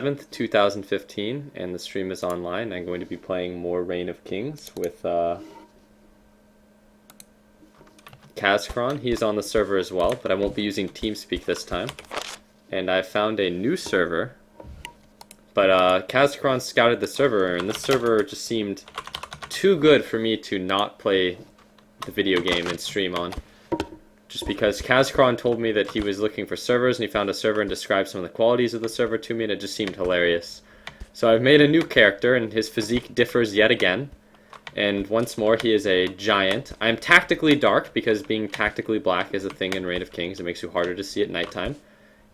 7th, 2015, and the stream is online. I'm going to be playing more Reign of Kings with Kazkron. He's on the server as well, but I won't be using TeamSpeak this time. And I found a new server, but Kazkron scouted the server, and this server just seemed too good for me to not play the video game and stream on. Just because Kazkron told me that he was looking for servers, and he found a server and described some of the qualities of the server to me, and it just seemed hilarious. So I've made a new character, and his physique differs yet again. And once more, he is a giant. I'm tactically dark, because being tactically black is a thing in Reign of Kings. It makes you harder to see at nighttime.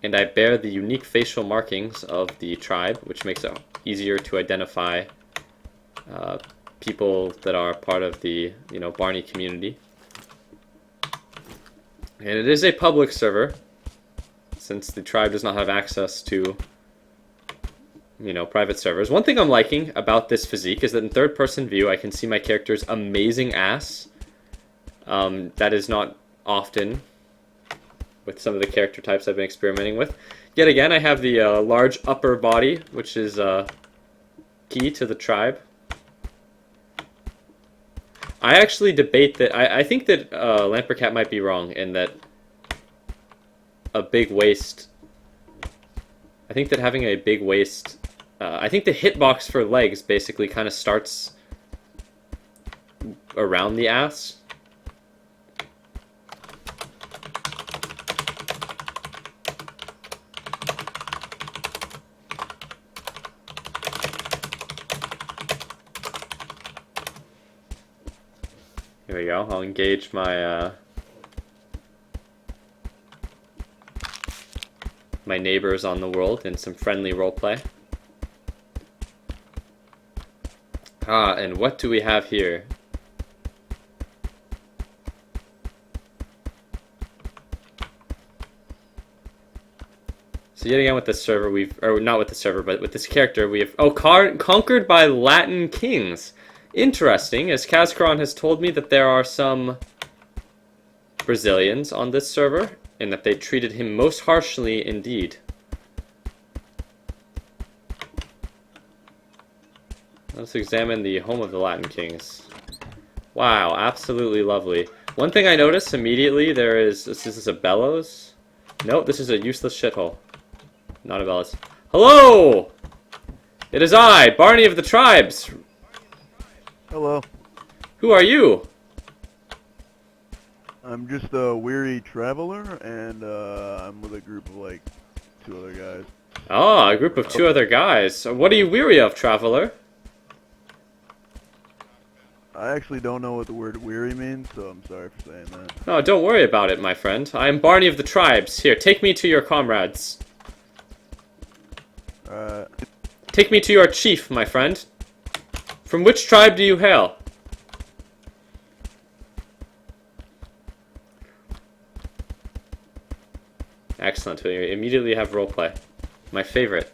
And I bear the unique facial markings of the tribe, which makes it easier to identify people that are part of the, Barney community. And it is a public server, since the tribe does not have access to, private servers. One thing I'm liking about this physique is that in third-person view, I can see my character's amazing ass. That is not often with some of the character types I've been experimenting with. Yet again, I have the large upper body, which is key to the tribe. I actually debate that. I think that Lampercat might be wrong in that a big waist. I think that having a big waist. I think the hitbox for legs basically kind of starts around the ass. Here we go. I'll engage my my neighbors on the world in some friendly roleplay. And what do we have here? So yet again with this server or not with the server, but with this character we have, conquered by Latin kings. Interesting, as Kazkron has told me that there are some Brazilians on this server, and that they treated him most harshly indeed. Let's examine the home of the Latin kings. Wow, absolutely lovely. One thing I noticed immediately, this is a bellows? Nope, this is a useless shithole. Not a bellows. Hello! It is I, Barney of the Tribes! Hello. Who are you? I'm just a weary traveler, and I'm with a group of like 2 other guys. Ah, a group of 2 other guys. What are you weary of, traveler? I actually don't know what the word weary means, so I'm sorry for saying that. Oh, don't worry about it, my friend. I am Barney of the Tribes. Here, take me to your comrades. Take me to your chief, my friend. From which tribe do you hail? Excellent. We immediately have roleplay. My favorite.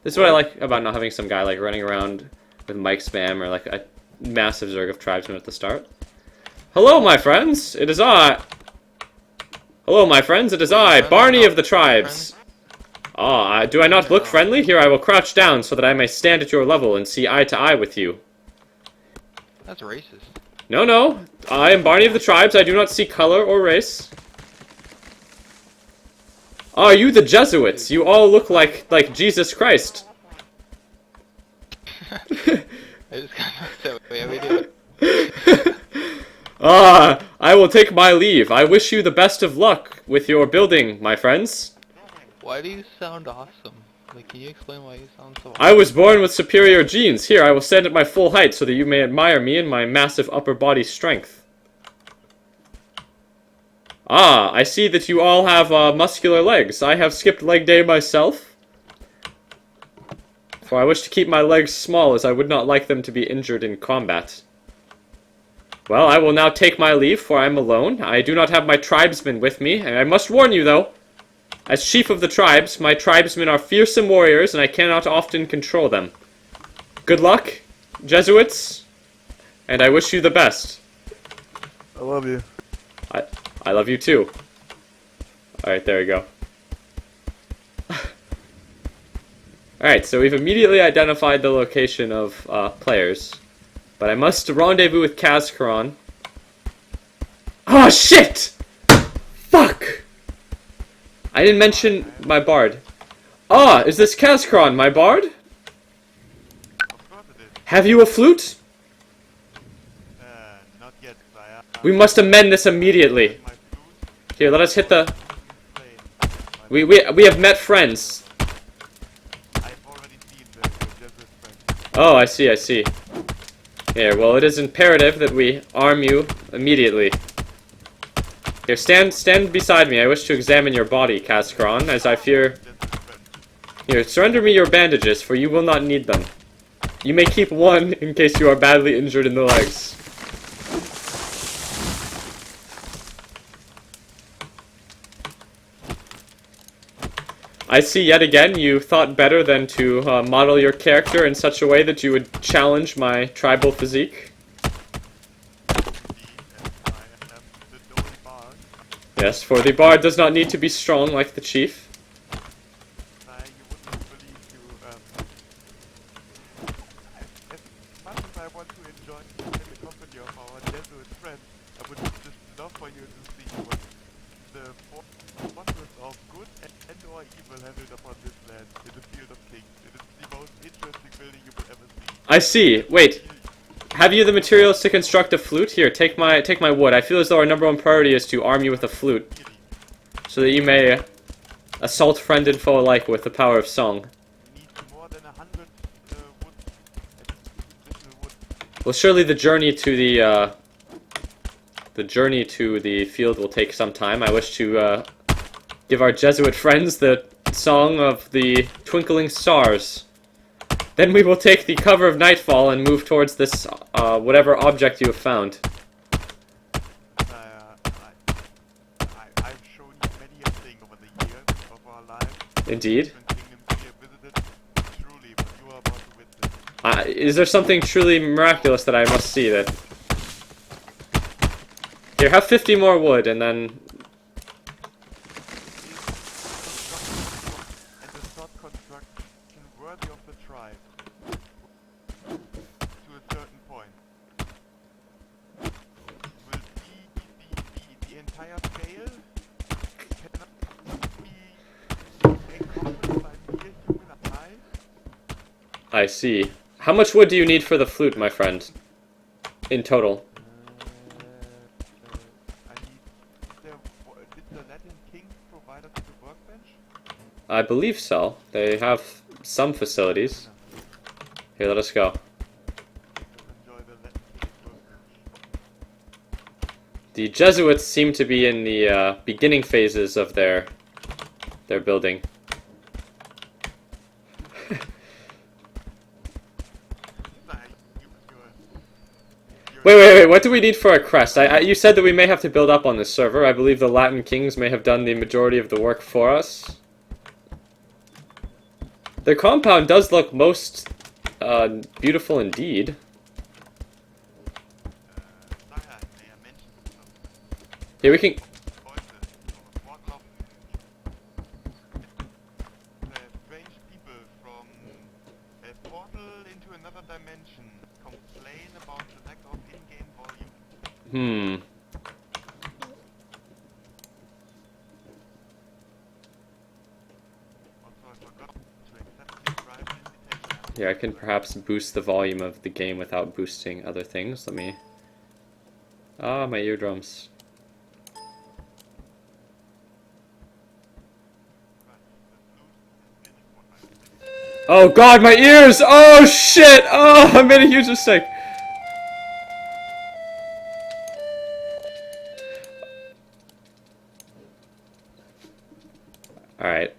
This is what I like about not having some guy like running around with mic spam or like a massive zerg of tribesmen at the start. Hello, my friends. It is I. Hello, my friends. It is I, Barney of the Tribes. Ah, do I not look friendly? Here, I will crouch down so that I may stand at your level and see eye to eye with you. That's racist. No, no. I am Barney of the Tribes. I do not see color or race. Are you the Jesuits? You all look like Jesus Christ. I just kind of that way we do it. I will take my leave. I wish you the best of luck with your building, my friends. Why do you sound awesome? Like, can you explain why you sound so awesome? I was born with superior genes. Here, I will stand at my full height so that you may admire me and my massive upper body strength. Ah, I see that you all have muscular legs. I have skipped leg day myself. For I wish to keep my legs small, as I would not like them to be injured in combat. Well, I will now take my leave, for I am alone. I do not have my tribesmen with me, and I must warn you, though. As chief of the tribes, my tribesmen are fearsome warriors, and I cannot often control them. Good luck, Jesuits, and I wish you the best. I love you. I love you too. Alright, there we go. Alright, so we've immediately identified the location of players. But I must rendezvous with Kazkaron. Oh shit! Fuck! I didn't mention my bard. Ah, is this Kazkaron, my bard? Of course it is. Have you a flute? Not yet, sire. We must amend this immediately. My flute. Here, let us hit the... Play. We have met friends. I've already seen the Jesuit friend. Oh, I see, I see. Here, well, it is imperative that we arm you immediately. Here, stand beside me. I wish to examine your body, Kazkaron, as I fear... Jesuit friend. Here, surrender me your bandages, for you will not need them. You may keep one in case you are badly injured in the legs. I see yet again you thought better than to model your character in such a way that you would challenge my tribal physique. Yes, for the bard does not need to be strong like the chief. You wouldn't believe as much as I want to enjoy the company of our Jesuit friends, I would just love for you to see what the forces of good and or evil have it upon this land in the field of kings. It is the most interesting building you will ever see. I see. Wait. Have you the materials to construct a flute? Here, take my wood. I feel as though our #1 priority is to arm you with a flute, so that you may assault friend and foe alike with the power of song. Need more than 100 wood, additional wood. Well, surely the journey to the field will take some time. I wish to give our Jesuit friends the song of the twinkling stars. Then we will take the cover of nightfall and move towards this whatever object you have found. I've shown you many a thing over the years of our lives. Indeed. Different kingdoms we have visited. Truly, what you are about to witness. Is there something truly miraculous that I must see that... Here, have 50 more wood, and then... And the sword construction worthy of the tribe. To a certain point. Will the entire scale cannot be encompassed by mere human eyes. I see. How much wood do you need for the flute, my friend? In total. Did the Latin kings provide us with a workbench? I believe so. They have some facilities. Here, let us go. Enjoy the Latin kings workbench. The Jesuits seem to be in the beginning phases of their building. Wait, what do we need for a crest? You said that we may have to build up on this server. I believe the Latin kings may have done the majority of the work for us. Their compound does look most beautiful indeed. Here we can... Strange people from a portal into another dimension complain about the lack of in-game volume. Also, I forgot to accept the private invitation. Yeah, I can perhaps boost the volume of the game without boosting other things. Let me... Ah, my eardrums. Oh god, my ears! Oh shit! Oh, I made a huge mistake! Alright.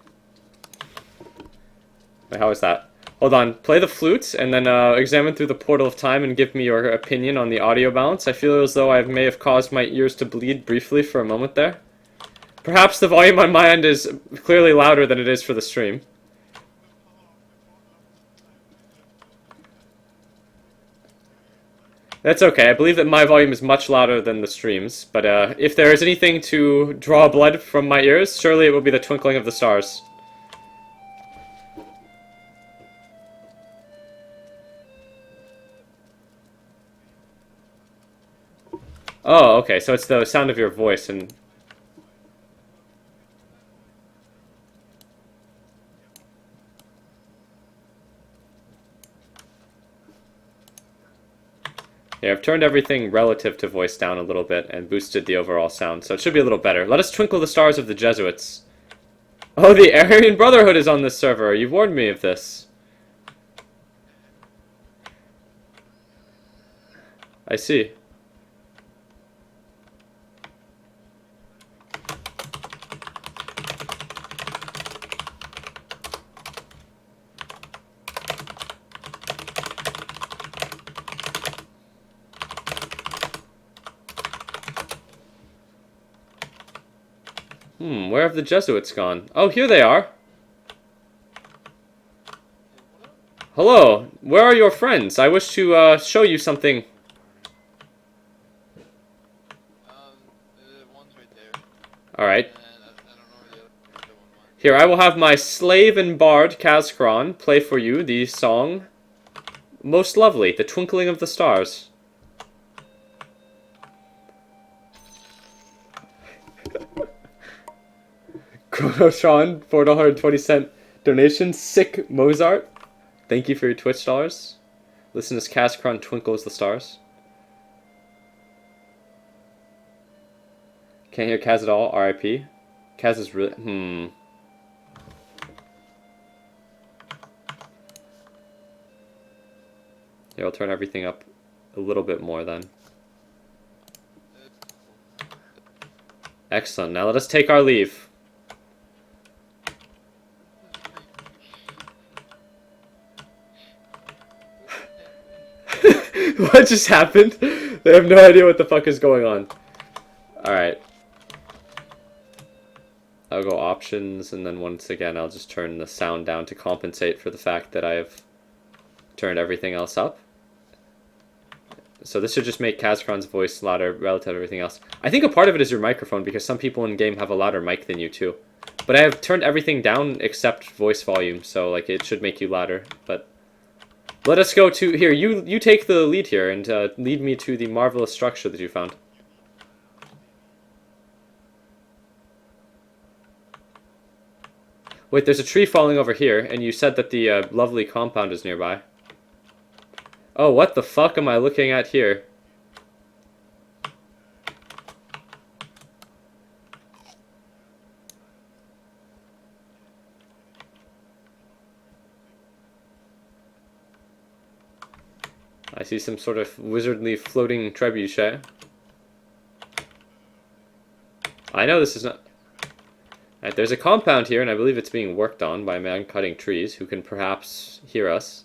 Wait, how is that? Hold on, play the flute, and then examine through the portal of time and give me your opinion on the audio balance. I feel as though I may have caused my ears to bleed briefly for a moment there. Perhaps the volume on my end is clearly louder than it is for the stream. That's okay. I believe that my volume is much louder than the streams, but if there is anything to draw blood from my ears, surely it will be the twinkling of the stars. Oh, okay, so it's the sound of your voice and... Yeah, I've turned everything relative to voice down a little bit and boosted the overall sound, so it should be a little better. Let us twinkle the stars of the Jesuits. Oh, the Aryan Brotherhood is on this server. You warned me of this. I see. Where have the Jesuits gone? Oh, here they are. Hello, where are your friends? I wish to show you something. The one's right there. Alright. And I don't know where the other one went. Here, I will have my slave and bard, Kazkron, play for you the song Most Lovely, The Twinkling of the Stars. Chronotron, $4.20 donation. Sick Mozart. Thank you for your Twitch dollars. Listen as Kazkron twinkles the stars. Can't hear Kaz at all, RIP. Kaz is really... Yeah, I'll turn everything up a little bit more then. Excellent. Now let us take our leave. What just happened? They have no idea what the fuck is going on. Alright. I'll go options, and then once again I'll just turn the sound down to compensate for the fact that I've turned everything else up. So this should just make Kazkron's voice louder relative to everything else. I think a part of it is your microphone, because some people in game have a louder mic than you too. But I have turned everything down except voice volume, so like it should make you louder. But let us go to here. You take the lead here and lead me to the marvelous structure that you found. Wait, there's a tree falling over here, and you said that the lovely compound is nearby. Oh, what the fuck am I looking at here? I see some sort of wizardly floating trebuchet. I know this is not... Right, there's a compound here, and I believe it's being worked on by a man cutting trees who can perhaps hear us.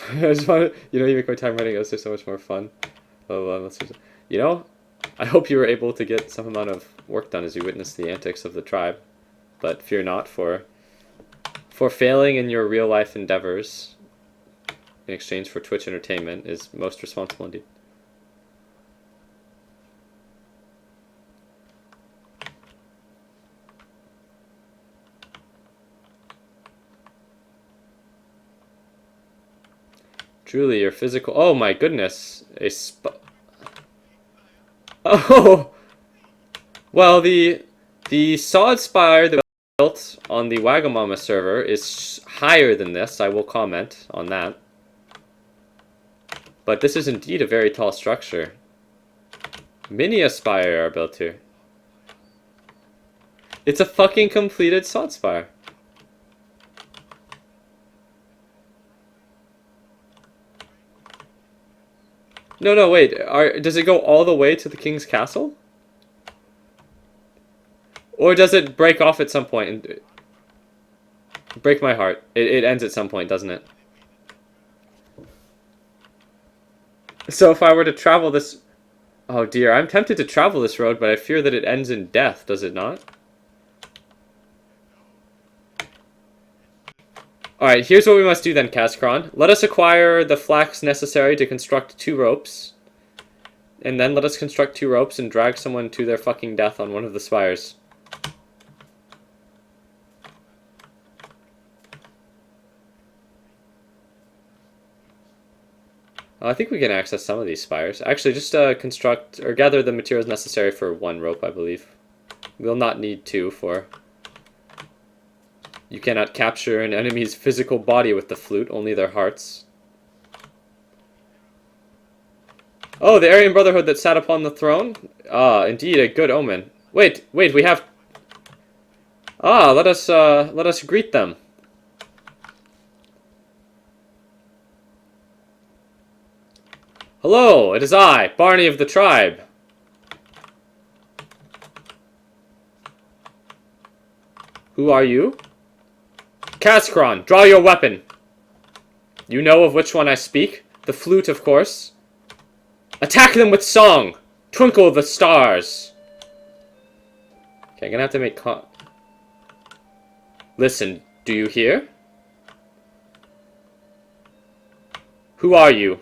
I just want to, you make my time writing this so much more fun. You know, I hope you were able to get some amount of work done as you witnessed the antics of the tribe. But fear not, for failing in your real life endeavors in exchange for Twitch entertainment is most responsible indeed. Truly, your physical... Oh my goodness! Oh! Well, the sod spire that built on the Wagamama server is higher than this. I will comment on that. But this is indeed a very tall structure. Many a spire are built here. It's a fucking completed sod spire. No, wait. Does it go all the way to the king's castle? Or does it break off at some point? And break my heart. It ends at some point, doesn't it? So if I were to travel this... Oh dear, I'm tempted to travel this road, but I fear that it ends in death, does it not? Alright, here's what we must do then, Kazkron. Let us acquire the flax necessary to construct 2 ropes. And then let us construct 2 ropes and drag someone to their fucking death on one of the spires. I think we can access some of these spires. Actually, just construct or gather the materials necessary for 1 rope, I believe. We'll not need 2 for... You cannot capture an enemy's physical body with the flute, only their hearts. Oh, the Aryan Brotherhood that sat upon the throne? Ah, indeed, a good omen. Wait, we have... Ah, let us greet them. Hello, it is I, Barney of the tribe. Who are you? Kaskron, draw your weapon. You know of which one I speak? The flute, of course. Attack them with song! Twinkle the stars! Okay, I'm gonna have to make Listen, do you hear? Who are you?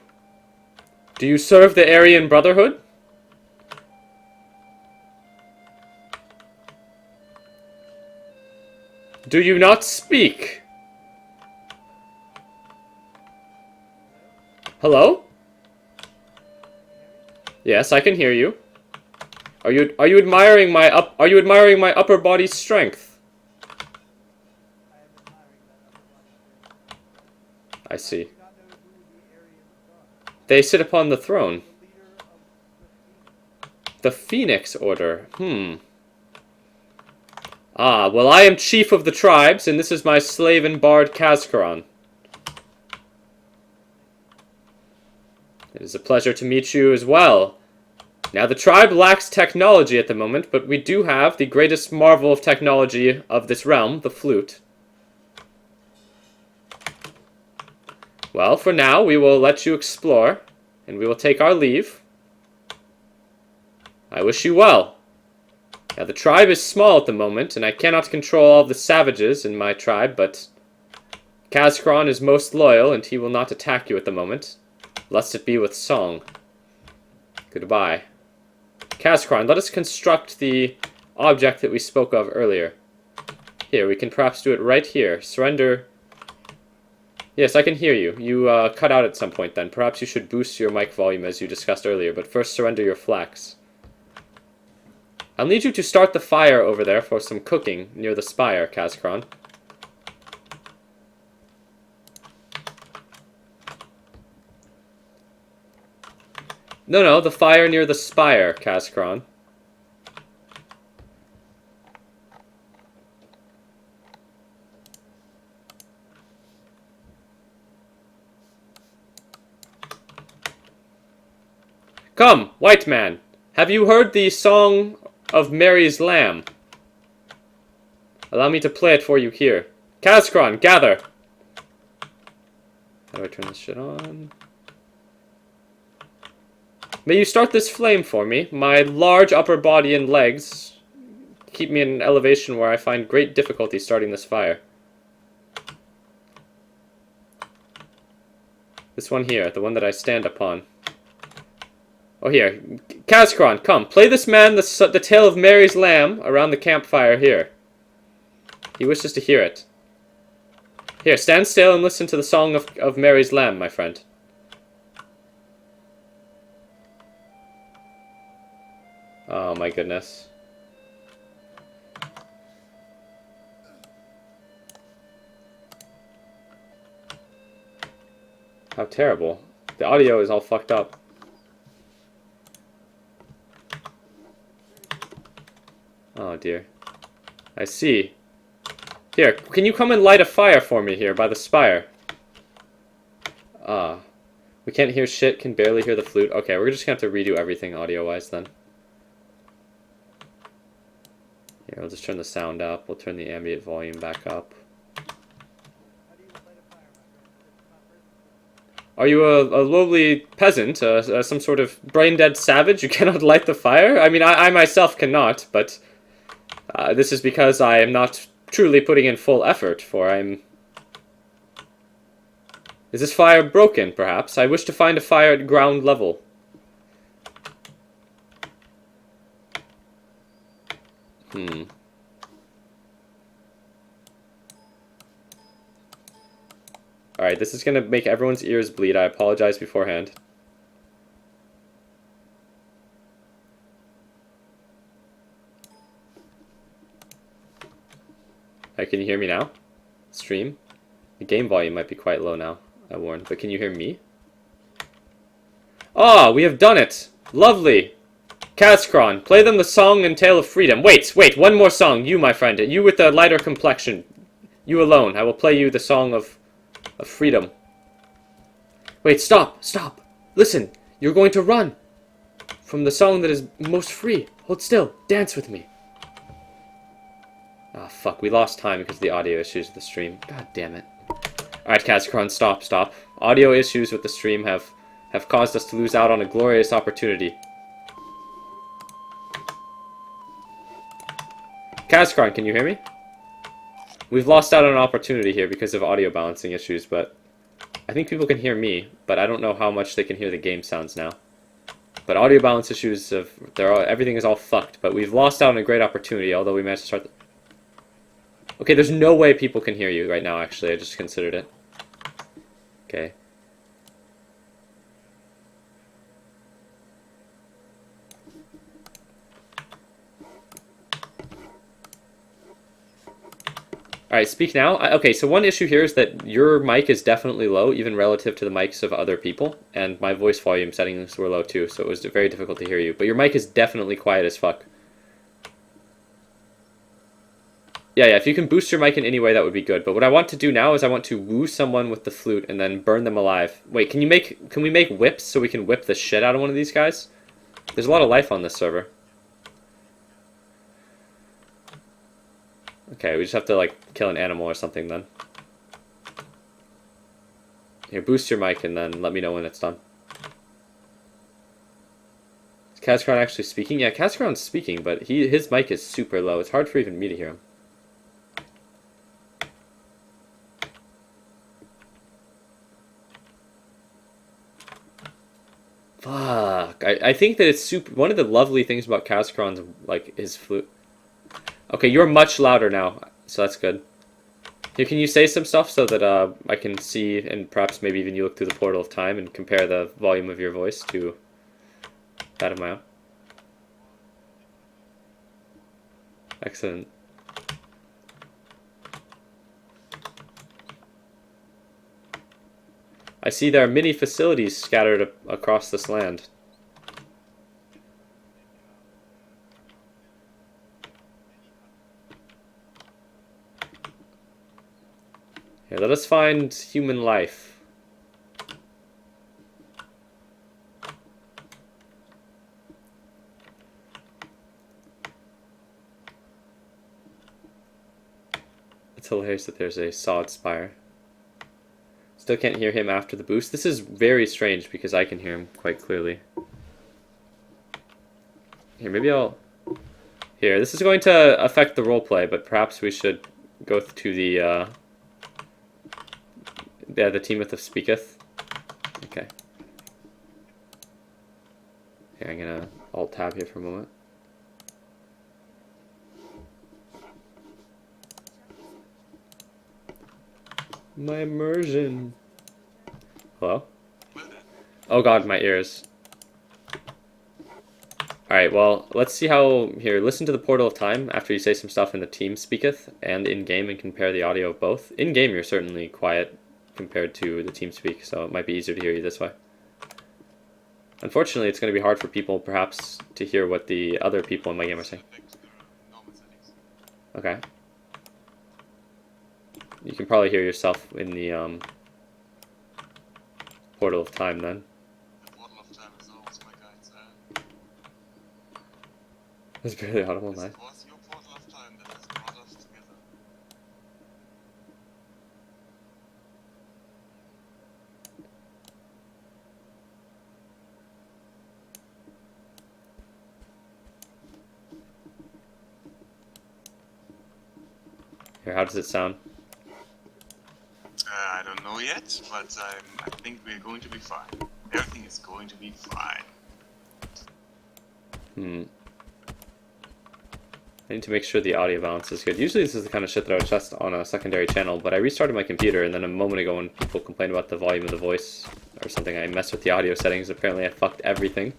Do you serve the Aryan Brotherhood? Do you not speak? Hello? Yes, I can hear you. Are you admiring my upper body strength? I see. They sit upon the throne. The Phoenix Order. Ah, well, I am chief of the tribes, and this is my slave and bard Kaskaron. It is a pleasure to meet you as well. Now, the tribe lacks technology at the moment, but we do have the greatest marvel of technology of this realm, the flute. Well, for now, we will let you explore, and we will take our leave. I wish you well. Now, the tribe is small at the moment, and I cannot control all the savages in my tribe, but Kaskron is most loyal, and he will not attack you at the moment, lest it be with song. Goodbye. Kaskron, let us construct the object that we spoke of earlier. Here, we can perhaps do it right here. Surrender. Yes, I can hear you. You cut out at some point then. Perhaps you should boost your mic volume as you discussed earlier, but first surrender your flax. I'll need you to start the fire over there for some cooking near the spire, Kaskron. No, the fire near the spire, Kaskron. Come, white man, have you heard the song of Mary's Lamb? Allow me to play it for you here. Kaskron, gather! How do I turn this shit on? May you start this flame for me. My large upper body and legs keep me in an elevation where I find great difficulty starting this fire. This one here, the one that I stand upon. Oh, here. Kaskron, come. Play this man the tale of Mary's Lamb around the campfire here. He wishes to hear it. Here, stand still and listen to the song of Mary's Lamb, my friend. Oh, my goodness. How terrible. The audio is all fucked up. Oh dear. I see. Here, can you come and light a fire for me here by the spire? Ah. We can't hear shit, can barely hear the flute. Okay, we're just gonna have to redo everything audio-wise then. Here, we'll just turn the sound up. We'll turn the ambient volume back up. Are you a lowly peasant? Some sort of brain-dead savage? You cannot light the fire? I mean, I myself cannot, but... this is because I am not truly putting in full effort, for I'm... Is this fire broken, perhaps? I wish to find a fire at ground level. Alright, this is gonna make everyone's ears bleed. I apologize beforehand. Alright, can you hear me now? Stream? The game volume might be quite low now, I warned, but can you hear me? Ah, we have done it! Lovely! Kazkron, play them the song and tale of freedom. Wait, one more song. You, my friend, you with the lighter complexion. You alone. I will play you the song of freedom. Wait, stop! Listen, you're going to run from the song that is most free. Hold still. Dance with me. Ah, fuck. We lost time because of the audio issues with the stream. God damn it. Alright, Kazkron, stop. Audio issues with the stream have caused us to lose out on a glorious opportunity. Kazkron, can you hear me? We've lost out on an opportunity here because of audio balancing issues, but I think people can hear me, but I don't know how much they can hear the game sounds now. But audio balance issues, everything is all fucked, but we've lost out on a great opportunity, although we managed to start Okay, there's no way people can hear you right now, actually. I just considered it. Okay. Alright, speak now. Okay, so one issue here is that your mic is definitely low, even relative to the mics of other people, and my voice volume settings were low too, so it was very difficult to hear you. But your mic is definitely quiet as fuck. Yeah, if you can boost your mic in any way, that would be good. But what I want to do now is I want to woo someone with the flute and then burn them alive. Wait, can we make whips so we can whip the shit out of one of these guys? There's a lot of life on this server. Okay, we just have to, like, kill an animal or something then. Here, boost your mic and then let me know when it's done. Is Kazkron actually speaking? Yeah, Kazkron's speaking, but his mic is super low. It's hard for even me to hear him. Fuck. I think that it's super... One of the lovely things about Kazkron's, like, his flute... Okay, you're much louder now, so that's good. Here, can you say some stuff so that I can see, and perhaps maybe even you look through the portal of time and compare the volume of your voice to that of my own? Excellent. I see there are many facilities scattered across this land. Here, let us find human life. It's hilarious that there's a sod spire. Still can't hear him after the boost. This is very strange because I can hear him quite clearly. Here, maybe I'll... Here, this is going to affect the roleplay, but perhaps we should go to the teameth of speaketh. Okay. Here, I'm gonna alt-tab here for a moment. My immersion. Hello? Oh god, my ears. Alright, well, let's see how... Here, listen to the Portal of Time after you say some stuff in the team speaketh and in-game and compare the audio of both. In-game, you're certainly quiet compared to the team speak, so it might be easier to hear you this way. Unfortunately, it's going to be hard for people, perhaps, to hear what the other people in my game are saying. Okay. You can probably hear yourself in the Portal of Time then. The portal of time is always my guide. It's barely audible, nice. It was your portal of time that has brought us together. Here, how does it sound? I don't know yet, but I think we're going to be fine. Everything is going to be fine. I need to make sure the audio balance is good. Usually this is the kind of shit that I would test on a secondary channel, but I restarted my computer, and then a moment ago when people complained about the volume of the voice or something, I messed with the audio settings. Apparently I fucked everything.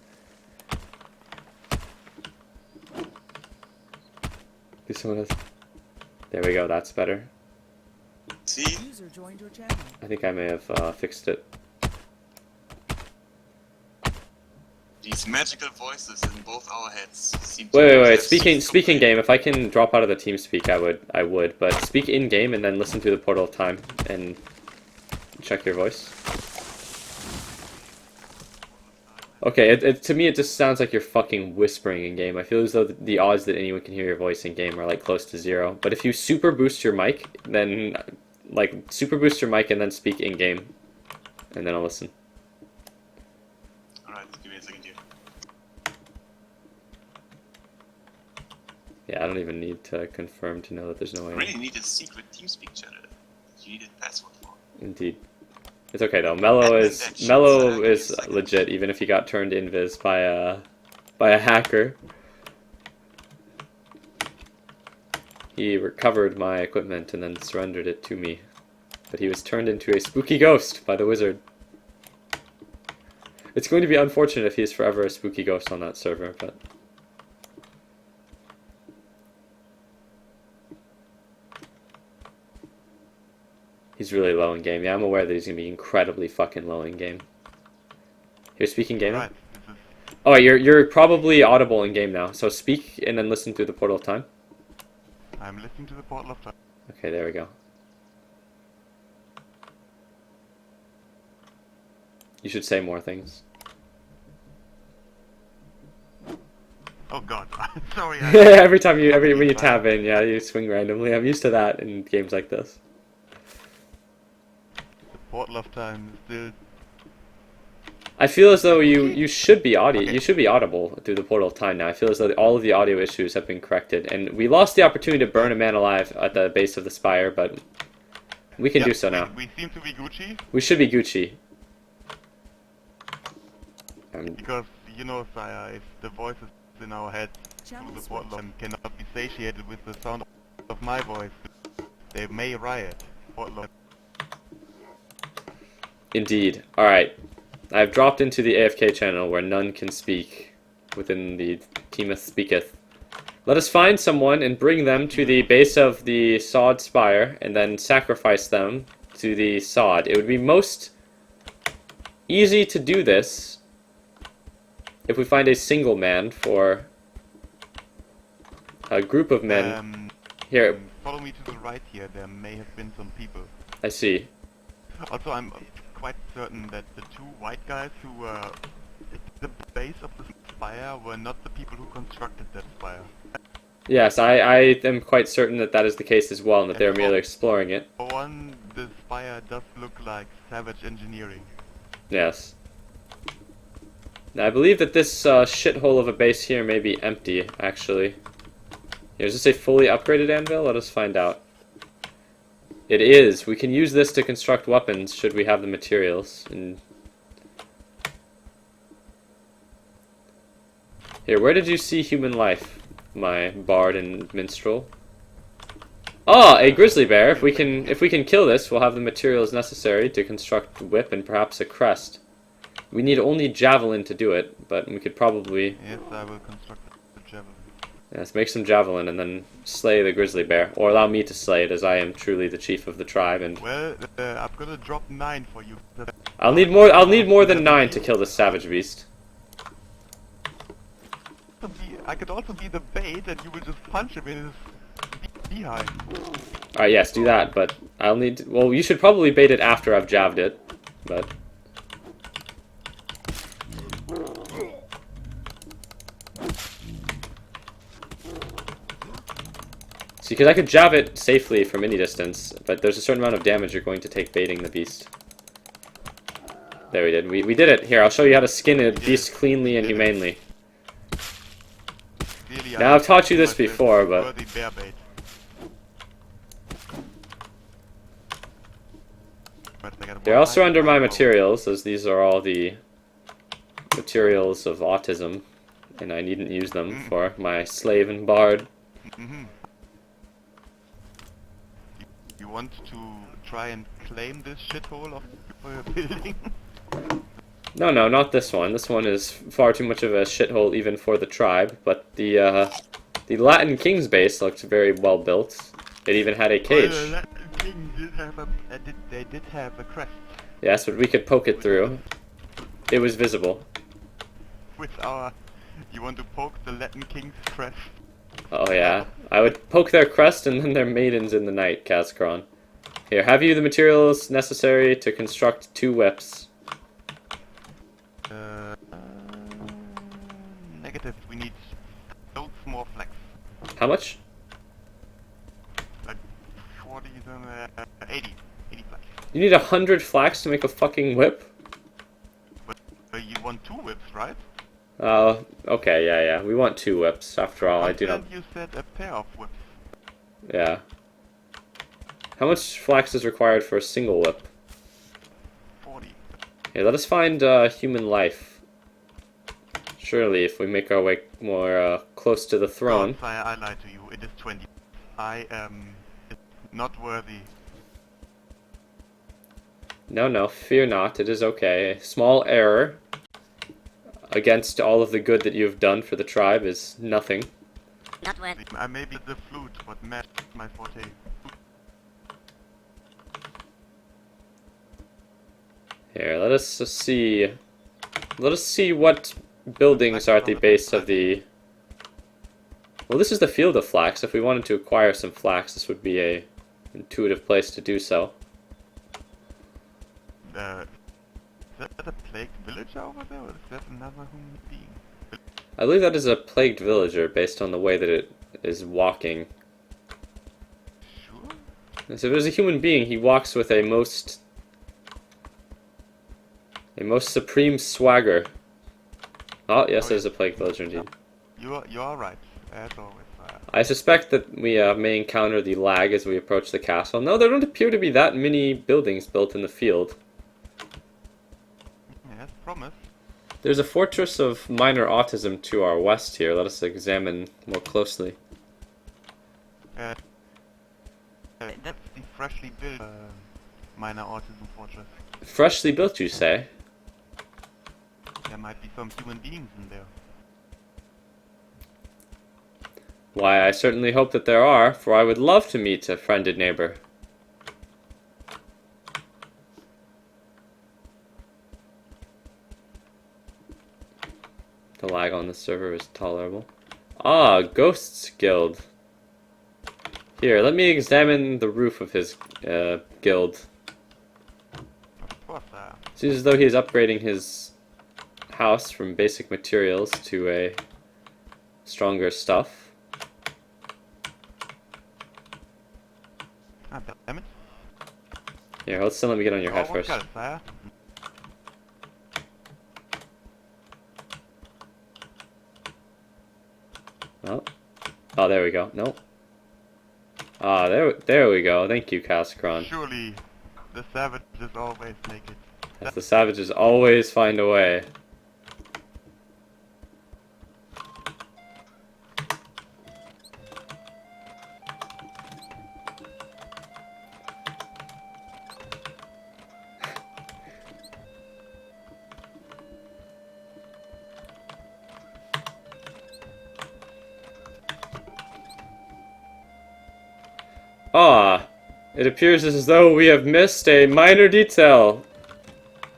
Please someone else. There we go, that's better. See? User joined your channel. I think I may have fixed it. These magical voices in both our heads seem to Wait. have Speak in complained. game. If I can drop out of the team speak, I would. But speak in game and then listen through the portal of time and check your voice. Okay, to me it just sounds like you're fucking whispering in game. I feel as though the odds that anyone can hear your voice in game are like close to 0. But if you super boost your mic, then like super boost your mic and then speak in game, and then I'll listen. Alright, give me a second here. Yeah, I don't even need to confirm to know that there's no I way. really need a secret TeamSpeak channel. You need a password for. Indeed. It's okay though. Mello is legit, even if he got turned invis by a hacker. He recovered my equipment and then surrendered it to me. But he was turned into a spooky ghost by the wizard. It's going to be unfortunate if he's forever a spooky ghost on that server, but... He's really low in game. Yeah, I'm aware that he's going to be incredibly fucking low in game. You're speaking game now? Right. Oh, wait, you're probably audible in game now. So speak and then listen through the portal of time. I'm listening to the portal of time. Okay, there we go. You should say more things. Oh god, sorry. Every time when you tab in, yeah, you swing randomly. I'm used to that in games like this. Portal of time is still. I feel as though you should be audible through the portal of time now. I feel as though all of the audio issues have been corrected, and we lost the opportunity to burn a man alive at the base of the spire, but we can do so now. We seem to be Gucci We should be Gucci. because you know, Sire, if the voices in our heads Channel through the switch. portal of time cannot be satiated with the sound of my voice, they may riot. Portal of Indeed. Alright. I've dropped into the AFK channel where none can speak within the Teameth Speaketh. Let us find someone and bring them to the base of the sod spire and then sacrifice them to the sod. It would be most easy to do this if we find a single man for a group of men. Here, follow me to the right here. There may have been some people. I see. Also, I'm quite certain that the two white guys who were at the base of the spire were not the people who constructed that spire. Yes, I am quite certain that that is the case as well, and that they're merely exploring it. For one, the spire does look like savage engineering. Yes. Now, I believe that this shithole of a base here may be empty, actually. Here, is this a fully upgraded anvil? Let us find out. It is. We can use this to construct weapons, should we have the materials. And here, where did you see human life, my bard and minstrel? Ah, a grizzly bear. If we can kill this, we'll have the materials necessary to construct a whip and perhaps a crest. We need only javelin to do it, but we could probably... Yes, I will construct the javelin. Yes, make some javelin and then slay the grizzly bear. Or allow me to slay it, as I am truly the chief of the tribe, and... Well, I'm gonna drop 9 for you. I'll need more than 9 to kill this savage beast. I could also be the bait and you will just punch him in his behind. Alright, yes, do that, but I'll need... Well, you should probably bait it after I've jabbed it, but... See, because I could jab it safely from any distance, but there's a certain amount of damage you're going to take baiting the beast. There we did. We did it. Here, I'll show you how to skin a beast cleanly and humanely. Really, Now, I've taught you this before, but... worthy bear bait. Here, I'll surrender my materials, as these are all the materials of autism, and I needn't use them for my slave and bard. You want to try and claim this shithole of your building? No, not this one. This one is far too much of a shithole even for the tribe, but the Latin King's base looks very well built. It even had a cage. Well, the Latin King did have they did have a crest Yes, but we could poke it through. It was visible. with our. You want to poke the Latin King's crest? Oh yeah. I would poke their crest and then their maidens in the night, Kaskron. Here, have you the materials necessary to construct 2 whips? Negative. We need loads more flax. How much? Like 40 and 80 flax. You need 100 flax to make a fucking whip? But you want 2 whips, right? Oh, okay, yeah. We want 2 whips, after all. I do not... You said a pair of whips. Yeah. How much flax is required for a single whip? 40. Here, let us find human life. Surely, if we make our way more close to the throne... Oh, sire, I lied to you. It is 20. I am not worthy. No, fear not. It is okay. A small error against all of the good that you have done for the tribe is nothing. Not worth. I may be the flute, but match my forte. Here, let us see. Let us see what buildings are at the base of the... Well, this is the field of flax. If we wanted to acquire some flax, this would be a intuitive place to do so. Is that a plagued villager over there, or is that another human being? I believe that is a plagued villager based on the way that it is walking. Sure. So if there's a human being, he walks with a most supreme swagger. Oh, yes, there's a plagued villager indeed. You are right, as always. I suspect that we may encounter the lag as we approach the castle. No, there don't appear to be that many buildings built in the field. Yes, promise. There's a fortress of minor autism to our west here. Let us examine more closely. That's the freshly built minor autism fortress. Freshly built, you say? There might be some human beings in there. Why, I certainly hope that there are, for I would love to meet a friended neighbor. The lag on the server is tolerable. Ah, Ghosts Guild. Here, let me examine the roof of his guild. Of course, Seems as though he is upgrading his house from basic materials to a stronger stuff. damn it. Here, let's let me get on your head Oh, first. got it, sire. Oh, there we go. Nope. Ah, there we go. Thank you, Kaskron. Surely, the savages always make it. Yes, the savages always find a way. Ah, it appears as though we have missed a minor detail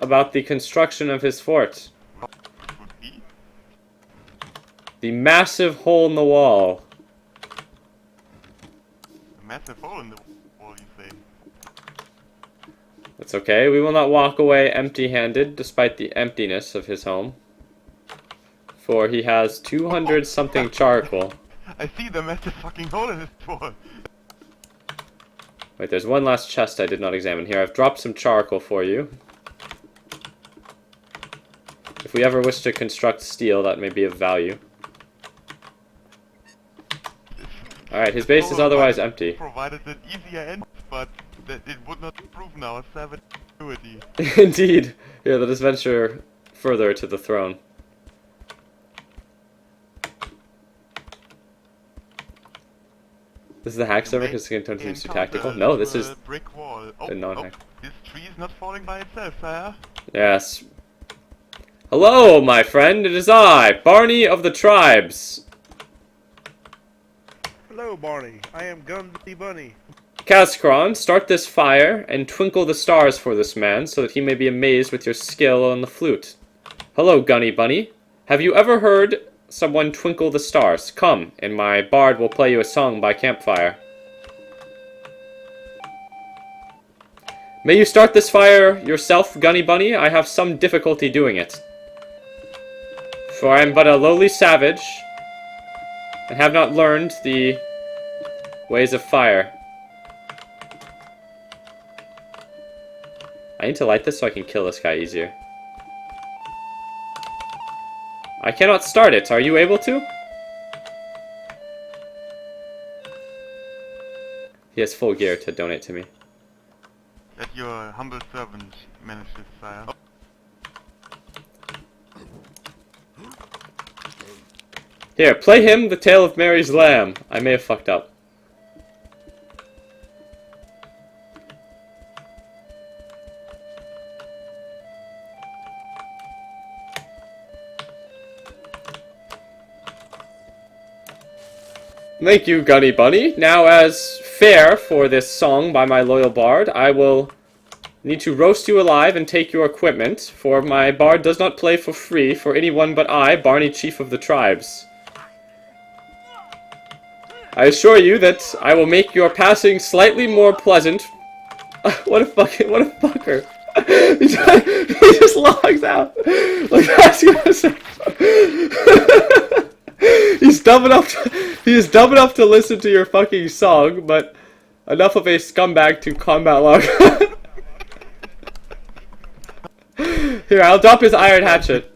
about the construction of his fort. Would be. The massive hole in the wall. A massive hole in the wall, you say? That's okay, we will not walk away empty-handed despite the emptiness of his home. For he has 200-something charcoal. I see the massive fucking hole in this wall. Wait, there's one last chest I did not examine here. I've dropped some charcoal for you. If we ever wish to construct steel, that may be of value. Alright, his base is otherwise empty. Provided an easier end, but that it would not prove now savage ability. Indeed. Here, let us venture further to the throne. This is the hack server because it's going to turn too tactical. No, this is brick wall. Oh, the non-hack. This tree is not falling by itself, sire. Yes. Hello, my friend. It is I, Barney of the Tribes. Hello, Barney. I am Gundy Bunny. Kazakron, start this fire and twinkle the stars for this man so that he may be amazed with your skill on the flute. Hello, Gunny Bunny. Have you ever heard someone twinkle the stars? Come, and my bard will play you a song by campfire. May you start this fire yourself, Gunny Bunny? I have some difficulty doing it. For I am but a lowly savage, and have not learned the ways of fire. I need to light this so I can kill this guy easier. I cannot start it. Are you able to? He has full gear to donate to me. At your humble servant, manages, sire. Here, play him The Tale of Mary's Lamb. I may have fucked up. Thank you, Gunny Bunny. Now, as fare for this song by my loyal bard, I will need to roast you alive and take your equipment, for my bard does not play for free for anyone but I, Barney, Chief of the Tribes. I assure you that I will make your passing slightly more pleasant. What a fucker. He just logs out. Like, that's gonna say. He is dumb enough to listen to your fucking song, but enough of a scumbag to combat log. Here, I'll drop his iron hatchet.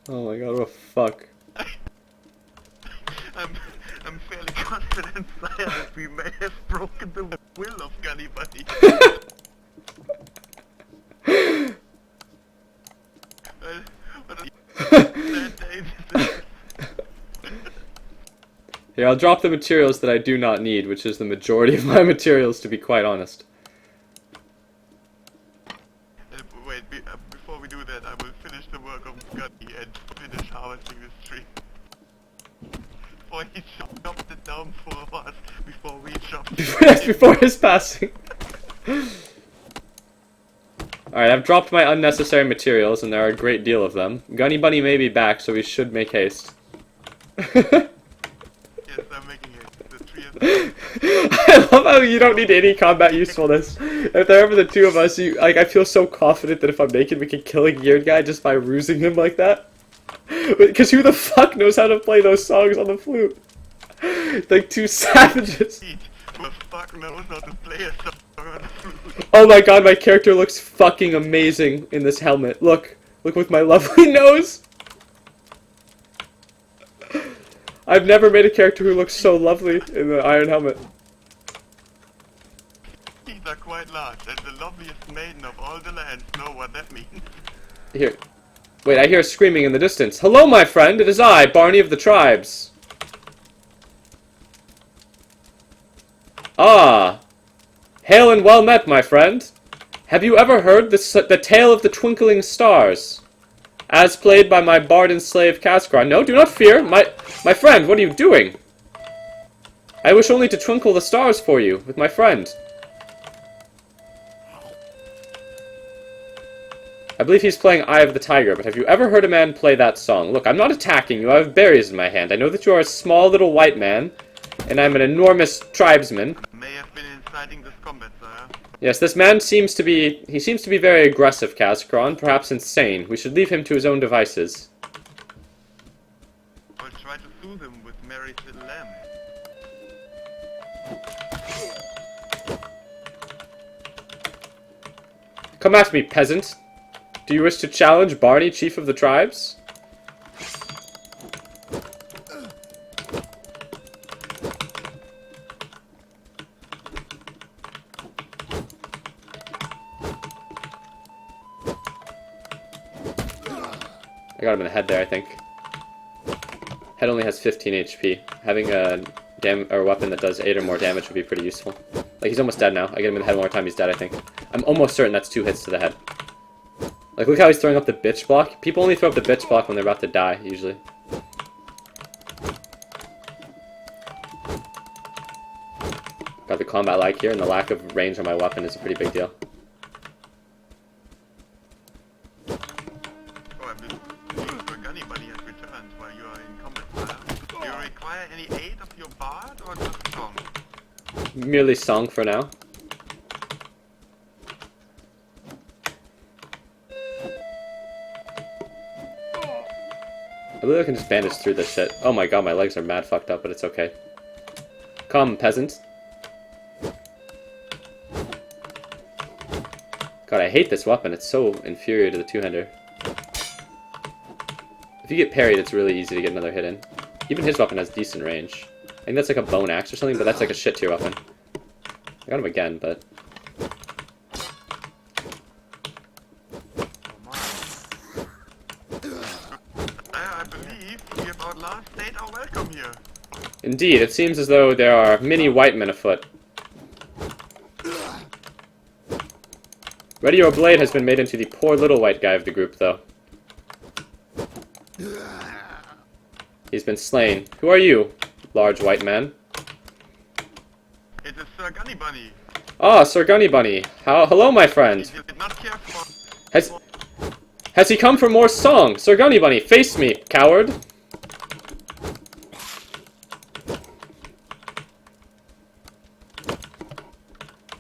Oh my god, what a fuck. I'm fairly confident, sire, that we may have broken the will of Gunny Bunny. Here, I'll drop the materials that I do not need, which is the majority of my materials, to be quite honest. Wait, before we do that, I will finish the work of Gunny and finish harvesting this tree. Before he chopped it down for us, before we chopped it. Before his passing. Alright, I've dropped my unnecessary materials, and there are a great deal of them. Gunny Bunny may be back, so we should make haste. Yes, I'm making it. The tree is... I love how you don't need any combat usefulness. If there are ever the two of us, I feel so confident that if I'm naked, we can kill a geared guy just by rusing him like that. Because who the fuck knows how to play those songs on the flute? Like two savages. Who the fuck knows how to play a song on the flute? Oh my god, my character looks fucking amazing in this helmet. Look with my lovely nose. I've never made a character who looks so lovely in the iron helmet. These are quite large, and the loveliest maiden of all the lands know what that means. Here. Wait, I hear screaming in the distance. Hello, my friend, it is I, Barney of the Tribes. Ah. Hail and well met, my friend. Have you ever heard the tale of the twinkling stars? As played by my bard and slave Kazakron. No, do not fear. My friend, what are you doing? I wish only to twinkle the stars for you, with my friend. I believe he's playing Eye of the Tiger, but have you ever heard a man play that song? Look, I'm not attacking you. I have berries in my hand. I know that you are a small little white man, and I'm an enormous tribesman. May have been inciting this combat, sire. Yes, this man seems to be very aggressive, Kazakron, perhaps insane. We should leave him to his own devices. I'll try to soothe him with Mary's little lamb. Come at me, peasant. Do you wish to challenge Barney, Chief of the Tribes? I got him in the head there, I think. Head only has 15 HP. Having a weapon that does 8 or more damage would be pretty useful. Like, he's almost dead now. I get him in the head one more time, he's dead, I think. I'm almost certain that's 2 hits to the head. Like, look how he's throwing up the bitch block. People only throw up the bitch block when they're about to die, usually. Got the combat lag here, and the lack of range on my weapon is a pretty big deal. Oh, I believe the gunny bunny has returned while you are in combat fire. Do you require any aid of your bard or just song? Merely song for now. I believe I can just bandage through this shit. Oh my god, my legs are mad fucked up, but it's okay. Come, peasant. God, I hate this weapon. It's so inferior to the two-hander. If you get parried, it's really easy to get another hit in. Even his weapon has decent range. I think that's like a bone axe or something, but that's like a shit tier weapon. I got him again, but... I believe we have our last state our welcome here. Indeed, it seems as though there are many white men afoot. Ready or Blade has been made into the poor little white guy of the group, though. He's been slain. Who are you, large white man? It is Sir Gunny Bunny. Ah, Sir Gunny Bunny. Hello, my friend. He did not care for... Has he come for more song? Sir Gunny Bunny, face me, coward.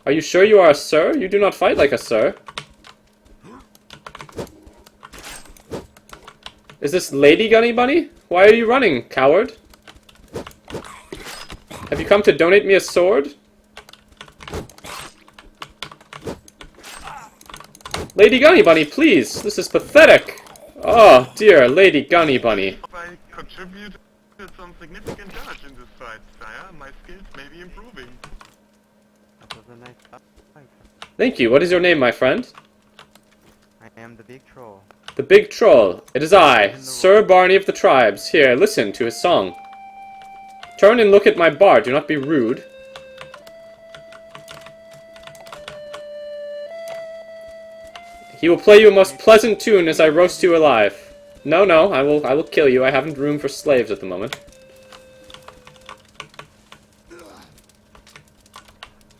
Are you sure you are a sir? You do not fight like a sir. Is this Lady Gunny Bunny? Why are you running, coward? Have you come to donate me a sword? Lady Gunny Bunny, please! This is pathetic! Oh, dear Lady Gunny Bunny. If I contributed some significant damage in this fight, sire, my skills may be improving. That was a nice fight. Thank you. What is your name, my friend? I am the big troll. The Big Troll. It is I, Sir Barney of the Tribes. Here, listen to his song. Turn and look at my bard. Do not be rude. He will play you a most pleasant tune as I roast you alive. No, no, I will kill you. I haven't room for slaves at the moment.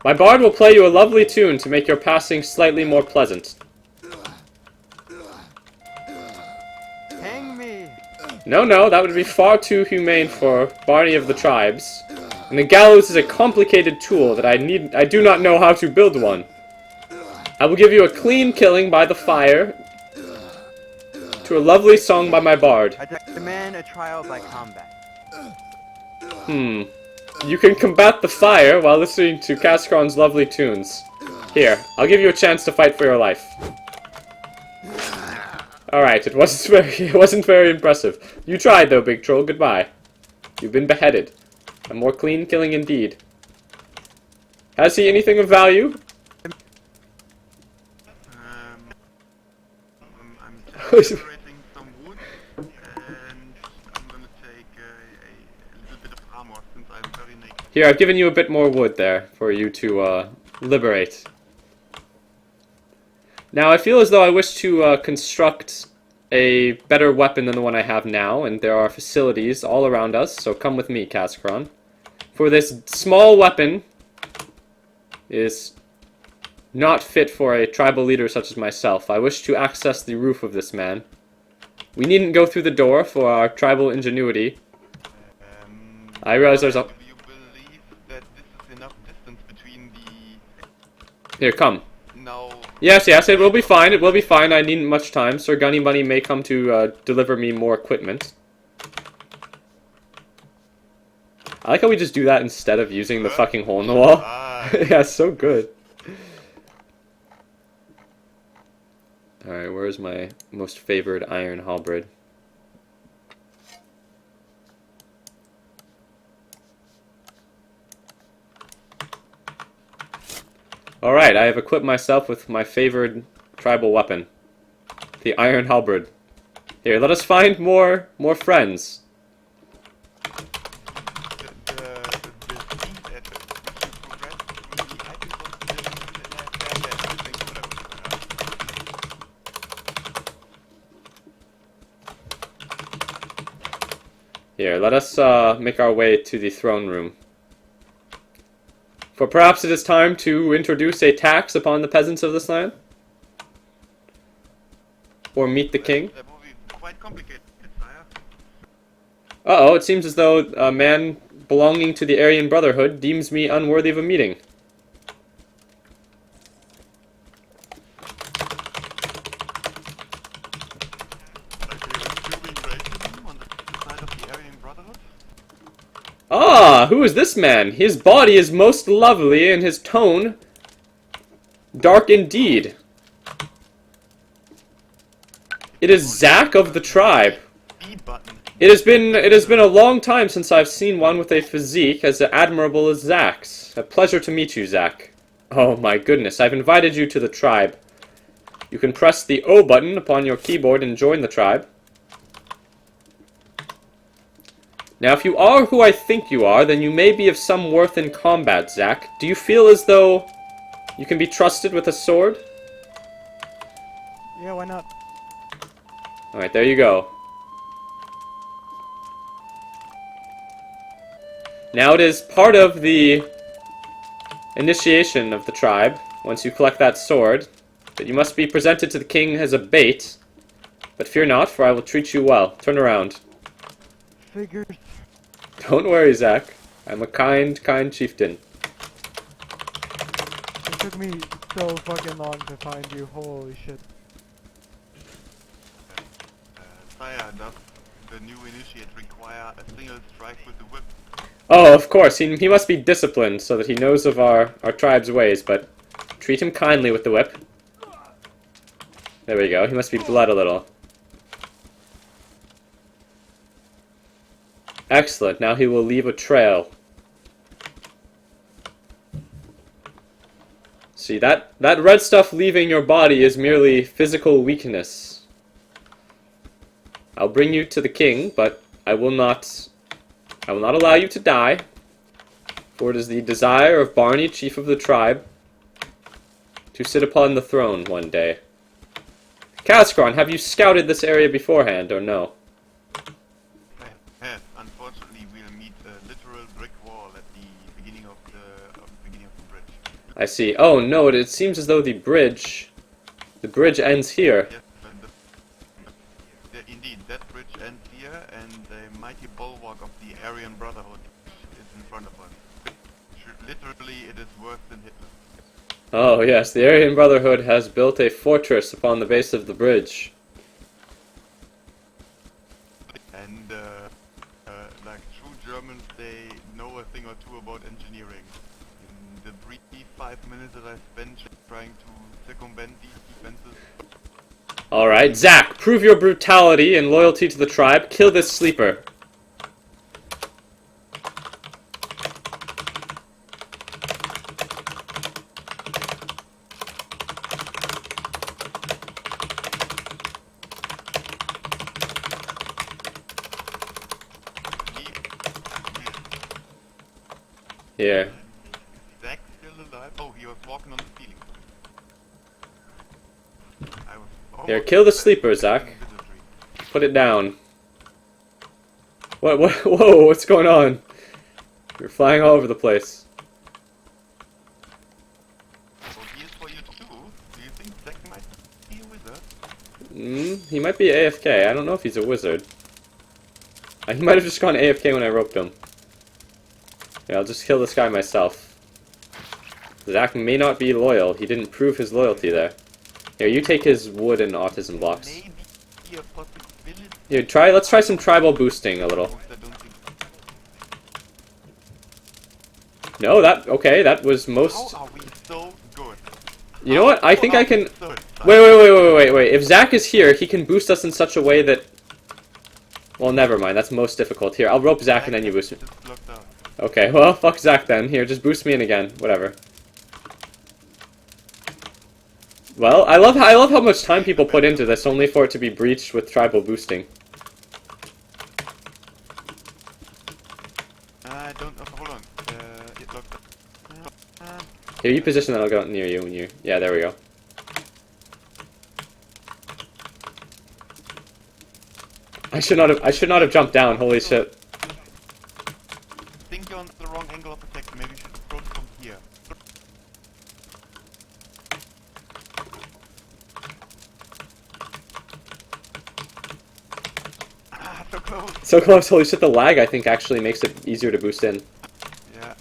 My bard will play you a lovely tune to make your passing slightly more pleasant. Hang me! No, no, that would be far too humane for Barney of the Tribes. And the gallows is a complicated tool that I do not know how to build one. I will give you a clean killing by the fire to a lovely song by my bard. I demand a trial by combat. You can combat the fire while listening to Cascron's lovely tunes. Here, I'll give you a chance to fight for your life. Alright, it wasn't very impressive. You tried though, Big Troll. Goodbye. You've been beheaded. A more clean killing indeed. Has he anything of value? I'm generating some wood, and I'm gonna take a little bit of armor since I'm very naked. Here, I've given you a bit more wood there for you to liberate. Now, I feel as though I wish to construct a better weapon than the one I have now, and there are facilities all around us, so come with me, Cascron. For this small weapon is not fit for a tribal leader such as myself. I wish to access the roof of this man. We needn't go through the door for our tribal ingenuity. I realize there's a... Do you believe that this is enough distance between the... Here, come. No. Yes, yes, it will be fine. It will be fine. I needn't much time. Sir Gunny Bunny may come to deliver me more equipment. I like how we just do that instead of using the fucking hole in the wall. Yeah, so good. Alright, where's my most favored iron halberd? Alright, I have equipped myself with my favored tribal weapon. The iron halberd. Here, let us find more friends. Here, let us make our way to the throne room. For perhaps it is time to introduce a tax upon the peasants of this land? Or meet the king? That will be quite complicated, sire. Uh-oh, it seems as though a man belonging to the Aryan Brotherhood deems me unworthy of a meeting. Are you assuming racism on the side of the Aryan Brotherhood? Ah, who is this man? His body is most lovely and his tone dark indeed. It is Zack of the tribe. B button. It has been a long time since I've seen one with a physique as admirable as Zack's. A pleasure to meet you, Zack. Oh my goodness, I've invited you to the tribe. You can press the O button upon your keyboard and join the tribe. Now, if you are who I think you are, then you may be of some worth in combat, Zack. Do you feel as though you can be trusted with a sword? Yeah, why not? Alright, there you go. Now it is part of the initiation of the tribe, once you collect that sword, that you must be presented to the king as a bait. But fear not, for I will treat you well. Turn around. Figures. Don't worry, Zack. I'm a kind, kind chieftain. It took me so fucking long to find you. Holy shit. Sire, does the new initiate require a single strike with the whip? Oh, of course, he must be disciplined so that he knows of our tribe's ways, but treat him kindly with the whip. There we go, he must be bled a little. Excellent, now he will leave a trail. See, that red stuff leaving your body is merely physical weakness. I'll bring you to the king, but I will not allow you to die, for it is the desire of Barney, chief of the tribe, to sit upon the throne one day. Kaskron, have you scouted this area beforehand, or no? Yes, unfortunately we'll meet a literal brick wall at the beginning of the bridge. I see. Oh no, it seems as though the bridge ends here. Yes, and indeed, that bridge ends here, and the mighty bulwark of the Aryan Brotherhood is in front of us. Literally, it is worse than Hitler. Oh yes, the Aryan Brotherhood has built a fortress upon the base of the bridge. And like true Germans, they know a thing or two about engineering. In the brief 5 minutes that I spent trying to circumvent these defenses. Alright, Zack, prove your brutality and loyalty to the tribe. Kill this sleeper. Here. Zack still alive? Oh, he was walking on the ceiling. I was Here, almost kill the dead. sleeper, Zack. Invisibly. Put it down. What? Whoa, what's going on? You're flying all over the place. Well, here's for you too. Do you think Zack might be a wizard? He might be AFK. I don't know if he's a wizard. He might have just gone AFK when I roped him. Yeah, I'll just kill this guy myself. Zack may not be loyal. He didn't prove his loyalty there. Here, you take his wood and autism blocks. Maybe a possibility. Here, let's try some tribal boosting a little. I don't think. No, that was most... How are we so good? You know what? I think I can... So Wait. If Zack is here, he can boost us in such a way that... Well, never mind. That's most difficult. Here, I'll rope Zack and then you boost me. Just blocked out. Okay, well, fuck Zack then. Here, just boost me in again. Whatever. Well, I love how much time people put into this, only for it to be breached with tribal boosting. I don't know. Hold on. It blocked out. Here, you position that I'll go near you when you... Yeah, there we go. I should not have jumped down, holy shit. I think you're on the wrong angle of attack. Maybe you should approach from here. Ah, so close. So close. Holy shit, the lag I think actually makes it easier to boost in. Yeah.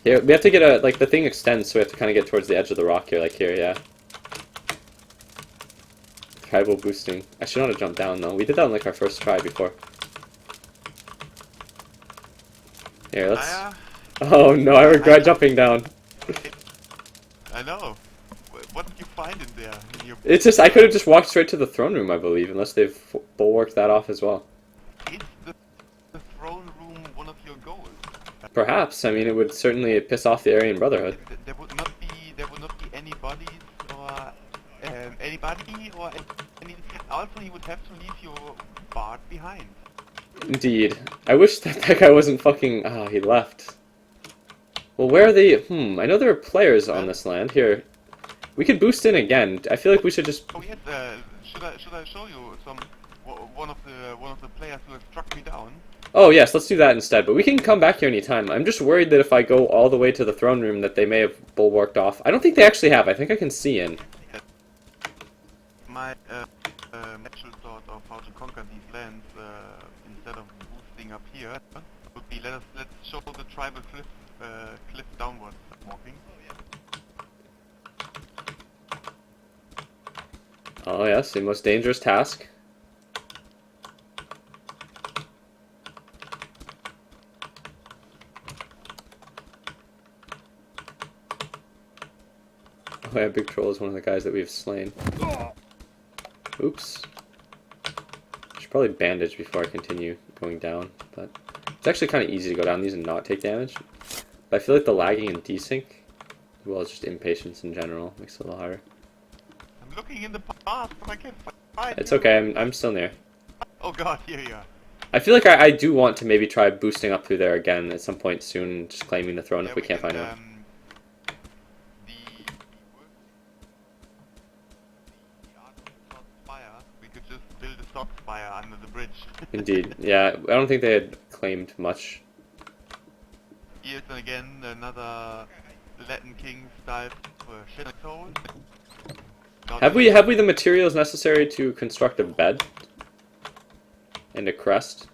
Here, we have to get a, like, the thing extends, so we have to kind of get towards the edge of the rock here, like here, yeah. Tribal boosting. I should not have jumped down, though. We did that on, like, our first try before. Here, let's... Aya, Oh, no, I regret jumping down. I know. What did you find in there? In your It's just, I could have just walked straight to the throne room, I believe, unless they've bulwarked that off as well. Is the throne room one of your goals? Perhaps. I mean, it would certainly piss off the Aryan Brotherhood. There would not be anybody or any. Also, you would have to leave your bard behind. Indeed. I wish that that guy wasn't fucking... Ah, he left. Well, where are they... I know there are players on this land. Here. We could boost in again. I feel like we should just... Oh yes. Should I show you one of the players who have struck me down? Oh, yes, let's do that instead. But we can come back here anytime. I'm just worried that if I go all the way to the throne room that they may have bulwarked off. I don't think they actually have. I think I can see in. My natural thought of how to conquer these lands instead of boosting up here would be let's show the tribal cliff downwards walking. Oh, yes, the most dangerous task. Oh yeah, Big Troll is one of the guys that we've slain. Oops. Should probably bandage before I continue going down, but it's actually kind of easy to go down these and not take damage. But I feel like the lagging and desync, as well as just impatience in general, makes it a little harder. I'm looking in the past, but I can't find It's you. okay, I'm still near. Oh god, here you are. I feel like I do want to maybe try boosting up through there again at some point soon, and just claiming the throne if we can't find it. We could just build a stock spire under the bridge. Indeed, yeah, I don't think they had claimed much. Here's again another Latin King style shit soul. Have we the materials necessary to construct a bed? And a crest?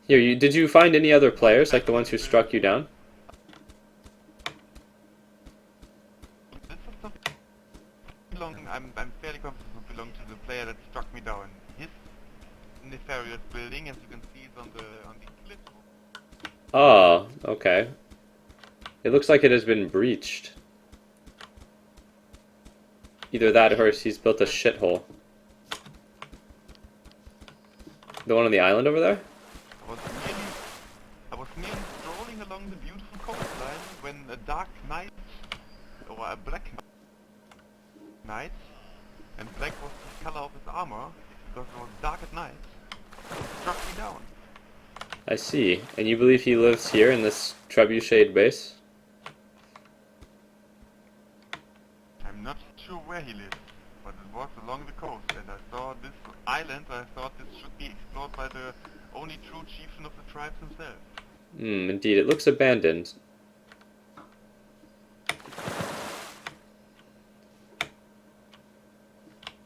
Here, did you find any other players, like the ones who struck you down? This is something I'm fairly confident it belong to the player that struck me down. His nefarious building, as you can see, is on the cliff. Oh, okay. It looks like it has been breached. Either that or he's built a shithole. The one on the island over there? I was merely strolling along the beautiful coastline when a dark night, or a black night, and black was the color of his armor, because it was dark at night, struck me down. I see. And you believe he lives here in this trebuchet base? I'm not sure where he lives, but it was along the coast, and I saw this island. I thought this should be explored by the only true chieftain of the tribes himself. Indeed. It looks abandoned.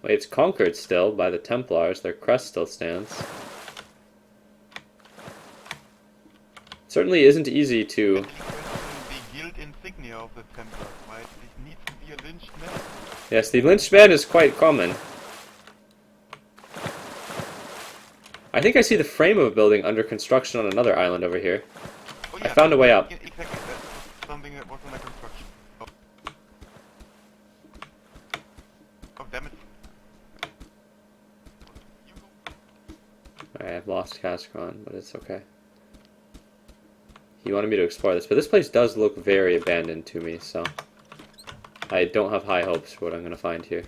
Wait, it's conquered still by the Templars. Their crest still stands. Certainly isn't easy to... The guild insignia of the Templars, right? It needs to be a lynched man. Yes, the lynched man is quite common. I think I see the frame of a building under construction on another island over here. Oh, I found a way up. Yeah, exactly, that's something that was under construction. Oh, oh damn it. You go. Alright, I've lost Cascron, but it's okay. He wanted me to explore this, but this place does look very abandoned to me, so... I don't have high hopes for what I'm going to find here.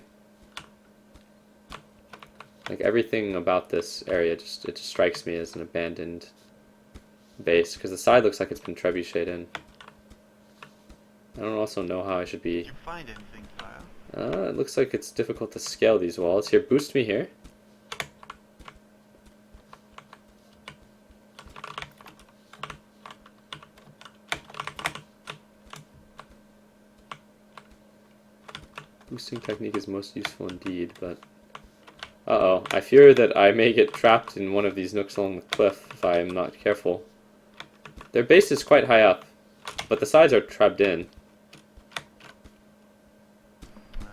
Like, everything about this area, it just strikes me as an abandoned base, because the side looks like it's been trebucheted in. I don't also know how I should be... Did you find anything, sire? It looks like it's difficult to scale these walls. Here, boost me here. Boosting technique is most useful indeed, but... Uh-oh, I fear that I may get trapped in one of these nooks along the cliff if I am not careful. Their base is quite high up, but the sides are trapped in.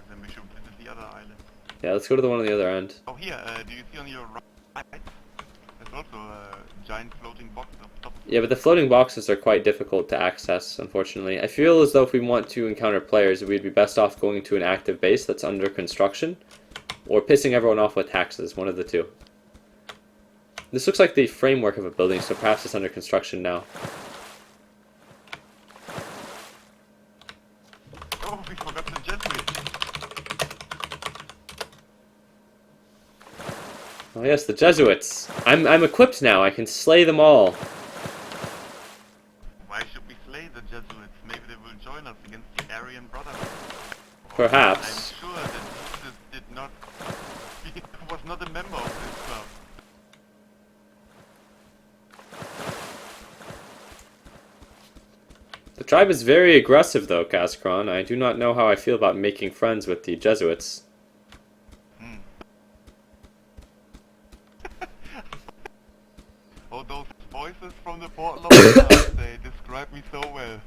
Then we should visit the other island. Yeah, let's go to the one on the other end. Oh, here, do you see on your right? There's also a giant floating box up top. Yeah, but the floating boxes are quite difficult to access, unfortunately. I feel as though if we want to encounter players, we'd be best off going to an active base that's under construction, or pissing everyone off with taxes, one of the two. This looks like the framework of a building, so perhaps it's under construction now. Oh, we forgot the Jesuit. Oh yes, the Jesuits. I'm equipped now. I can slay them all. Why should we slay the Jesuits? Maybe they will join us against the Aryan Brotherhood. Perhaps. I'm sure that Jesus did not... He was not a member of this club. The tribe is very aggressive, though, Kaskron. I do not know how I feel about making friends with the Jesuits. Oh, those voices from the portal of the they describe me so well.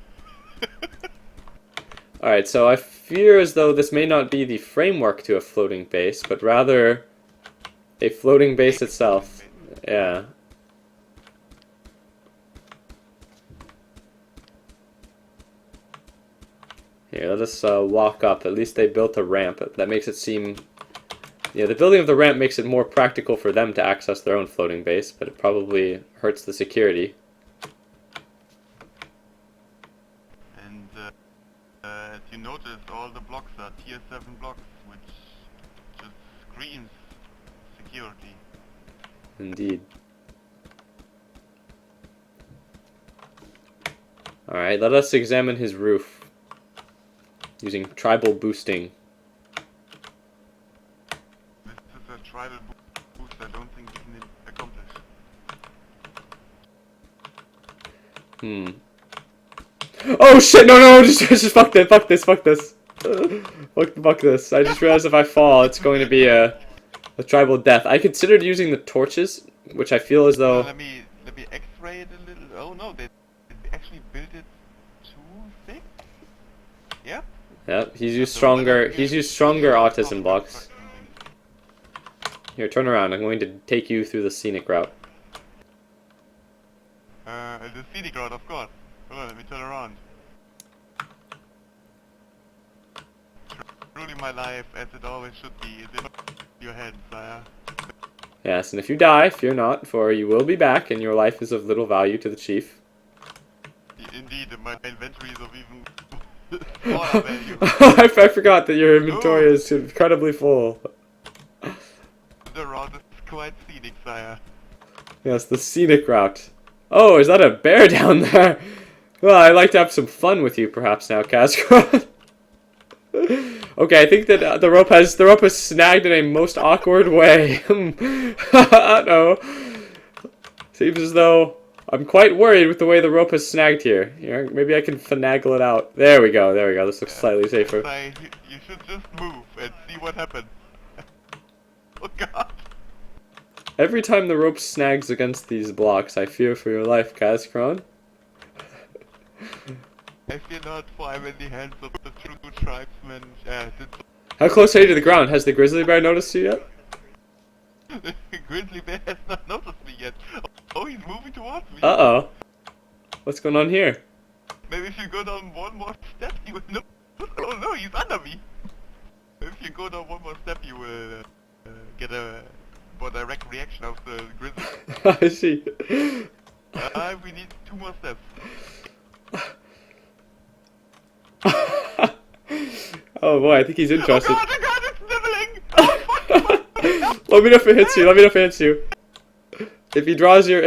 Alright, so I fear as though this may not be the framework to a floating base, but rather a floating base itself. Yeah. Here, let us walk up. At least they built a ramp. That makes it seem... Yeah, the building of the ramp makes it more practical for them to access their own floating base, but it probably hurts the security. And as you notice, all the blocks are tier 7 blocks, which just screams security. Indeed. Alright, let us examine his roof using tribal boosting. This is a tribal boost I don't think we can accomplish. Oh shit, no, just fuck this. Fuck this. Fuck this. I just realized if I fall, it's going to be a tribal death. I considered using the torches, which I feel as though... Let me x-ray it a little. Oh no, they actually built it too thick? Yeah? Yep, he's used stronger autism blocks. Here, turn around. I'm going to take you through the scenic route. The scenic route, of course. Hold on, let me turn around. Truly my life, as it always should be, is in your hands, sire. Yes, and if you die, fear not, for you will be back, and your life is of little value to the chief. Indeed, my inventory is of even smaller value. I forgot that your inventory is incredibly full. The route is quite scenic, sire. Yes, the scenic route. Oh, is that a bear down there? Well, I'd like to have some fun with you, perhaps now, Kaskron. Okay, I think that the rope has snagged in a most awkward way. Uh-oh. Seems as though I'm quite worried with the way the rope has snagged here. Here, maybe I can finagle it out. There we go. This looks slightly safer. You should just move and see what happens. Oh god. Every time the rope snags against these blocks, I fear for your life, Kaskron. I fear not, for I'm in the hands of the true tribesmen. How close are you to the ground? Has the grizzly bear noticed you yet? The grizzly bear has not noticed me yet. Oh, he's moving towards me. Uh-oh. What's going on here? Maybe if you go down one more step, you will know. Oh no, he's under me. If you go down one more step, you will get a more direct reaction of the grizzly. I see. We need 2 more steps. Oh boy, I think he's interested. Oh god, it's nibbling! Oh, fuck. Let me know if it hits you. If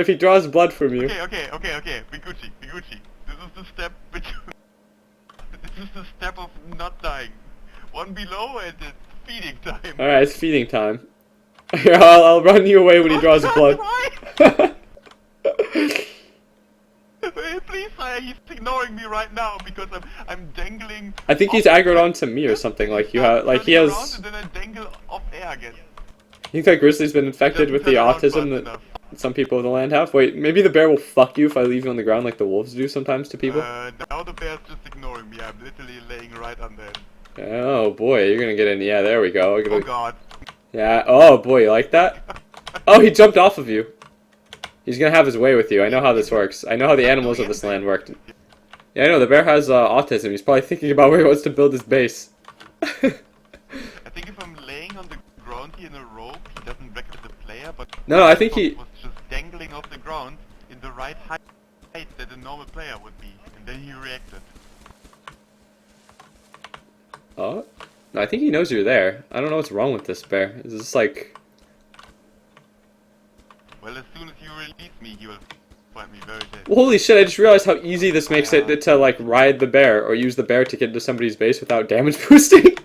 he draws blood from you. Okay. Biguchi. This is the step of not dying. One below and it's feeding time. Alright, it's feeding time. Here, I'll run you away when he draws blood. Why? Please, he's ignoring me right now because I'm dangling. I think he's aggroed onto me or something. Like you have, like he Turning around has. and then I dangle off air again. You think that Grizzly's been infected with the Doesn't turn around autism fast that enough. some people in the land have? Wait, maybe the bear will fuck you if I leave you on the ground like the wolves do sometimes to people? Now the bear's just ignoring me. I'm literally laying right under it. Oh boy, you're gonna get in. Yeah, there we go. Oh god. Yeah. Oh boy, you like that? Oh, he jumped off of you. He's gonna have his way with you. I know how this works. I know how the animals of this land work. Yeah, I know. The bear has autism. He's probably thinking about where he wants to build his base. I think if I'm laying on the ground here in a rope, he doesn't recognize the player, but No, I think he. was just dangling off the ground in the right height that a normal player would be, and then he reacted. Oh, no, I think he knows you're there. I don't know what's wrong with this bear. Is this like? Well, as soon as you release me, he will find me very dead. Well, holy shit! I just realized how easy this makes it to like ride the bear or use the bear to get into somebody's base without damage boosting.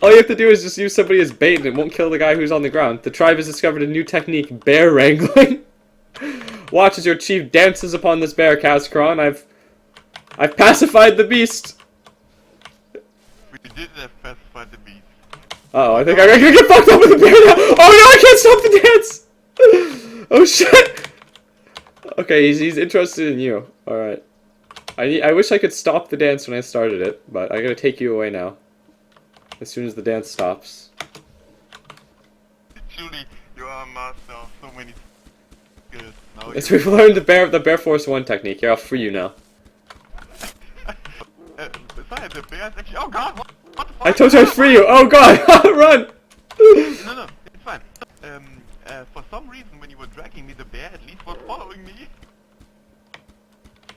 All you have to do is just use somebody as bait and it won't kill the guy who's on the ground. The tribe has discovered a new technique, bear wrangling. Watch as your chief dances upon this bear, Kaskron. I've pacified the beast. We did have pacified the beast. Uh oh, I think I'm gonna get fucked up with the bear now. Oh no, I can't stop the dance. Oh shit. Okay, he's interested in you. All right. I wish I could stop the dance when I started it, but I gotta take you away now. As soon as the dance stops. Truly, you are a master of so many skills. Now Yes, we've learned the Bear Force 1 technique. Here, I'll free you now. Besides, the bear's actually. Oh god, what the fuck? I told you I'd free you! Oh god! Run! No, it's fine. For some reason, when you were dragging me, the bear at least was following me.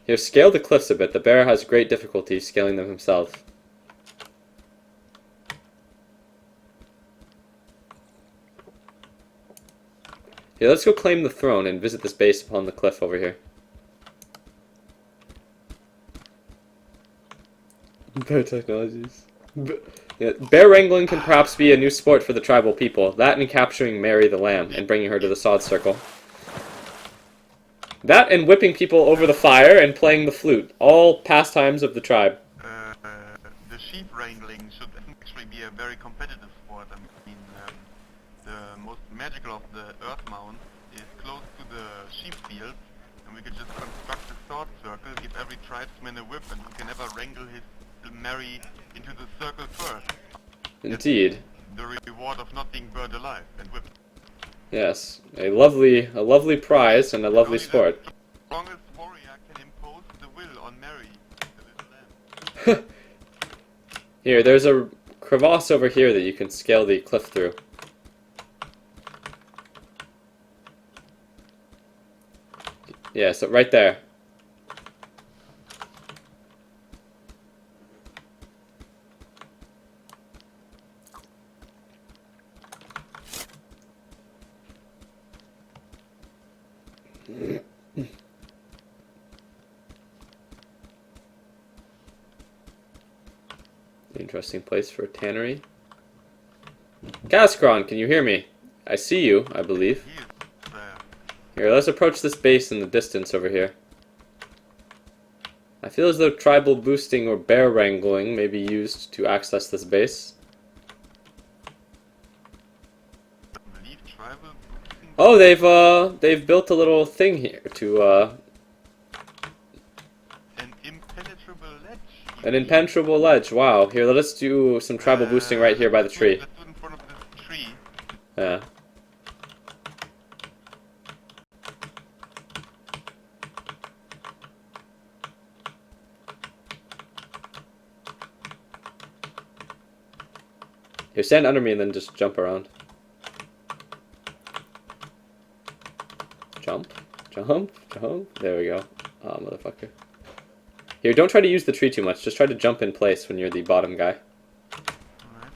Here, scale the cliffs a bit. The bear has great difficulty scaling them himself. Here, let's go claim the throne and visit this base upon the cliff over here. Bear technologies. Yeah, bear wrangling can perhaps be a new sport for the tribal people. That and capturing Mary the lamb and bringing her to the sod circle. That and whipping people over the fire and playing the flute. All pastimes of the tribe. The sheep wrangling should actually be a very competitive sport. I mean, the most magical of the earth mounds is close to the sheep fields, and we could just construct a sword circle, give every tribesman a whip, and who can ever wrangle his Mary into the circle first. Indeed. The reward of not being burned alive and whipped. Yes. A lovely prize and a lovely Only sport. The strongest warrior can impose the will on Mary, the little lamb. Here, there's a crevasse over here that you can scale the cliff through. Yeah, so right there. Interesting place for a tannery. Kaskron, can you hear me? I see you, I believe. He is there. Here, let's approach this base in the distance over here. I feel as though tribal boosting or bear wrangling may be used to access this base. I believe tribal boosting. Oh, they've built a little thing here to An impenetrable ledge. an impenetrable ledge. Wow. Here, let us do some tribal boosting right here by the tree. Let's do it in front of this tree. Yeah. Here, stand under me and then just jump around. Jump, jump, jump. There we go. Ah, motherfucker. Here, don't try to use the tree too much. Just try to jump in place when you're the bottom guy. Alright.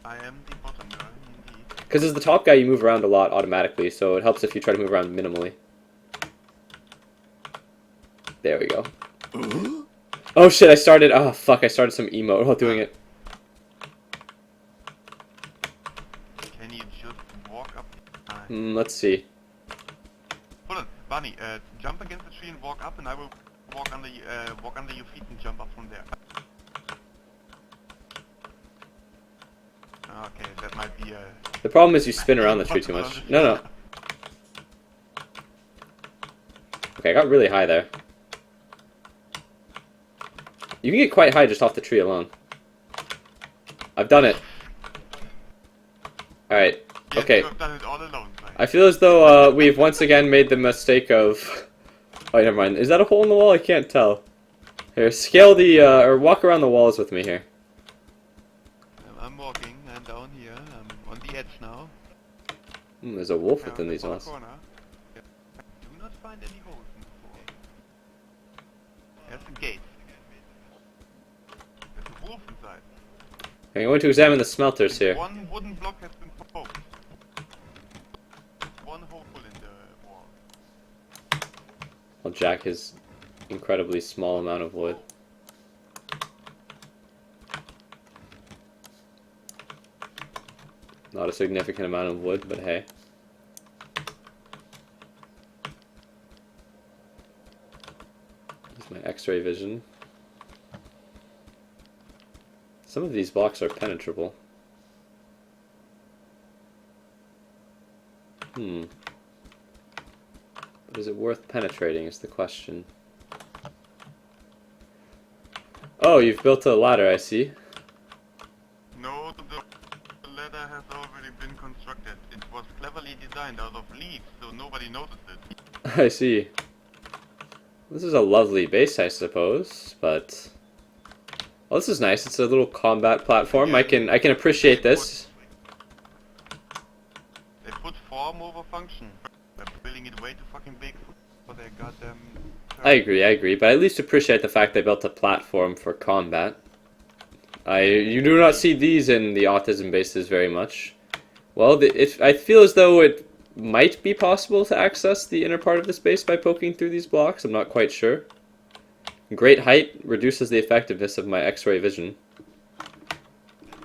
I am the bottom guy, indeed. Because as the top guy, you move around a lot automatically, so it helps if you try to move around minimally. There we go. Oh shit, I started... Oh fuck, I started some emote while doing it. Let's see. Hold on, Bunny. Jump against the tree and walk up, and I will walk under your feet and jump up from there. Okay, that might be The problem is you spin around the tree too much. No, no. Okay, I got really high there. You can get quite high just off the tree alone. I've done it. Alright, Yes, okay. you have done it all alone, right? I feel as though we've once again made the mistake of... Oh, never mind. Is that a hole in the wall? I can't tell. Here, scale the, or walk around the walls with me here. I'm walking, I'm down here, I'm on the edge now. There's a wolf Yeah, within in these the far walls. corner. Yeah. I do not find any holes in the floor. There's a gate. There's a wolf inside. I'm going to examine the smelters here. One wooden block has been poked. One hole in the wall. I'll jack his incredibly small amount of wood. Not a significant amount of wood, but hey. Use my X-ray vision. Some of these blocks are penetrable. But is it worth penetrating is the question. Oh, you've built a ladder, I see. No, the ladder has already been constructed. It was cleverly designed out of leaves, so nobody noticed it. I see. This is a lovely base, I suppose, but... Oh, this is nice. It's a little combat platform. I can appreciate this. They put form over function. They're building it way too fucking big for their goddamn... I agree, but I at least appreciate the fact they built a platform for combat. You do not see these in the autism bases very much. Well, I feel as though it might be possible to access the inner part of this base by poking through these blocks. I'm not quite sure. Great height reduces the effectiveness of my X-ray vision.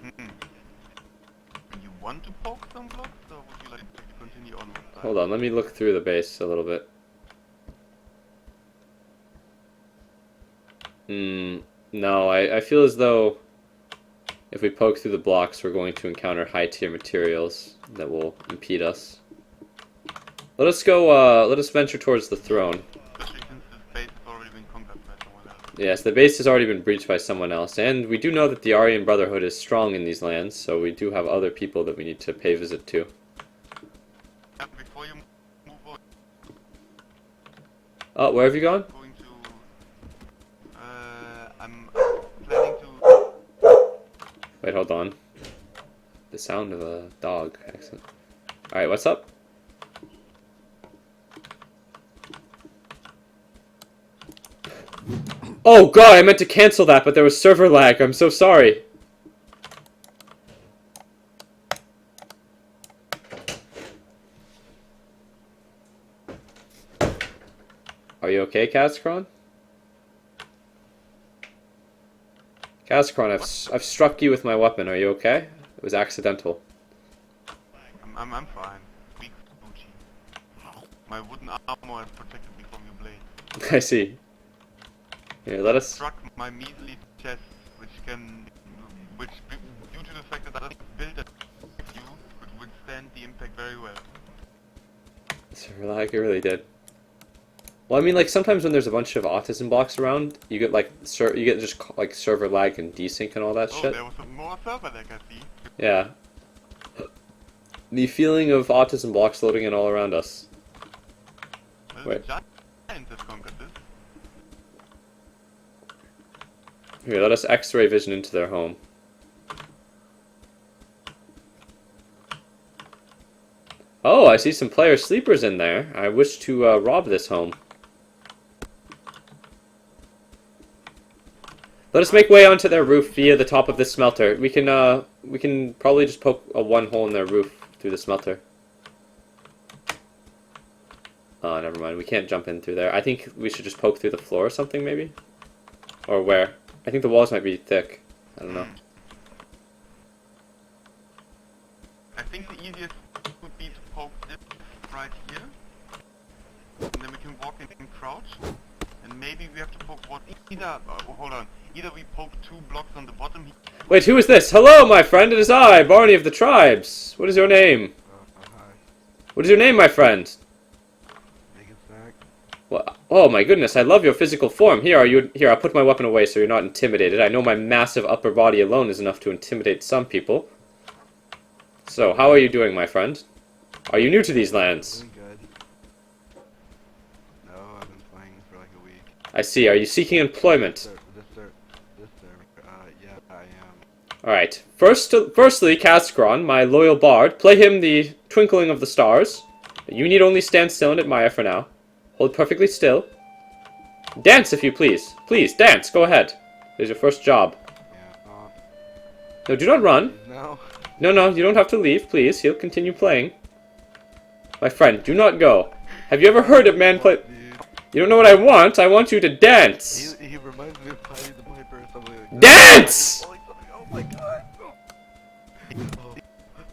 You want to poke some blocks, or would you like to continue on with that? Hold on, let me look through the base a little bit. No, I feel as though if we poke through the blocks, we're going to encounter high-tier materials that will impede us. Let us venture towards the throne. Especially since this base has already been conquered by someone else. Yes, the base has already been breached by someone else, and we do know that the Aryan Brotherhood is strong in these lands, so we do have other people that we need to pay visit to. And before you move on, Oh, where have you gone? going to... I'm planning to... Wait, hold on. The sound of a dog. Excellent. Alright, what's up? Oh god, I meant to cancel that, but there was server lag. I'm so sorry. Are you okay, Kaskron? Kaskron, I've struck you with my weapon. Are you okay? It was accidental. I'm fine. Weak Gucci. My wooden armor has protected me from your blade. I see. Here, let us... Struck my measly chest, which due to the fact that I don't build it with you, could withstand the impact very well. Server lag, it really did. Well, I mean, like, sometimes when there's a bunch of autism blocks around, you get, like, you get just, like, server lag and desync and all that Oh, shit. there was some more server lag, I see. Yeah. The feeling of autism blocks loading in all around us. Well, Wait. the giants have conquered this. Here, let us X-ray vision into their home. Oh, I see some player sleepers in there. I wish to rob this home. Let us make way onto their roof via the top of this smelter. We can probably just poke a one hole in their roof through the smelter. Oh, never mind. We can't jump in through there. I think we should just poke through the floor or something, maybe? Or where? I think the walls might be thick. I don't know. I think the easiest would be to poke this and crouch, and maybe we have to poke one. Hold on. Either we poke 2 blocks on the bottom. Wait, who is this? Hello, my friend. It is I, Barney of the Tribes. What is your name? Hi. What is your name, my friend? Make it snack. Well, oh my goodness, I love your physical form. Here, I'll put my weapon away so you're not intimidated. I know my massive upper body alone is enough to intimidate some people. So, how are you doing, my friend? Are you new to these lands? Doing good. No, I've been playing for like a week. I see. Are you seeking employment? Yeah, I am. Alright. Firstly, Kaskron, my loyal bard, play him the Twinkling of the Stars. You need only stand still and admire for now. Hold perfectly still. Dance, if you please. Please, dance. Go ahead. There's your first job. Yeah, No, do not run. no. No, you don't have to leave, please. He'll continue playing. My friend, do not go. Have you ever heard a man play... Dude, You don't know what I want? I want you to dance. he reminds me of Piety the Piper or something like that. Dance! Oh my god. Oh,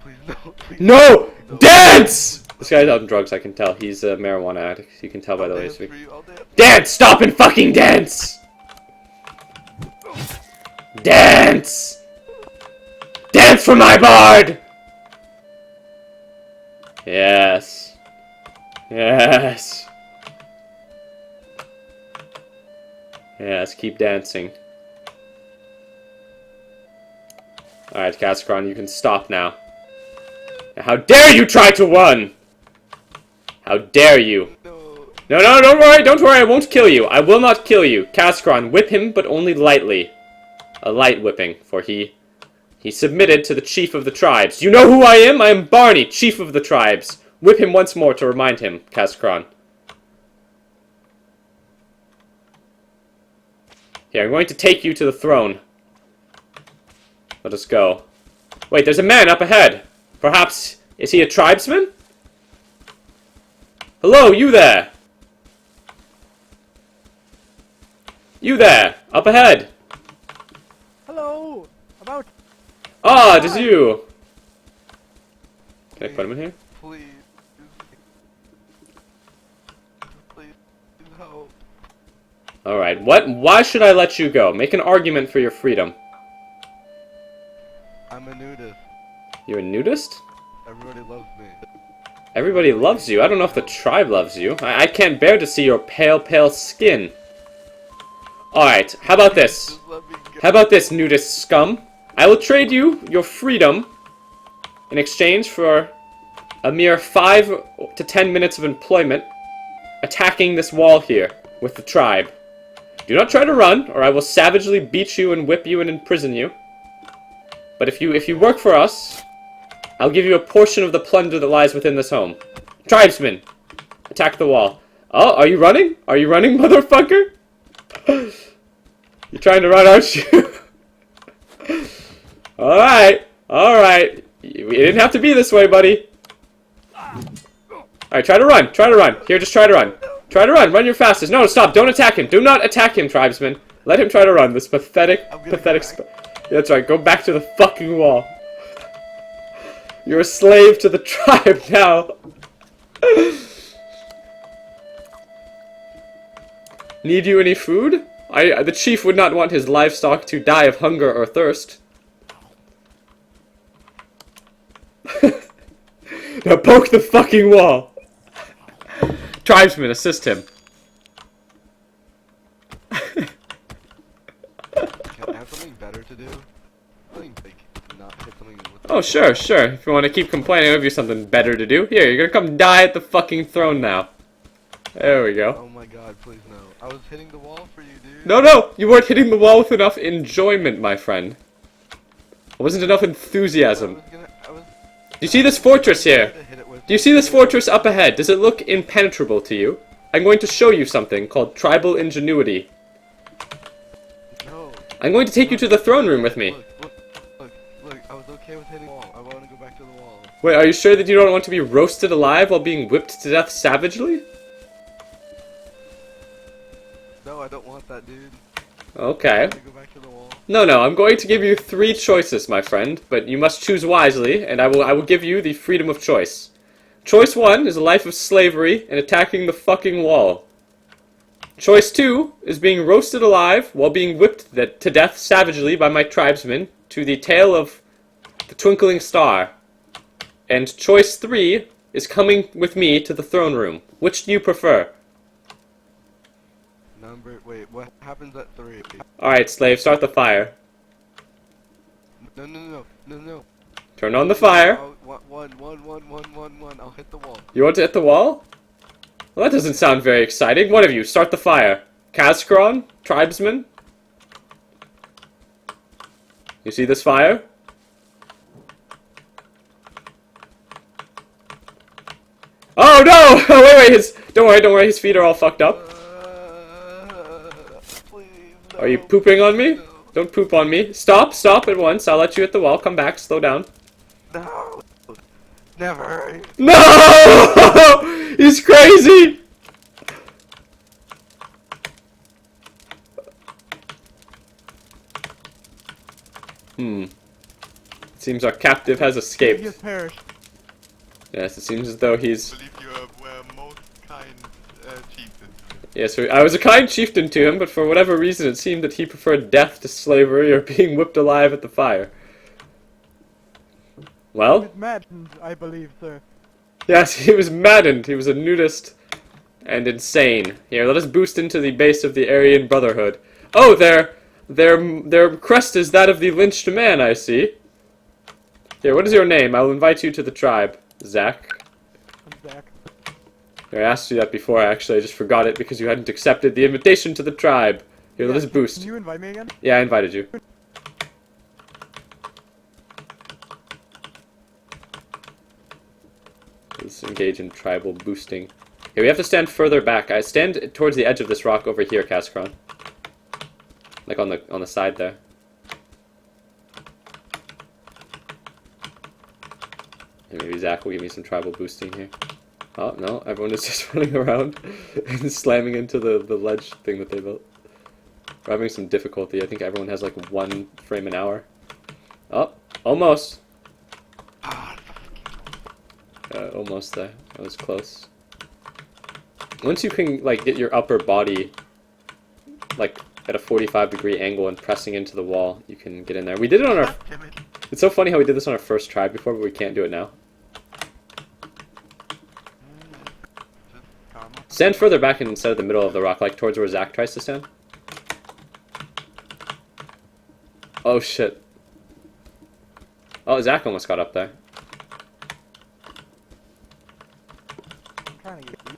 please no. Please No! no. Dance! This guy's on drugs, I can tell. He's a marijuana addict. You can tell by the way he's Dance for you, I'll dance. Dance! Stop and fucking dance! Dance! Dance for my bard! Yes. Yes. Yes, keep dancing. Alright, Kaskron, you can stop now. How dare you try to run! How dare you! No. No, don't worry, I won't kill you. I will not kill you. Kaskron, whip him, but only lightly. A light whipping, for he submitted to the chief of the tribes. You know who I am? I am Barney, chief of the tribes. Whip him once more to remind him, Kaskron. Here, I'm going to take you to the throne. Let us go. Wait, there's a man up ahead. Perhaps, is he a tribesman? Hello, you there! You there! Up ahead! Hello! About Ah, it is you! Can I put him in here? Please. Please help. Alright, why should I let you go? Make an argument for your freedom. I'm a nudist. You're a nudist? Everybody loves me. Everybody loves you. I don't know if the tribe loves you. I can't bear to see your pale skin. Alright, how about this? Just let me go. How about this, nudist scum? I will trade you your freedom in exchange for a mere 5 to 10 minutes of employment attacking this wall here with the tribe. Do not try to run, or I will savagely beat you and whip you and imprison you. But if you work for us, I'll give you a portion of the plunder that lies within this home. Tribesmen, attack the wall. Oh, are you running? Are you running, motherfucker? You're trying to run, aren't you? Alright. It didn't have to be this way, buddy. Alright, try to run. Here, just try to run. Run your fastest. No, stop, don't attack him. Do not attack him, tribesman. Let him try to run, this pathetic. That's right, go back to the fucking wall. You're a slave to the tribe now. Need you any food? The chief would not want his livestock to die of hunger or thirst. Now poke the fucking wall. Tribesman, assist him. Can I have something better to do? Something like not hit something with Oh, sure. If you want to keep complaining, I'll give you something better to do. Here, you're gonna come die at the fucking throne now. There we go. Oh my god, please no. I was hitting the wall for you, dude. No, you weren't hitting the wall with enough enjoyment, my friend. It wasn't enough enthusiasm. Do you see this fortress here? Do you see this fortress up ahead? Does it look impenetrable to you? I'm going to show you something called tribal ingenuity. No. I'm going to take you to the throne room with me. Look, I was okay with hitting the wall. I want to go back to the wall. Wait, are you sure that you don't want to be roasted alive while being whipped to death savagely? No, I don't want that, dude. Okay. I want to go back to the wall. No, I'm going to give you 3 choices, my friend, but you must choose wisely, and I will give you the freedom of choice. Choice 1 is a life of slavery and attacking the fucking wall. Choice 2 is being roasted alive while being whipped to death savagely by my tribesmen to the tail of the twinkling star. And choice 3 is coming with me to the throne room. Which do you prefer? Wait, what happens at 3? Alright, slave, start the fire. No. Turn on the fire. One. I'll hit the wall. You want to hit the wall? Well, that doesn't sound very exciting. One of you, start the fire. Kazkron, tribesman. You see this fire? Oh no! wait, don't worry, his feet are all fucked up. Please, no. Are you pooping on me? No. Don't poop on me. Stop at once. I'll let you hit the wall. Come back, slow down. No. Never. No! He's crazy! Seems our captive has He escaped. has perished. Yes, it seems as though he's... I believe you were most kind chieftain. Yes, I was a kind chieftain to him, but for whatever reason it seemed that he preferred death to slavery or being whipped alive at the fire. He Well, was maddened, I believe, sir. yes, he was maddened. He was a nudist and insane. Here, let us boost into the base of the Aryan Brotherhood. Oh, their crest is that of the lynched man, I see. Here, what is your name? I will invite you to the tribe. Zach. I'm Zach. Here, I asked you that before, actually. I just forgot it because you hadn't accepted the invitation to the tribe. Here, let us Can boost. you invite me again? Yeah, I invited you. Let's engage in tribal boosting. Here, we have to stand further back. I stand towards the edge of this rock over here, Kazkron. Like on the side there. And maybe Zach will give me some tribal boosting here. Oh, no, everyone is just running around and slamming into the ledge thing that they built. We're having some difficulty. I think everyone has like 1 frame an hour. Oh, almost. Almost there. That was close. Once you can like get your upper body like at a 45-degree angle and pressing into the wall, you can get in there. We did it on our... Damn it. It's so funny how we did this on our first try before, but we can't do it now. Stand further back instead of the middle of the rock, like towards where Zach tries to stand. Oh shit. Oh, Zach almost got up there. I'm trying to get you.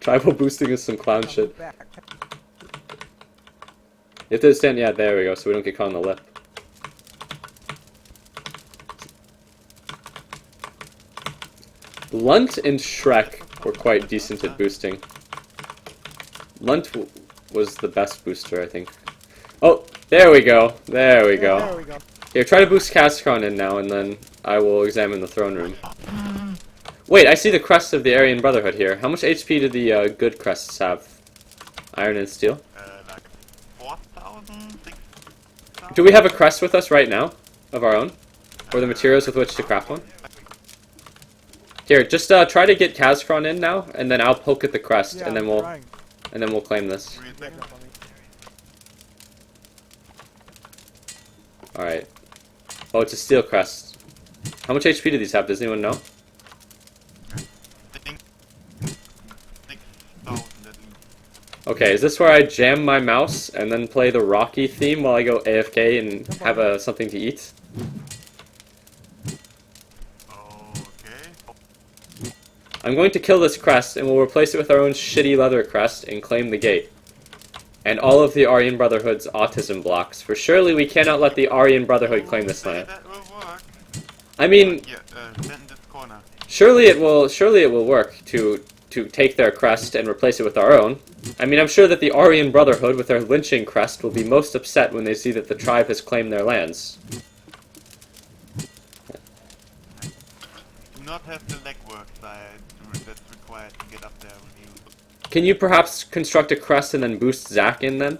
Tribal boosting is some clown shit. Back. You have to stand, yeah, there we go, so we don't get caught on the lip. Lunt and Shrek were quite decent at boosting. Lunt was the best booster, I think. Oh, there we go. There we go. There we go. Here, try to boost Kazkron in now, and then I will examine the throne room. Wait, I see the crest of the Aryan Brotherhood here. How much HP do the good crests have? Iron and steel? Like 4,000, 6,000? Do we have a crest with us right now? Of our own? Or the materials with which to craft one? Here, just try to get Kazkron in now, and then I'll poke at the crest, Yeah, and then I'm trying. we'll claim this. Three Sneak seconds. up on me. Alright. Oh, it's a steel crest. How much HP do these have? Does anyone know? Think 6,000 at least. Okay, is this where I jam my mouse and then play the Rocky theme while I go AFK and have something to eat? Okay. I'm going to kill this crest and we'll replace it with our own shitty leather crest and claim the gate. And all of the Aryan Brotherhood's autism blocks, for surely we cannot let the Aryan Brotherhood claim this land. That will work. I mean, Yeah, stand in this corner. surely it will work to take their crest and replace it with our own. I mean, I'm sure that the Aryan Brotherhood with their lynching crest will be most upset when they see that the tribe has claimed their lands. Do not have the legwork side that's required to get up there with you. Can you perhaps construct a crest and then boost Zach in then?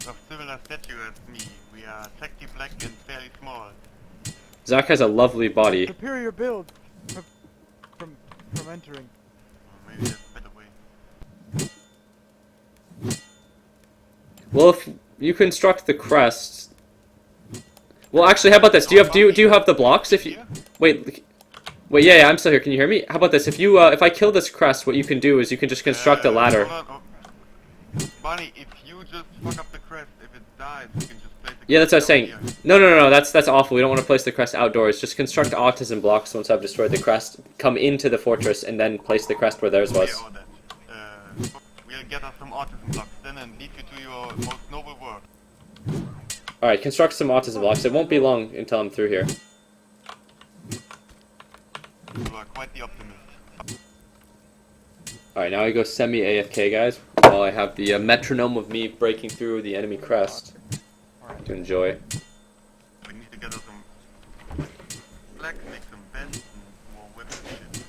of similar stature as me. We are sexy black and fairly small. Zach has a lovely body. Superior build from entering. Maybe that's a better way. Well, if you construct the crest. Well, actually, how about this? Do you have the blocks? If you wait, yeah, I'm still here. Can you hear me? How about this? If you if I kill this crest, what you can do is you can just construct a ladder. Hold on, Bonnie, if you just fuck up the crest, if it dies, you can just place the Yeah, that's what I was crest saying. down here. No, that's awful. We don't want to place the crest outdoors. Just construct autism blocks once I've destroyed the crest. Come into the fortress and then place the crest where theirs was. Yeah, all that. We'll get us some autism blocks then and lead you to your most noble work. Alright, construct some autism blocks. It won't be long until I'm through here. You are quite the optimist. Alright, now I go semi-AFK, guys, while I have the metronome of me breaking through the enemy crest to enjoy. We need to get us some blacks, make some beds, and more weapons and shit.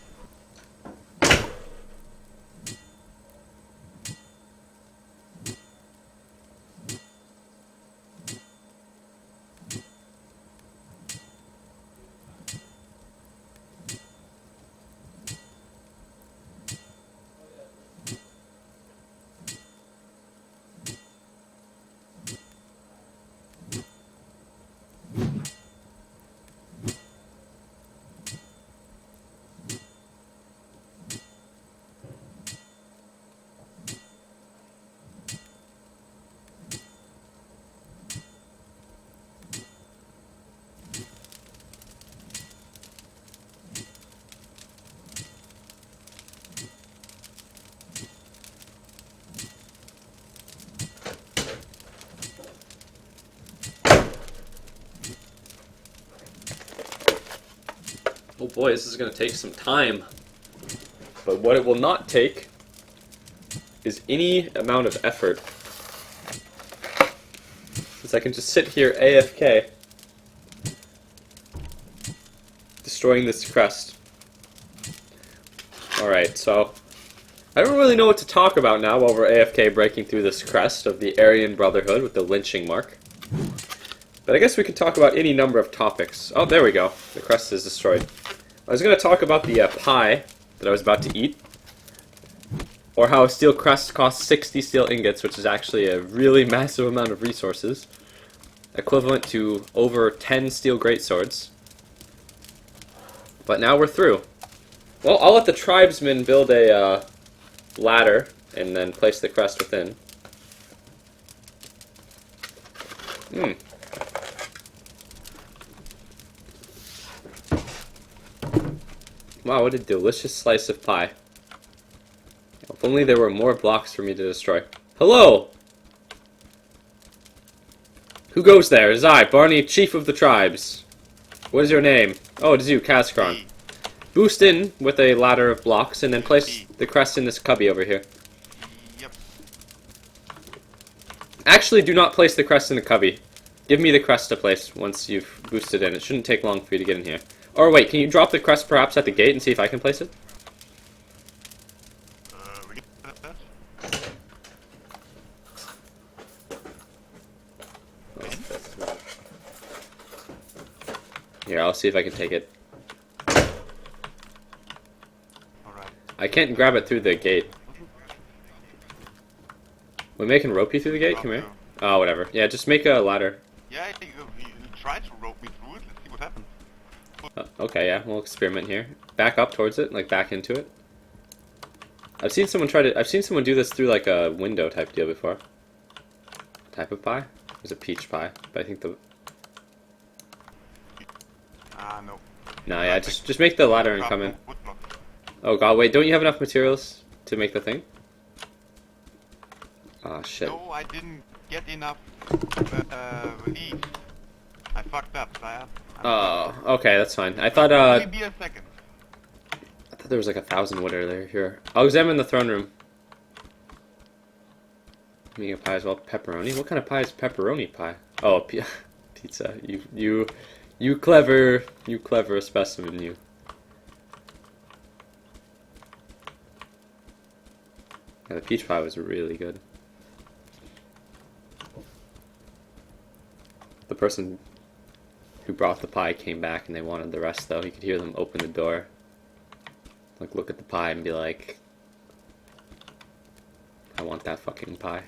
Oh boy, this is going to take some time. But what it will not take is any amount of effort. Since I can just sit here AFK, destroying this crest. Alright, so I don't really know what to talk about now while we're AFK breaking through this crest of the Aryan Brotherhood with the lynching mark. But I guess we could talk about any number of topics. Oh, there we go. The crest is destroyed. I was going to talk about the pie that I was about to eat. Or how a steel crest costs 60 steel ingots, which is actually a really massive amount of resources. Equivalent to over 10 steel greatswords. But now we're through. Well, I'll let the tribesmen build a ladder and then place the crest within. Wow, what a delicious slice of pie. If only there were more blocks for me to destroy. Hello! Who goes there? It is I, Barney, Chief of the Tribes. What is your name? Oh, it is you, Kaskron. Boost in with a ladder of blocks and then place the crest in this cubby over here. Yep. Actually, do not place the crest in the cubby. Give me the crest to place once you've boosted in. It shouldn't take long for you to get in here. Or wait, can you drop the crest perhaps at the gate and see if I can place it? We get that? Here, I'll see if I can take it. Alright. I can't grab it through the gate. We making rope you through the gate? Come here. Oh, whatever. Yeah, just make a ladder. Yeah, you try to rope me through it. Let's see what happens. Okay, yeah, we'll experiment here. Back up towards it, like back into it. I've seen someone do this through like a window type deal before. Type of pie? It was a peach pie, but I think the... No. No, yeah, just make the ladder and come in. Oh god, wait, don't you have enough materials to make the thing? Oh shit. No, I didn't get enough leaves. I fucked up. Oh, okay, that's fine. I thought Maybe a second. I thought there was like 1,000 wood there. Here, I'll examine the throne room. Making a pie as well. Pepperoni. What kind of pie is pepperoni pie? Oh, pizza. You clever specimen. You. Yeah, the peach pie was really good. person who brought the pie came back and they wanted the rest, though. You could hear them open the door, like look at the pie and be like, I want that fucking pie.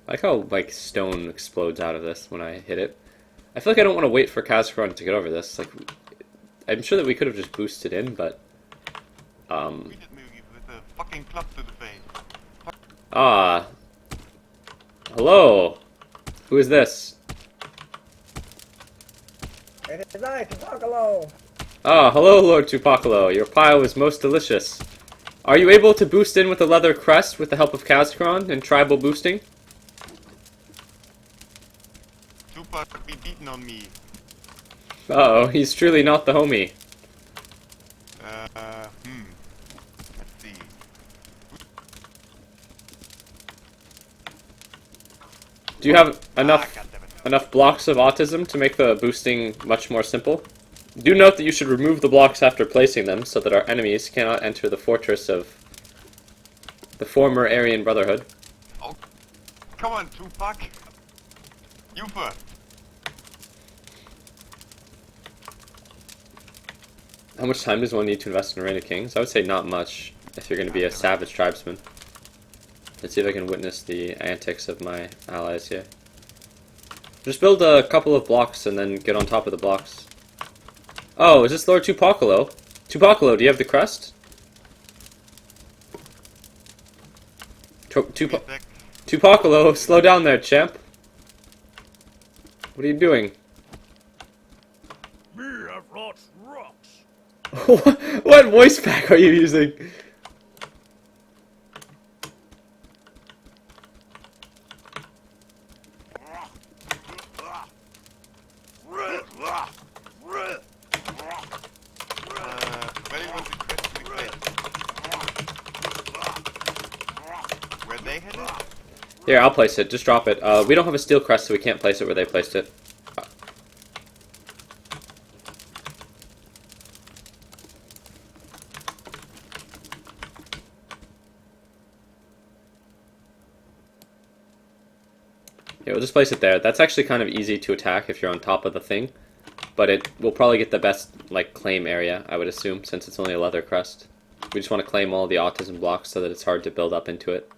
I like how like stone explodes out of this when I hit it. I feel like I don't want to wait for Kazakron to get over this. Like, I'm sure that we could have just boosted in, but We did movie with a fucking club to the face. ah, hello. Who is this? It is I, Tupacolo. Ah, hello, Lord Tupacolo. Your pie was most delicious. Are you able to boost in with a leather crest with the help of Kazakron and tribal boosting? Tupac be beaten on me. Uh-oh, he's truly not the homie. Let's see. Do you have enough blocks of autism to make the boosting much more simple? Do note that you should remove the blocks after placing them so that our enemies cannot enter the fortress of the former Aryan Brotherhood. Oh, come on, Tupac. You first. How much time does one need to invest in a Reign of Kings? I would say not much if you're going to be a savage tribesman. Let's see if I can witness the antics of my allies here. Just build a couple of blocks and then get on top of the blocks. Oh, is this Lord Tupacolo? Tupacolo, do you have the crest? Tupacolo, slow down there, champ. What are you doing? Me have lost rocks. What voice pack are you using? Where do you want the crest to be placed? Where they hit it? Here, I'll place it. Just drop it. We don't have a steel crest, so we can't place it where they placed it. Yeah, we'll just place it there. That's actually kind of easy to attack if you're on top of the thing. But it will probably get the best, like, claim area, I would assume, since it's only a leather crest. We just want to claim all the autism blocks so that it's hard to build up into it.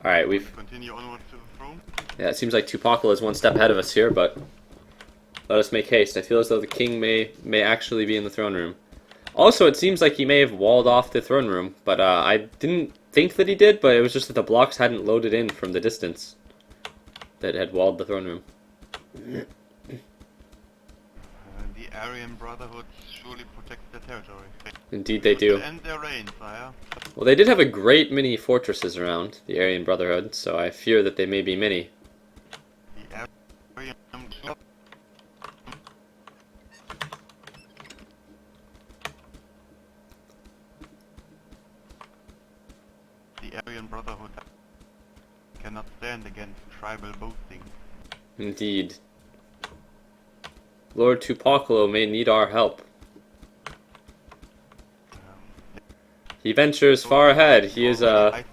Alright, we've... Continue onwards to the throne. Yeah, it seems like Tupacolo is one step ahead of us here, but... let us make haste. I feel as though the king may actually be in the throne room. Also, it seems like he may have walled off the throne room, but I didn't think that he did, but it was just that the blocks hadn't loaded in from the distance that had walled the throne room. The Aryan Brotherhood surely protects their territory. Indeed they do. End their reign, sire. Well, they did have a great many fortresses around the Aryan Brotherhood, so I fear that they may be many. The Aryan Brotherhood cannot stand against tribal boasting. Indeed. Lord Tupacolo may need our help. He ventures far ahead. He is a...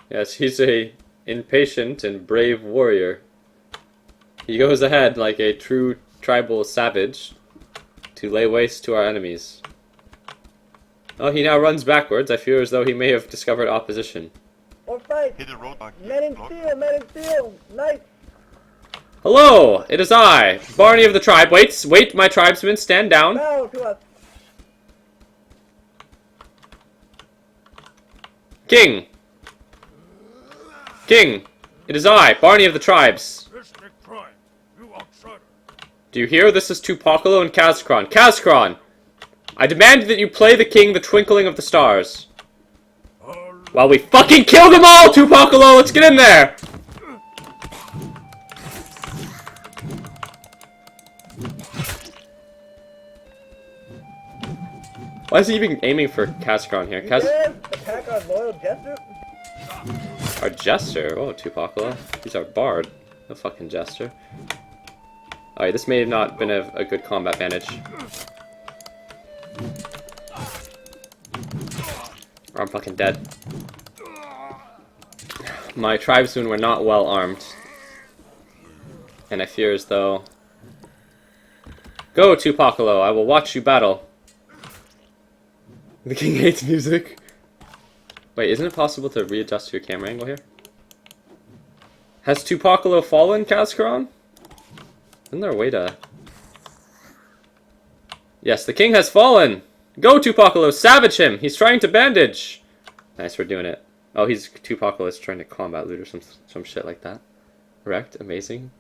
yes, he's a impatient and brave warrior. He goes ahead like a true tribal savage to lay waste to our enemies. Oh, he now runs backwards. I fear as though he may have discovered opposition. All right. Hit a roadblock. Men in steel, knight. Hello, it is I, Barney of the tribe. Wait, my tribesmen, stand down. Bow to us. King, it is I, Barney of the tribes. Ethnic crime. You outsider. Do you hear? This is Tupacolo and Kazakron. Kazakron, I demand that you play the king the twinkling of the stars. While we fucking kill them all, Tupacolo, let's get in there! Why is he even aiming for Kazakron here? Attack our loyal jester. Our jester? Oh, Tupacolo. He's our bard. No fucking jester. Alright, this may have not been a good combat advantage. Or I'm fucking dead. My tribesmen were not well armed. And I fear as though... Go, Tupacolo, I will watch you battle. The king hates music. Wait, isn't it possible to readjust your camera angle here? Has Tupacolo fallen, Kaskaron? Isn't there a way to... Yes, the king has fallen! Go, Tupacolo, savage him! He's trying to bandage! Nice, we're doing it. Oh, Tupacolo is trying to combat loot or some shit like that. Correct, amazing.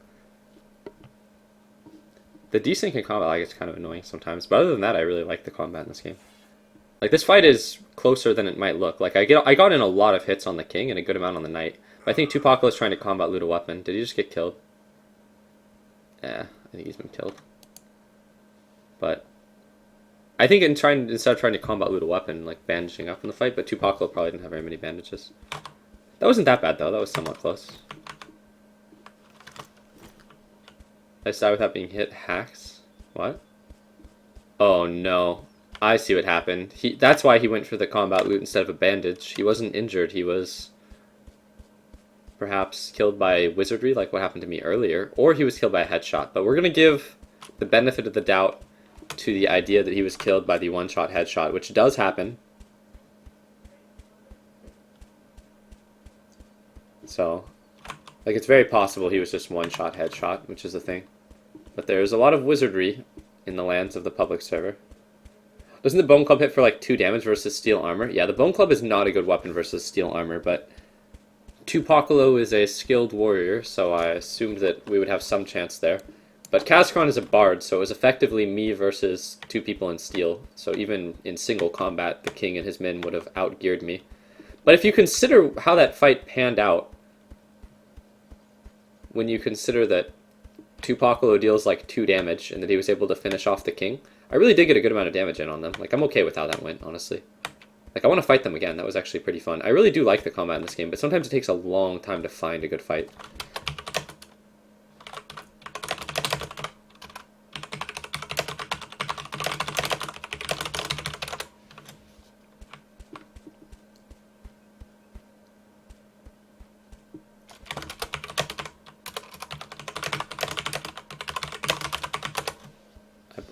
The desync in combat like, it's kind of annoying sometimes, but other than that, I really like the combat in this game. Like, this fight is closer than it might look. Like, I got in a lot of hits on the king and a good amount on the knight. But I think Tupacolo is trying to combat loot a weapon. Did he just get killed? Yeah, I think he's been killed. But I think instead of trying to combat loot a weapon, like bandaging up in the fight, but Tupacolo probably didn't have very many bandages. That wasn't that bad though, that was somewhat close. I died without being hit. Hacks? What? Oh no. I see what happened. That's why he went for the combat loot instead of a bandage. He wasn't injured, he was perhaps killed by wizardry like what happened to me earlier, or he was killed by a headshot. But we're going to give the benefit of the doubt to the idea that he was killed by the one-shot headshot, which does happen. So, like, it's very possible he was just one-shot headshot, which is the thing. But there's a lot of wizardry in the lands of the public server. Doesn't the Bone Club hit for like 2 damage versus steel armor? Yeah, the Bone Club is not a good weapon versus steel armor, but Tupacolo is a skilled warrior, so I assumed that we would have some chance there. But Kaskaron is a bard, so it was effectively me versus 2 people in steel. So even in single combat, the king and his men would have outgeared me. But if you consider how that fight panned out, when you consider that Tupacolo deals like 2 damage and that he was able to finish off the king, I really did get a good amount of damage in on them. Like, I'm okay with how that went, honestly. Like, I want to fight them again. That was actually pretty fun. I really do like the combat in this game, but sometimes it takes a long time to find a good fight.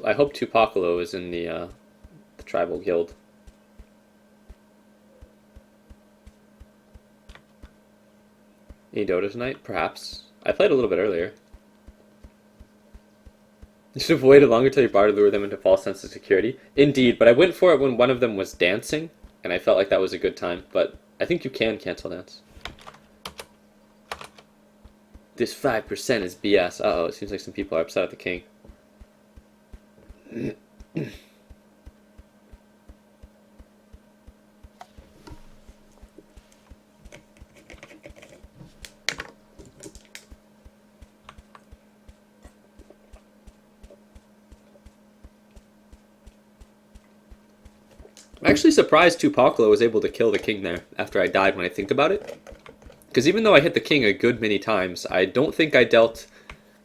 I hope Tupacolo is in the tribal guild. Any Dota tonight? Perhaps. I played a little bit earlier. You should have waited longer till your bar to lure them into false sense of security. Indeed, but I went for it when one of them was dancing, and I felt like that was a good time. But I think you can cancel dance. This 5% is BS. Uh-oh, it seems like some people are upset at the king. I'm actually surprised Tupacolo was able to kill the king there after I died when I think about it. Because even though I hit the king a good many times, I don't think I dealt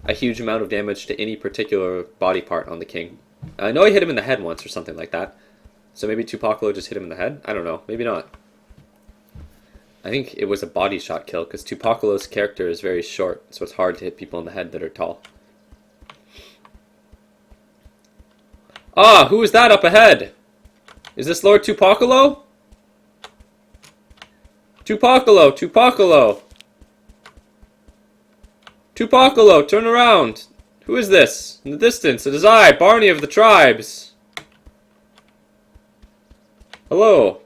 a huge amount of damage to any particular body part on the king. I know I hit him in the head once or something like that. So maybe Tupacolo just hit him in the head? I don't know. Maybe not. I think it was a body shot kill because Tupacolo's character is very short, so it's hard to hit people in the head that are tall. Ah, who is that up ahead? Is this Lord Tupacolo? Tupacolo! Tupacolo! Tupacolo, turn around! Who is this? In the distance, it is I, Barney of the Tribes! Hello!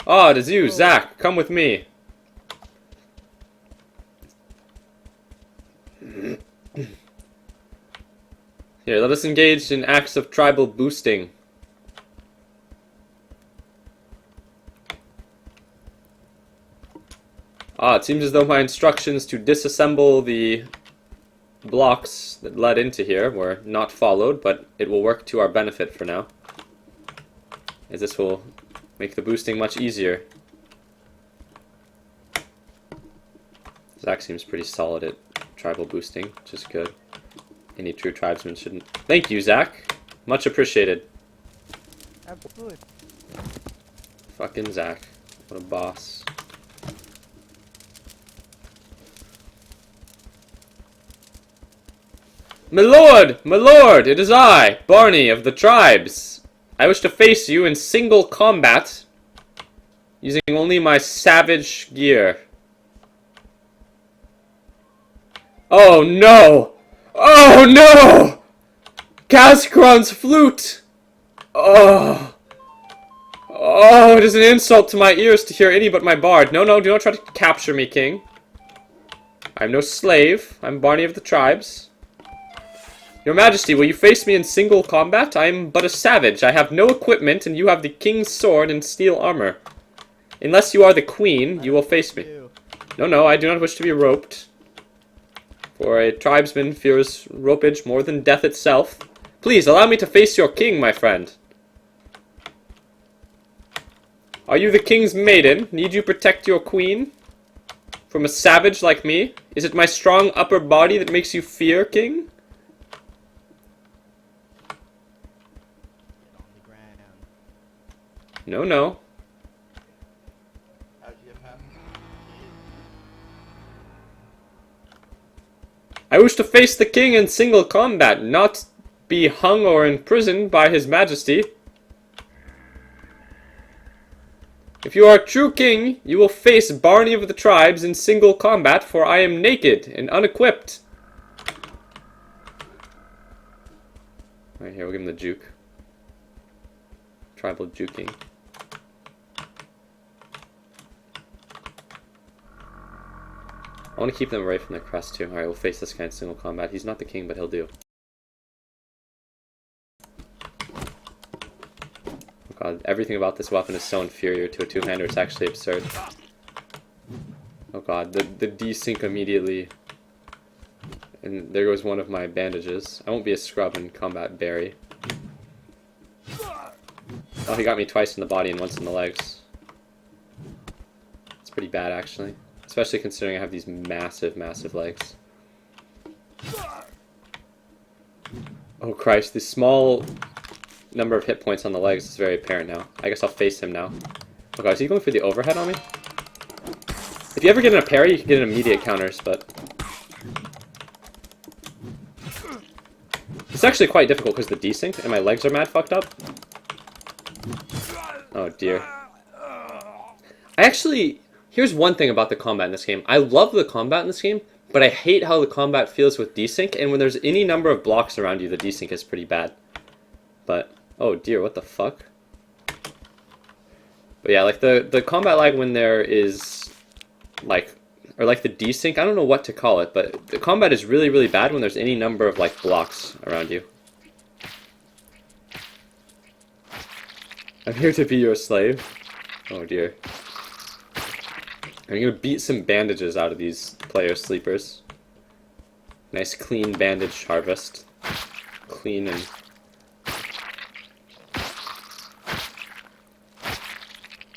Ah, it is you, Zach. Come with me. Here, let us engage in acts of tribal boosting. Ah, it seems as though my instructions to disassemble the blocks that led into here were not followed, but it will work to our benefit for now, as this will make the boosting much easier. Zach seems pretty solid at tribal boosting, which is good. Any true tribesman shouldn't. Thank you, Zach. Much appreciated. Absolutely. Fucking Zach. What a boss. My lord, it is I, Barney of the tribes. I wish to face you in single combat, using only my savage gear. Oh no! Oh no! Kaskron's flute! Oh! Oh, it is an insult to my ears to hear any but my bard. No, do not try to capture me, king. I'm no slave. I'm Barney of the tribes. Your Majesty, will you face me in single combat? I am but a savage. I have no equipment, and you have the king's sword and steel armor. Unless you are the queen, you will face me. No, I do not wish to be roped. For a tribesman fears ropage more than death itself. Please, allow me to face your king, my friend. Are you the king's maiden? Need you protect your queen? From a savage like me? Is it my strong upper body that makes you fear, king? No. I wish to face the king in single combat, not be hung or imprisoned by his majesty. If you are a true king, you will face Barney of the tribes in single combat, for I am naked and unequipped. Alright, here, we'll give him the juke. Tribal juking. I want to keep them away from their crest too. Alright, we'll face this guy in single combat. He's not the king, but he'll do. Oh god, everything about this weapon is so inferior to a two-hander, it's actually absurd. Oh god, the desync immediately. And there goes one of my bandages. I won't be a scrub in combat, Barry. Oh, he got me twice in the body and once in the legs. It's pretty bad, actually. Especially considering I have these massive legs. Oh Christ, the small number of hit points on the legs is very apparent now. I guess I'll face him now. Oh god, is he going for the overhead on me? If you ever get in a parry, you can get an immediate counters, but... It's actually quite difficult because the desync and my legs are mad fucked up. Oh dear. Here's one thing about the combat in this game. I love the combat in this game, but I hate how the combat feels with desync, and when there's any number of blocks around you, the desync is pretty bad. But, oh dear, what the fuck? But yeah, like the combat lag when there is, like, or like the desync, I don't know what to call it, but the combat is really bad when there's any number of, like, blocks around you. I'm here to be your slave. Oh dear. I'm gonna beat some bandages out of these player sleepers. Nice clean bandage harvest. Clean and...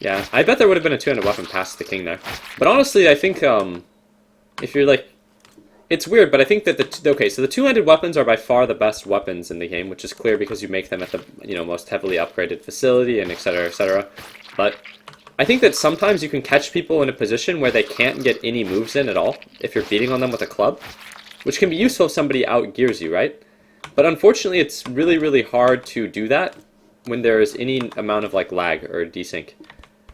Yeah, I bet there would have been a two-handed weapon past the king there. But honestly, I think, if you're like... It's weird, but I think that okay, so the two-handed weapons are by far the best weapons in the game, which is clear because you make them at the, most heavily upgraded facility and etc, etc. But I think that sometimes you can catch people in a position where they can't get any moves in at all if you're beating on them with a club, which can be useful if somebody outgears you, right? But unfortunately, it's really hard to do that when there's any amount of like lag or desync.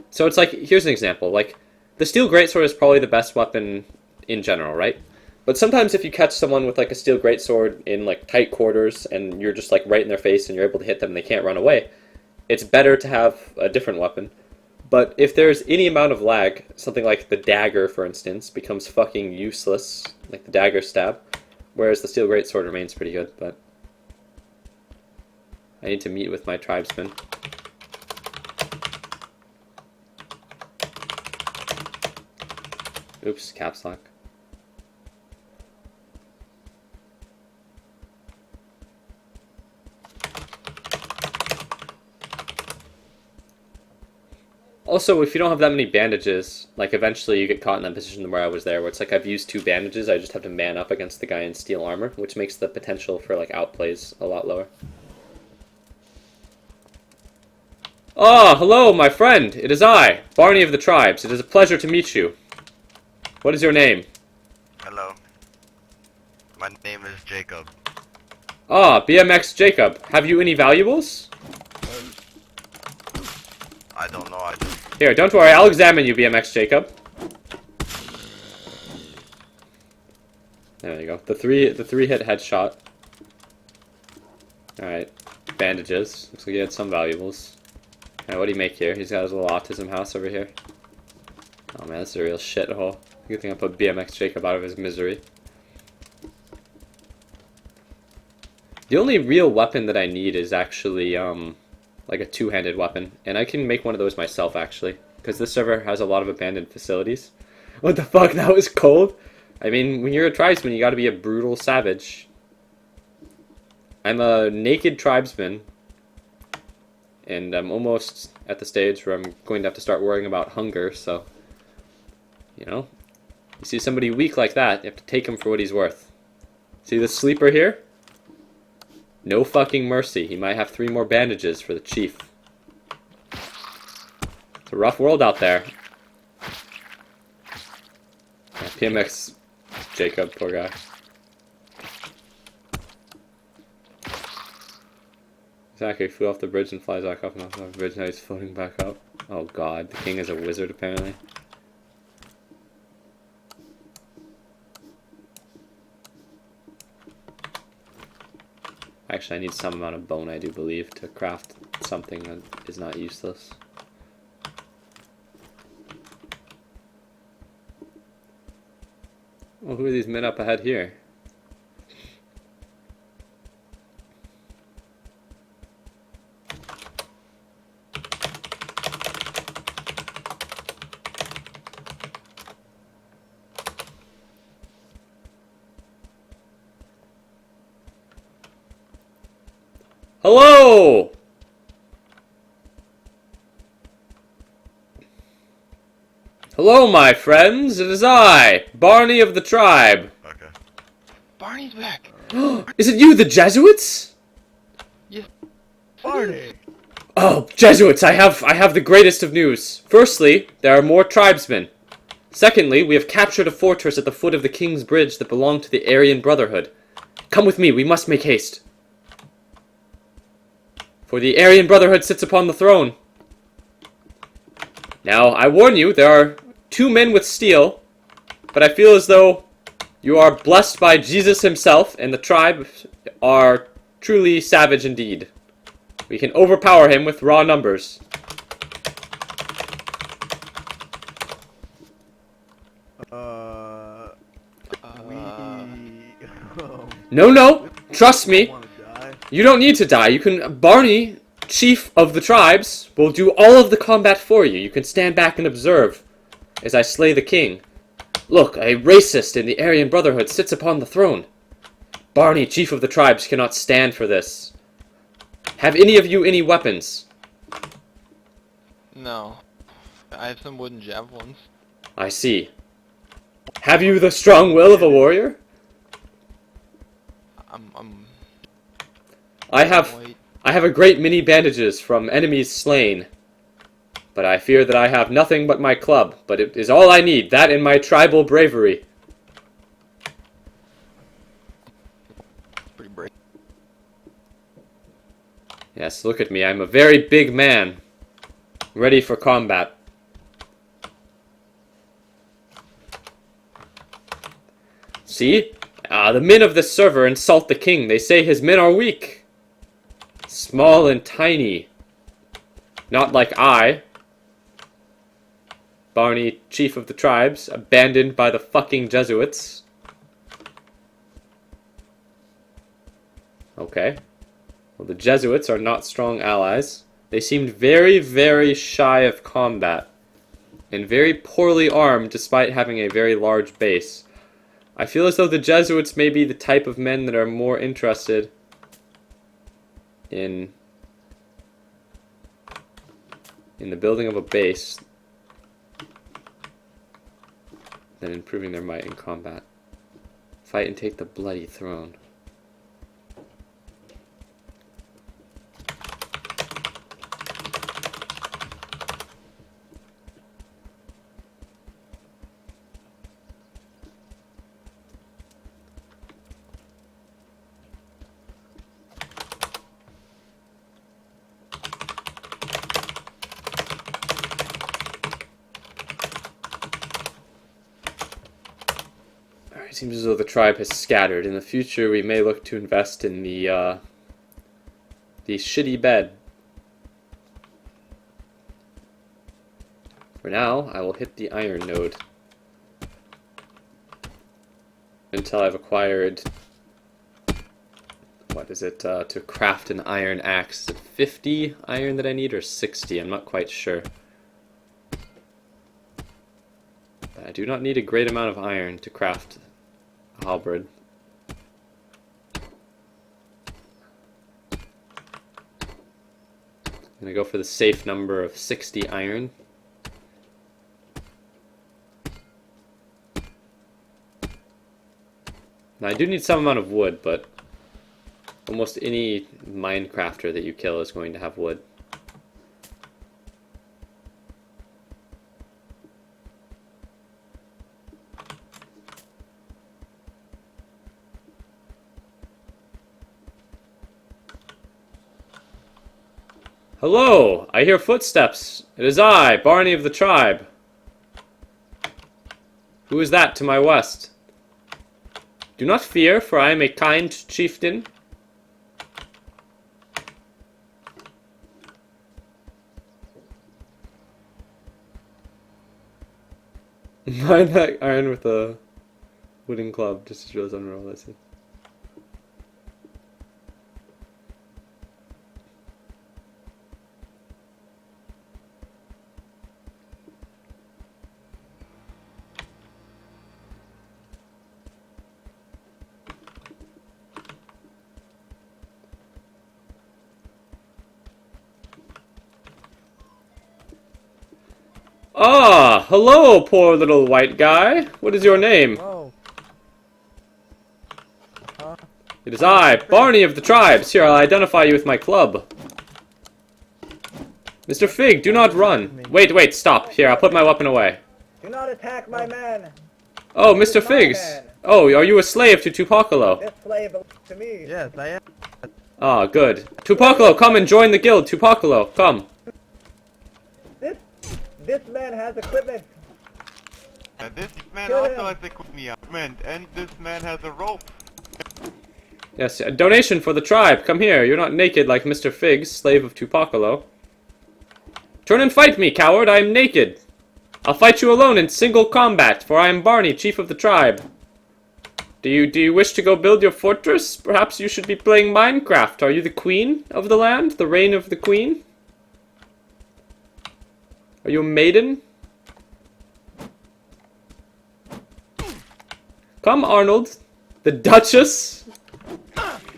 So it's like, here's an example, like the steel greatsword is probably the best weapon in general, right? But sometimes if you catch someone with like a steel greatsword in like tight quarters and you're just like right in their face and you're able to hit them and they can't run away, it's better to have a different weapon. But if there's any amount of lag, something like the dagger, for instance, becomes fucking useless, like the dagger stab, whereas the steel greatsword remains pretty good, but... I need to meet with my tribesmen. Oops, caps lock. Also, if you don't have that many bandages, like eventually you get caught in that position where I was there, where it's like I've used 2 bandages, I just have to man up against the guy in steel armor, which makes the potential for like outplays a lot lower. Ah, hello, my friend. It is I, Barney of the Tribes. It is a pleasure to meet you. What is your name? Hello. My name is Jacob. Ah, BMX Jacob. Have you any valuables? I don't know. I just Here, don't worry. I'll examine you, BMX Jacob. There you go. The three hit headshot. Alright. Bandages. Looks like he had some valuables. Alright, what do you make here? He's got his little autism house over here. Oh man, this is a real shithole. Good thing I put BMX Jacob out of his misery. The only real weapon that I need is actually, like a two-handed weapon. And I can make one of those myself, actually. Because this server has a lot of abandoned facilities. What the fuck? That was cold? I mean, when you're a tribesman, you gotta be a brutal savage. I'm a naked tribesman. And I'm almost at the stage where I'm going to have to start worrying about hunger, so... You know? You see somebody weak like that, you have to take him for what he's worth. See this sleeper here? No fucking mercy. He might have 3 more bandages for the chief. It's a rough world out there. Yeah, PMX Jacob, poor guy. Exactly, flew off the bridge and flies back up and off the bridge, now he's floating back up. Oh god, the king is a wizard apparently. Actually, I need some amount of bone, I do believe, to craft something that is not useless. Well, who are these men up ahead here? Hello! Hello, my friends. It is I, Barney of the tribe. okay. Barney's back. Is it you, the Jesuits? Barney! Oh, Jesuits, I have the greatest of news. Firstly, there are more tribesmen. Secondly, we have captured a fortress at the foot of the King's Bridge that belonged to the Aryan Brotherhood. Come with me, we must make haste. For the Aryan Brotherhood sits upon the throne. Now, I warn you, there are 2 men with steel, but I feel as though you are blessed by Jesus himself, and the tribe are truly savage indeed. We can overpower him with raw numbers. No, trust me. You don't need to die. You can... Barney, chief of the tribes, will do all of the combat for you. You can stand back and observe as I slay the king. Look, a racist in the Aryan Brotherhood sits upon the throne. Barney, chief of the tribes, cannot stand for this. Have any of you any weapons? No. I have some wooden javelins. I see. Have you the strong will of a warrior? I have a great many bandages from enemies slain. But I fear that I have nothing but my club. But it is all I need, that and my tribal bravery. Pretty brave. Yes, look at me. I'm a very big man. Ready for combat. See? The men of this server insult the king. They say his men are weak. Small and tiny. Not like I, Barney, chief of the tribes, abandoned by the fucking Jesuits. Okay. Well, the Jesuits are not strong allies. They seemed very, very shy of combat. And very poorly armed despite having a very large base. I feel as though the Jesuits may be the type of men that are more interested in the building of a base than improving their might in combat. Fight and take the bloody throne. It seems as though the tribe has scattered. In the future, we may look to invest in the shitty bed. For now, I will hit the iron node until I've acquired, what is it, to craft an iron axe. Is it 50 iron that I need, or 60? I'm not quite sure. But I do not need a great amount of iron to craft a halberd. I'm gonna go for the safe number of 60 iron. Now I do need some amount of wood, but almost any Minecrafter that you kill is going to have wood. Hello! I hear footsteps. It is I, Barney of the tribe. Who is that to my west? Do not fear, for I am a kind chieftain. Mine that iron with a wooden club, just shows unroll, I see. Ah, hello, poor little white guy. What is your name? Whoa. Huh? It is I, Barney of the tribes. Here, I'll identify you with my club. Mr. Fig, do not run. Wait, stop. Here, I'll put my weapon away. Do not attack my man. Oh, This Mr. is my Figs. man. Oh, are you a slave to Tupacolo? This slave belongs to me. Yes, I am. Ah, good. Tupacolo, come and join the guild. Tupacolo, come. This man has equipment. This man Kill also him. has equipment, and this man has a rope. Yes, a donation for the tribe. Come here. You're not naked like Mr. Figs, slave of Tupacolo. Turn and fight me, coward. I am naked. I'll fight you alone in single combat, for I am Barney, chief of the tribe. Do you wish to go build your fortress? Perhaps you should be playing Minecraft. Are you the queen of the land? The reign of the queen? Are you a maiden? Come, Arnold. The Duchess?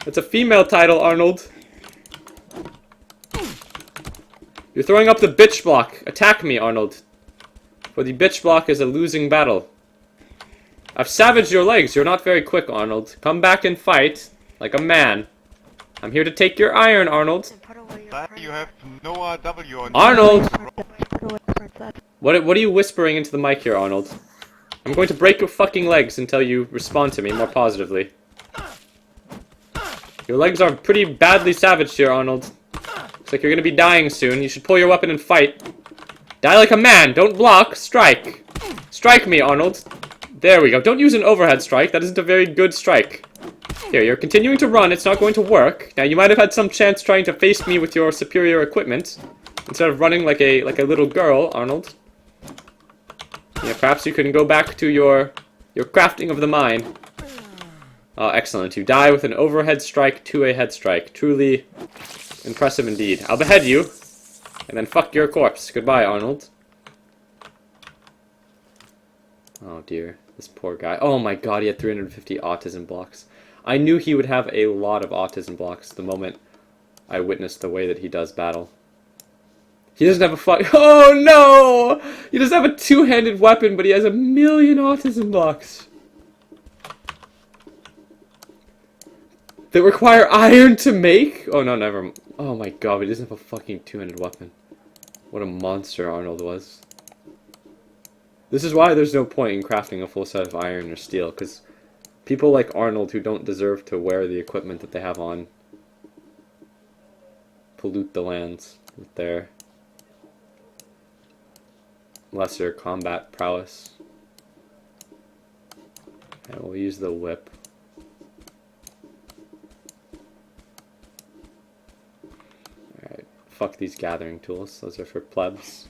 That's a female title, Arnold. You're throwing up the bitch block. Attack me, Arnold. For the bitch block is a losing battle. I've savaged your legs. You're not very quick, Arnold. Come back and fight like a man. I'm here to take your iron, Arnold. You have no RW on Arnold! What are you whispering into the mic here, Arnold? I'm going to break your fucking legs until you respond to me more positively. Your legs are pretty badly savaged here, Arnold. Looks like you're gonna be dying soon. You should pull your weapon and fight. Die like a man! Don't block! Strike! Strike me, Arnold! There we go. Don't use an overhead strike. That isn't a very good strike. Here, you're continuing to run. It's not going to work. Now, you might have had some chance trying to face me with your superior equipment, instead of running like a little girl, Arnold. Yeah, perhaps you can go back to your crafting of the mine. Oh, excellent. You die with an overhead strike to a head strike. Truly impressive indeed. I'll behead you, and then fuck your corpse. Goodbye, Arnold. Oh, dear. This poor guy. Oh my god, he had 350 autism blocks. I knew he would have a lot of autism blocks the moment I witnessed the way that he does battle. He doesn't have a fuck. Oh no! He doesn't have a two-handed weapon, but he has 1,000,000 autism blocks. That require iron to make? Oh no, never. Oh my god, but he doesn't have a fucking two-handed weapon. What a monster Arnold was. This is why there's no point in crafting a full set of iron or steel, because people like Arnold who don't deserve to wear the equipment that they have on pollute the lands with their lesser combat prowess. And we'll use the whip. Alright, fuck these gathering tools. Those are for plebs.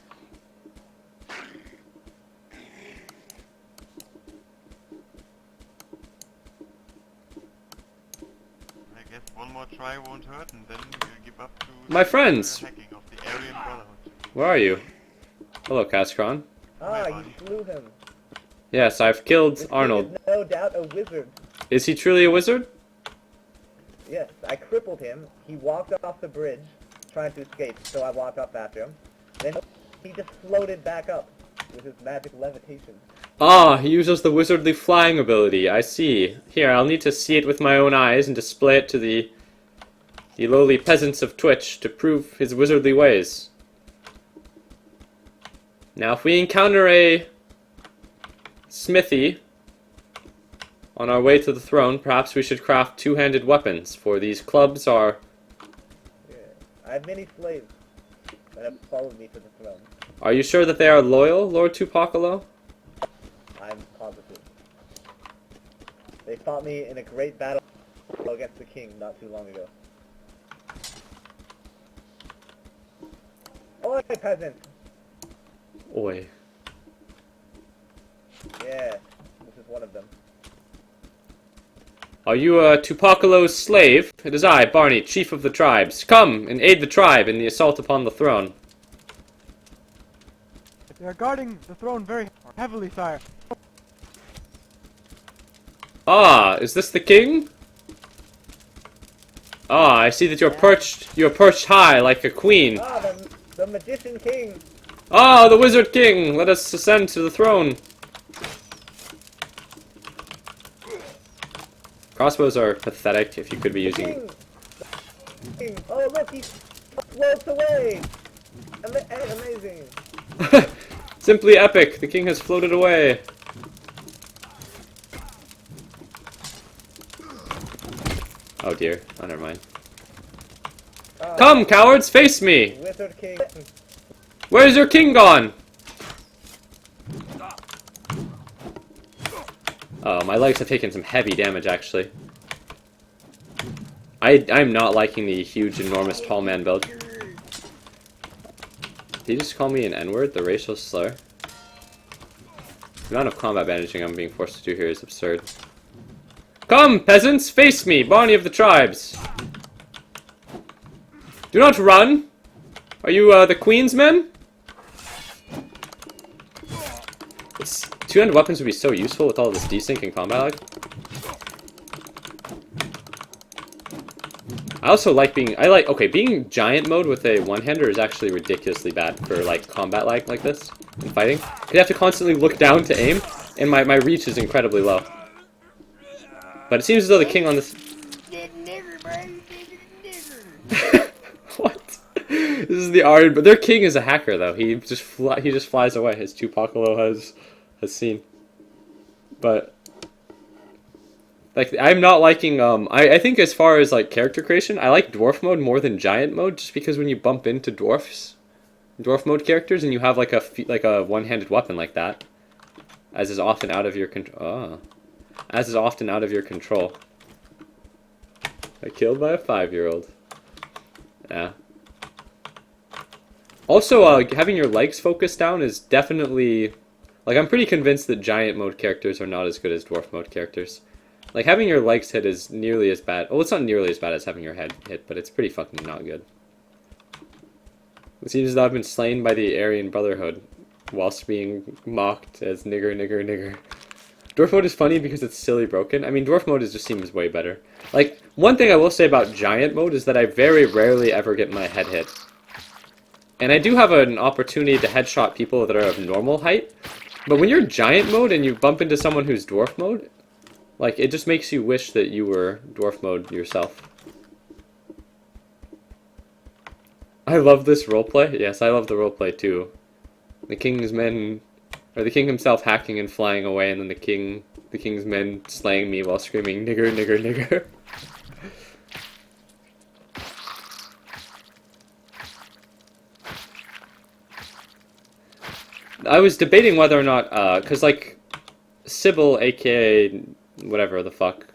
I guess one more try won't hurt, and then we'll give up to My the friends! hacking of the Aryan Brotherhood. Where are you? Hello, Kaskron. Ah, you slew him. Yes, I've killed This king Arnold. is no doubt a wizard. Is he truly a wizard? Yes, I crippled him. He walked off the bridge, trying to escape, so I walked up after him. Then he just floated back up with his magic levitation. Ah, he uses the wizardly flying ability. I see. Here, I'll need to see it with my own eyes and display it to the lowly peasants of Twitch to prove his wizardly ways. Now, if we encounter a smithy on our way to the throne, perhaps we should craft two-handed weapons, for these clubs are... Yeah. I have many slaves that have followed me to the throne. Are you sure that they are loyal, Lord Tupacolo? I'm positive. They fought me in a great battle against the king not too long ago. Oi, peasant! Oi. Yeah, this is one of them. Are you a Tupacolo's slave? It is I, Barney, chief of the tribes. Come and aid the tribe in the assault upon the throne. They are guarding the throne very heavily, sire. Ah, is this the king? Ah, I see that you're perched high like a queen. Ah, the magician king! Ah, the wizard king! Let us ascend to the throne. Crossbows are pathetic if you could be using... King! King! Oh, look, he floats away! Amazing! Simply epic! The king has floated away. Oh dear. Oh, never mind. Come, cowards, face me! Wizard king! Where's your king gone? Oh, my legs have taken some heavy damage, actually. I'm not liking the huge, enormous, tall man build. Did he just call me an N-word, the racial slur? The amount of combat bandaging I'm being forced to do here is absurd. Come, peasants, face me, Barney of the tribes! Do not run! Are you, the Queen's men? Two-handed weapons would be so useful with all this desync and combat lag. I also like being, okay, being giant mode with a one-hander is actually ridiculously bad for, like, combat lag like this in fighting. You have to constantly look down to aim, and my reach is incredibly low. But it seems as though the king on this... What? This is the Aryan, but their king is a hacker, though. He just flies away, as Tupacolo has seen. But like, I'm not liking I think as far as like character creation, I like dwarf mode more than giant mode, just because when you bump into dwarf mode characters and you have like a one-handed weapon like that, as is often out of your control. As is often out of your control. Killed by a 5-year-old. Yeah. Also, having your legs focused down is definitely... Like, I'm pretty convinced that giant mode characters are not as good as dwarf mode characters. Like, having your legs hit is nearly as bad. Well, it's not nearly as bad as having your head hit, but it's pretty fucking not good. It seems as though I've been slain by the Aryan Brotherhood whilst being mocked as nigger, nigger, nigger. Dwarf mode is funny because it's silly broken. I mean, dwarf mode just seems way better. Like, one thing I will say about giant mode is that I very rarely ever get my head hit. And I do have an opportunity to headshot people that are of normal height. But when you're giant mode and you bump into someone who's dwarf mode, like, it just makes you wish that you were dwarf mode yourself. I love this roleplay. Yes, I love the roleplay too. The king's men, or the king himself hacking and flying away, and then the king's men slaying me while screaming, nigger, nigger, nigger. I was debating whether or not, because, like, Sybil, aka whatever the fuck,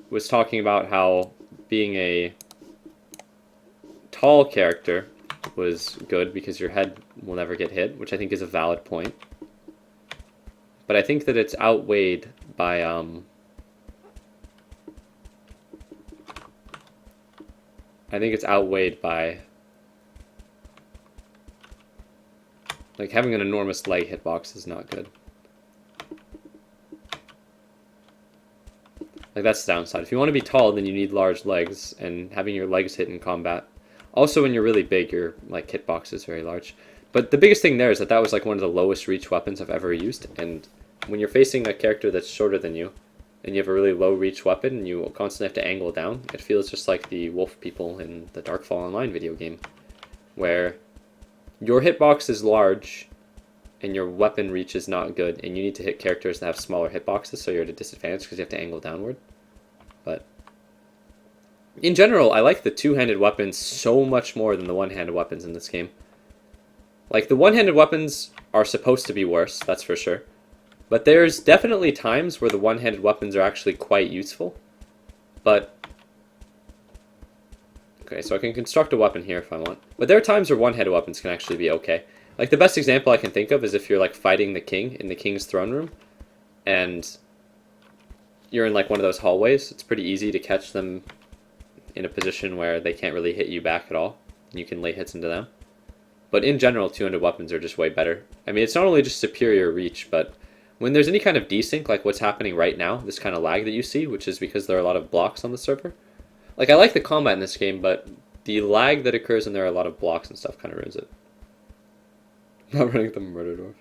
was talking about how being a tall character was good because your head will never get hit, which I think is a valid point. But I think that it's outweighed by like having an enormous leg hitbox is not good. Like that's the downside. If you want to be tall, then you need large legs, and having your legs hit in combat. Also, when you're really big, your like hitbox is very large. But the biggest thing there is that was like one of the lowest reach weapons I've ever used, and when you're facing a character that's shorter than you, and you have a really low reach weapon, and you constantly have to angle down, it feels just like the wolf people in the Darkfall Online video game, where your hitbox is large, and your weapon reach is not good, and you need to hit characters that have smaller hitboxes, so you're at a disadvantage because you have to angle downward. But in general, I like the two-handed weapons so much more than the one-handed weapons in this game. Like, the one-handed weapons are supposed to be worse, that's for sure. But there's definitely times where the one-handed weapons are actually quite useful. But okay, so I can construct a weapon here if I want. But there are times where one-handed weapons can actually be okay. Like, the best example I can think of is if you're, like, fighting the king in the king's throne room, and you're in, like, one of those hallways. It's pretty easy to catch them in a position where they can't really hit you back at all. You can lay hits into them. But in general, two-handed weapons are just way better. I mean, it's not only just superior reach, but when there's any kind of desync, like what's happening right now, this kind of lag that you see, which is because there are a lot of blocks on the server. Like, I like the combat in this game, but the lag that occurs when there are a lot of blocks and stuff kind of ruins it. Not running the murder dwarf.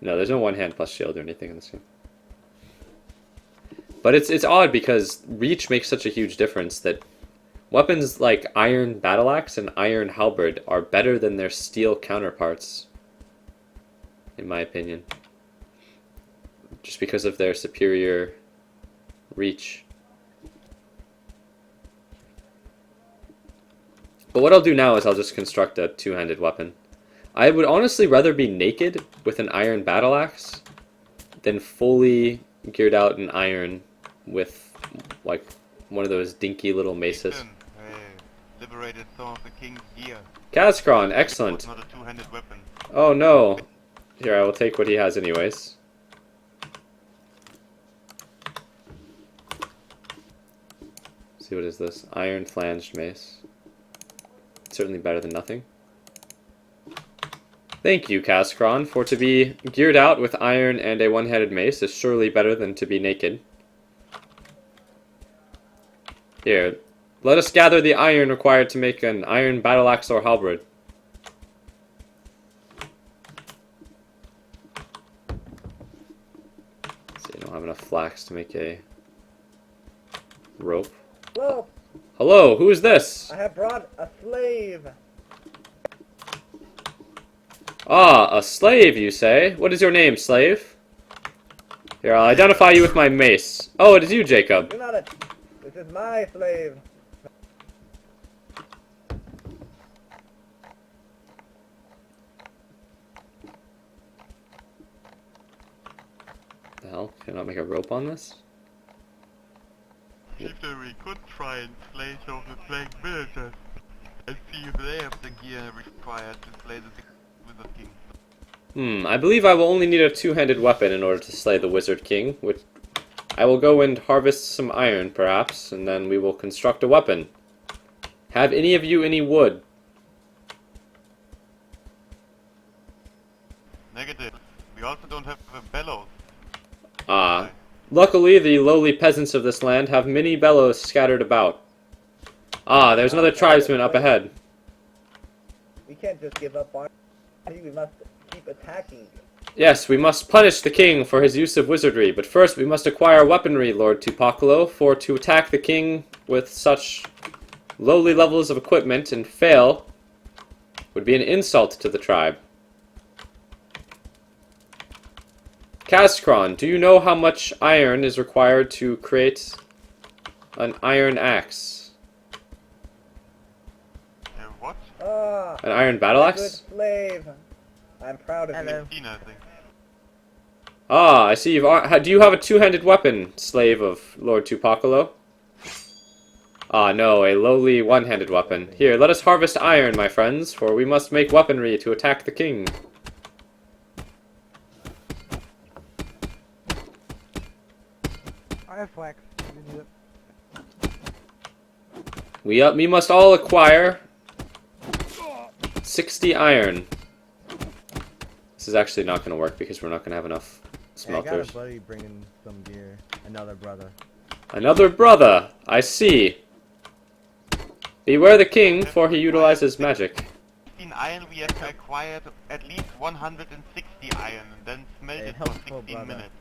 No, there's no one hand plus shield or anything in this game. But it's odd because reach makes such a huge difference that weapons like iron battle axe and iron halberd are better than their steel counterparts, in my opinion. Just because of their superior reach. But what I'll do now is I'll just construct a two-handed weapon. I would honestly rather be naked with an iron battle axe than fully geared out in iron with like one of those dinky little maces. Captain, I liberated some of the king's gear. Kazkron, It excellent. was not a two-handed weapon. Oh no. Here, I will take what he has anyways. See, what is this? Iron flanged mace. Certainly better than nothing. Thank you, Kazkron, for to be geared out with iron and a one-handed mace is surely better than to be naked. Here, let us gather the iron required to make an iron battle axe or halberd. See, I don't have enough flax to make a rope. Well, Hello, who is this? I have brought a slave. Ah, a slave, you say? What is your name, slave? Here, I'll identify you with my mace. Oh, it is you, Jacob. You're not a... This is my slave. The hell? Can I not make a rope on this? Chieftain, we could try and slay some of the plague villagers and see if they have the gear required to slay the Wizard King. I believe I will only need a two-handed weapon in order to slay the Wizard King, which I will go and harvest some iron, perhaps, and then we will construct a weapon. Have any of you any wood? Negative. We also don't have a bellows. Ah. Luckily, the lowly peasants of this land have many bellows scattered about. Ah, there's another tribesman up ahead. We can't just give up on you. We must keep attacking. Yes, we must punish the king for his use of wizardry, but first we must acquire weaponry, Lord Tupacolo, for to attack the king with such lowly levels of equipment and fail would be an insult to the tribe. Kazkron, do you know how much iron is required to create an iron axe? What? Ah, An iron battle good axe? slave. I'm proud of you. 15, I think. Ah, I see you've... Do you have a two-handed weapon, slave of Lord Tupacolo? Ah, no, a lowly one-handed weapon. Here, let us harvest iron, my friends, for we must make weaponry to attack the king. I have flax. You need it. We must all acquire 60 iron. This is actually not going to work because we're not going to have enough Hey, I got smelters. a buddy bringing some gear. Another brother. Another brother, I see. Beware the king, for he utilizes magic. 16 iron, we have acquired at least 160 iron, and then smelt Hey, it for helpful 16 brother. minutes.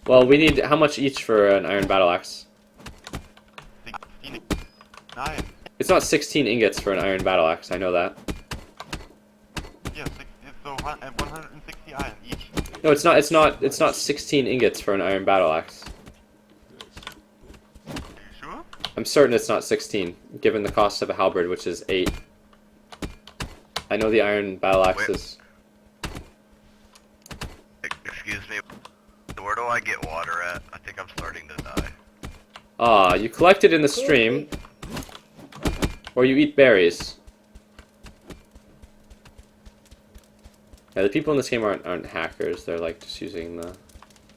Well, we need how much each for an iron battle axe? 16 iron. It's not 16 ingots for an iron battle axe. I know that. Yeah, so 160 iron each. No, it's not. It's not 16 ingots for an iron battle axe. Are you sure? I'm certain it's not 16, given the cost of a halberd, which is 8. I know the iron battle axes. Excuse me, where do I get water at? I think I'm starting to die. Ah, you collect it in the stream, or you eat berries. Yeah, the people in this game aren't hackers. They're like just using the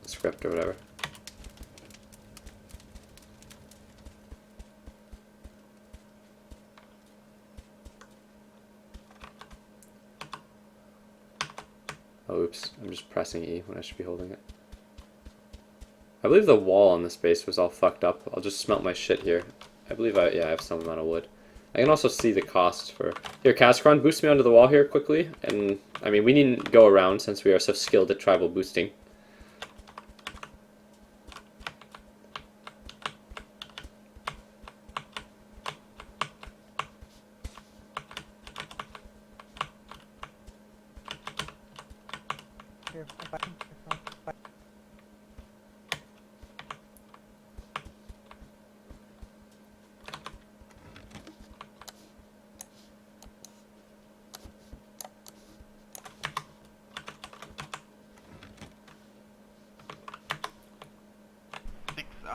script or whatever. Oh, oops. I'm just pressing E when I should be holding it. I believe the wall on this base was all fucked up. I'll just smelt my shit here. I believe I have some amount of wood. I can also see the cost for... Here, Cascron, boost me onto the wall here quickly. And, I mean, we needn't go around since we are so skilled at tribal boosting. Here,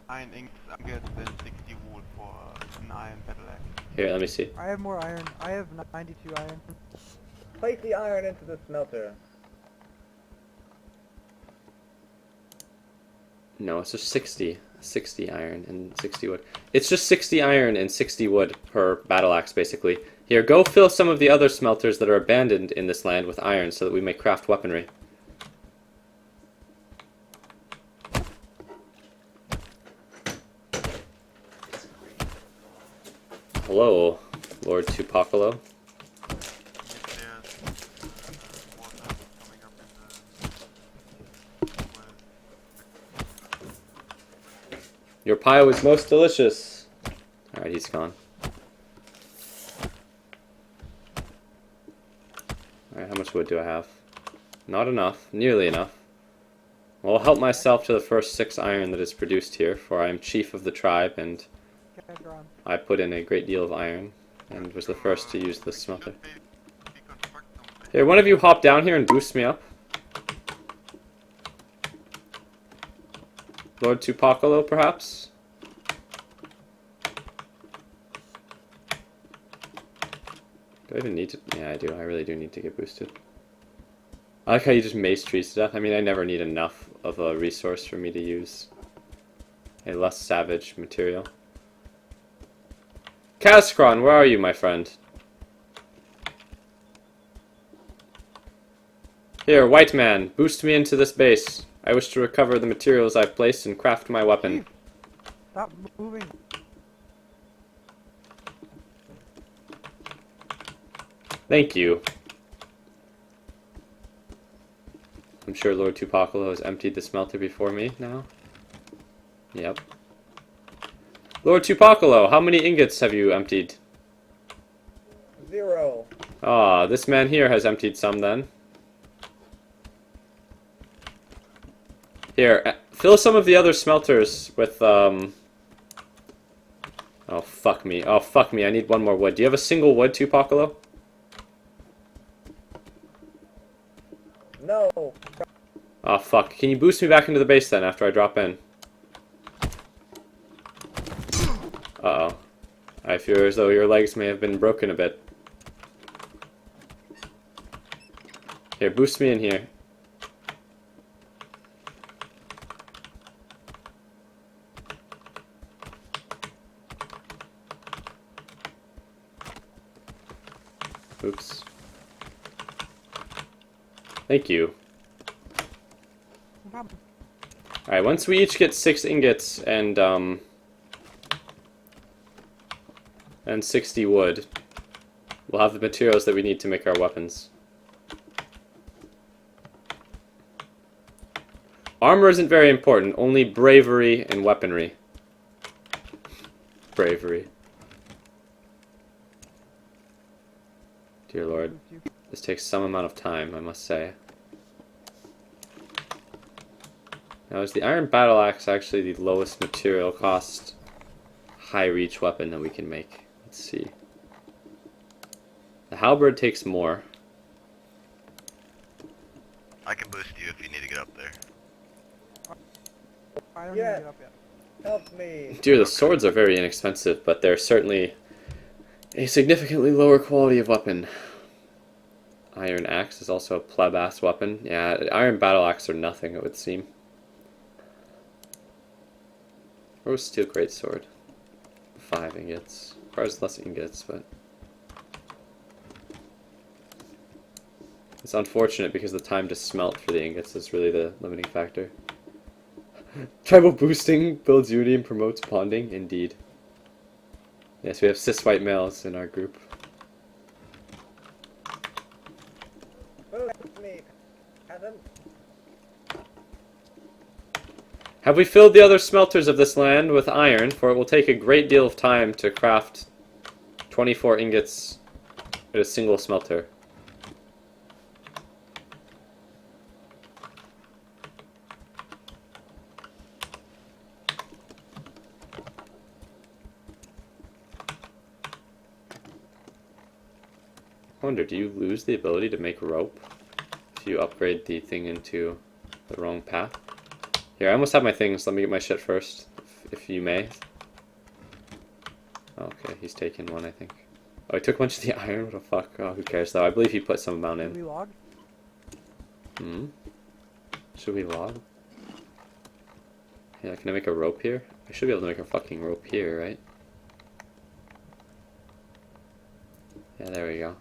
Iron ingots and 60 wool for an iron battle axe. Here, let me see. I have more iron. I have 92 iron. Place the iron into the smelter. No, it's just 60. 60 iron and 60 wood. It's just 60 iron and 60 wood per battle axe, basically. Here, go fill some of the other smelters that are abandoned in this land with iron so that we may craft weaponry. Hello, Lord Tupacolo. Your pie was most delicious. Alright, he's gone. Alright, how much wood do I have? Not enough. Nearly enough. Well, I'll help myself to the first 6 iron that is produced here, for I am chief of the tribe, and Cascron. I put in a great deal of iron, and was the first to use the smelter. Here, one of you hop down here and boost me up. Lord Tupacolo, perhaps? Do I even need to? Yeah, I do. I really do need to get boosted. I like how you just mace trees to death. I mean, I never need enough of a resource for me to use a less savage material. Cascron, where are you, my friend? Here, white man, boost me into this base. I wish to recover the materials I've placed and craft my weapon. Stop moving. Thank you. I'm sure Lord Tupacolo has emptied the smelter before me now. Yep. Lord Tupacolo, how many ingots have you emptied? 0. Ah, this man here has emptied some then. Here, fill some of the other smelters with, Oh, fuck me. Oh, fuck me. I need one more wood. Do you have a single wood, Oh fuck, can you boost me back into the base then after I drop in? Uh-oh. I fear as though your legs may have been broken a bit. Here, boost me in here. Oops. Thank you. No problem. Alright, once we each get 6 ingots and 60 wood, we'll have the materials that we need to make our weapons. Armor isn't very important, only bravery and weaponry. Bravery. Dear Lord, this takes some amount of time, I must say. Now, is the Iron Battle Axe actually the lowest material cost high reach weapon that we can make? Let's see. The halberd takes more. I can boost you if you need to get up there. I don't Yeah. need to get up yet. Help me. Dear, the swords are very inexpensive, but they're certainly a significantly lower quality of weapon. Iron Axe is also a pleb-ass weapon. Yeah, Iron Battle Axe are nothing, it would seem. Or Steel Greatsword. 5 ingots. Requires less ingots, but... It's unfortunate because the time to smelt for the ingots is really the limiting factor. Tribal boosting builds unity and promotes bonding? Indeed. Yes, we have cis white males in our group. Boost me, peasant. Have we filled the other smelters of this land with iron, for it will take a great deal of time to craft 24 ingots at a single smelter. I wonder, do you lose the ability to make rope if you upgrade the thing into the wrong path? Here, I almost have my things. Let me get my shit first, if you may. Okay, he's taken one, I think. Oh, he took a bunch of the iron? What the fuck? Oh, who cares, though? I believe he put some amount Should we in. log? Hmm? Should we log? Yeah, can I make a rope here? I should be able to make a fucking rope here, right? Yeah, there we go.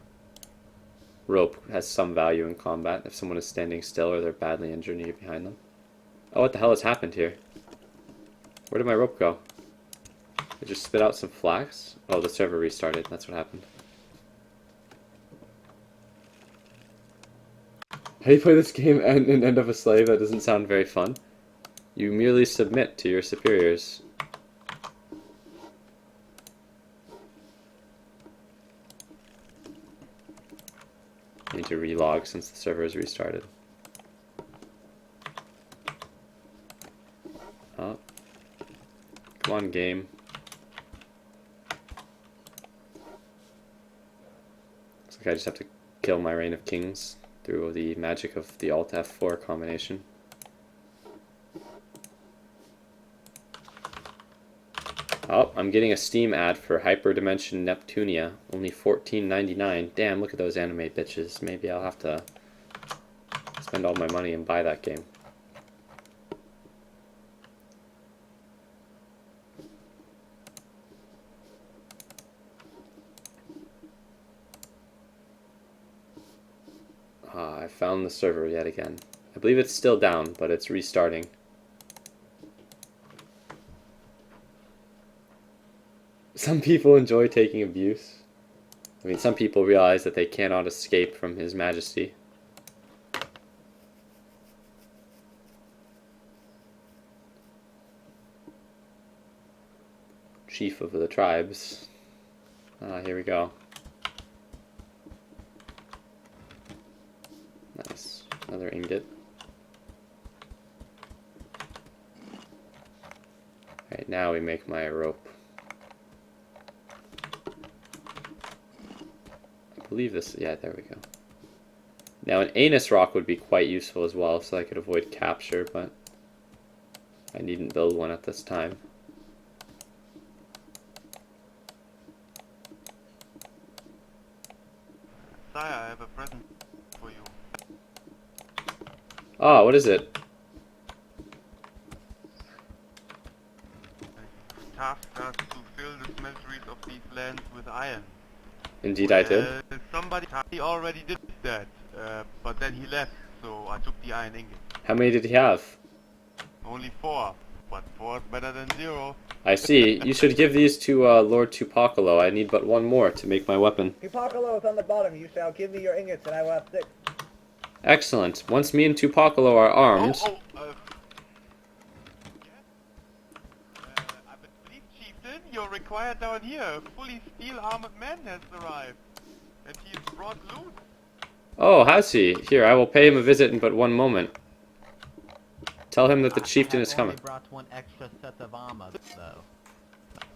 Rope has some value in combat if someone is standing still or they're badly injured and you get behind them. Oh, what the hell has happened here? Where did my rope go? It just spit out some flax? Oh, the server restarted. That's what happened. How do you play this game and end up a slave? That doesn't sound very fun. You merely submit to your superiors. I need to relog since the server is restarted. Oh. Come on, game. Looks like I just have to kill my Reign of Kings through the magic of the Alt F4 combination. Oh, I'm getting a Steam ad for Hyperdimension Neptunia. Only $14.99. Damn, look at those anime bitches. Maybe I'll have to spend all my money and buy that game. I found the server yet again. I believe it's still down, but it's restarting. Some people enjoy taking abuse. I mean, some people realize that they cannot escape from His Majesty. Chief of the tribes. Here we go. Nice. Another ingot. Alright, now we make my rope. I believe this, yeah, there we go. Now an anus rock would be quite useful as well, so I could avoid capture, but I needn't build one at this time. Sire, I have a present for you. Ah, what is it? Tasked us to fill the smelteries of these lands with iron. Indeed I did. Somebody already did that, but then he left, so I took the iron ingot. How many did he have? Only 4, but 4 is better than 0. I see. You should give these to Lord Tupacolo. I need but one more to make my weapon. Tupacolo is on the bottom. You shall give me your ingots, and I will have 6. Excellent. Once me and Tupacolo are armed... I believe, Chieftain, you're required down here. A fully steel-armored man has arrived, and he's brought loot. Oh, has he? Here, I will pay him a visit in but one moment. Tell him that the chieftain is coming. I brought one extra set of armor, though.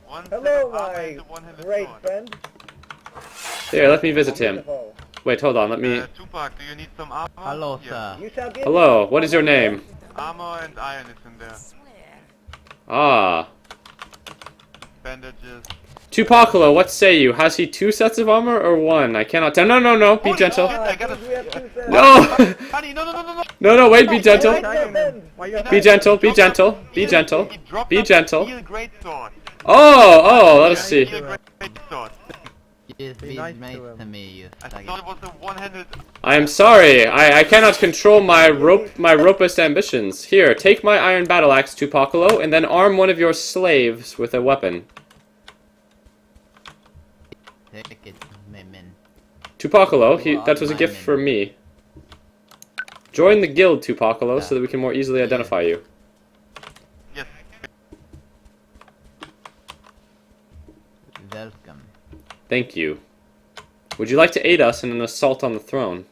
One set Hello, of armor my and a one-handed great sword. friend. Here, let me visit him. Beautiful. Wait, hold on, let me... Tupac, do you need some armor? Hello, Here. sir. You shall give Hello, me what is your name? Armor and iron is in there. Ah. Bandages. Tupacolo, what say you? Has he 2 sets of armor or 1? I cannot tell. No, no, no, be Holy gentle. shit, I gotta... We have 2 sets. No! Honey, no, no, no, no, no! No, no, wait, be gentle. Why you Be gentle, be gentle, be gentle, He dropped be up gentle. Steel greatsword. Oh, let us see. Steel greatsword. Just Be be nice nice to him. to me, you I faggot. thought it was a one-handed... I am sorry, I cannot control my ropist ambitions. Here, take my iron battle axe, Tupacolo, and then arm one of your slaves with a weapon. Take it, man. Tupacolo, that was a gift for me. Join the guild, Tupacolo, so that we can more easily identify you. Yes. Welcome. Thank you. Would you like to aid us in an assault on the throne?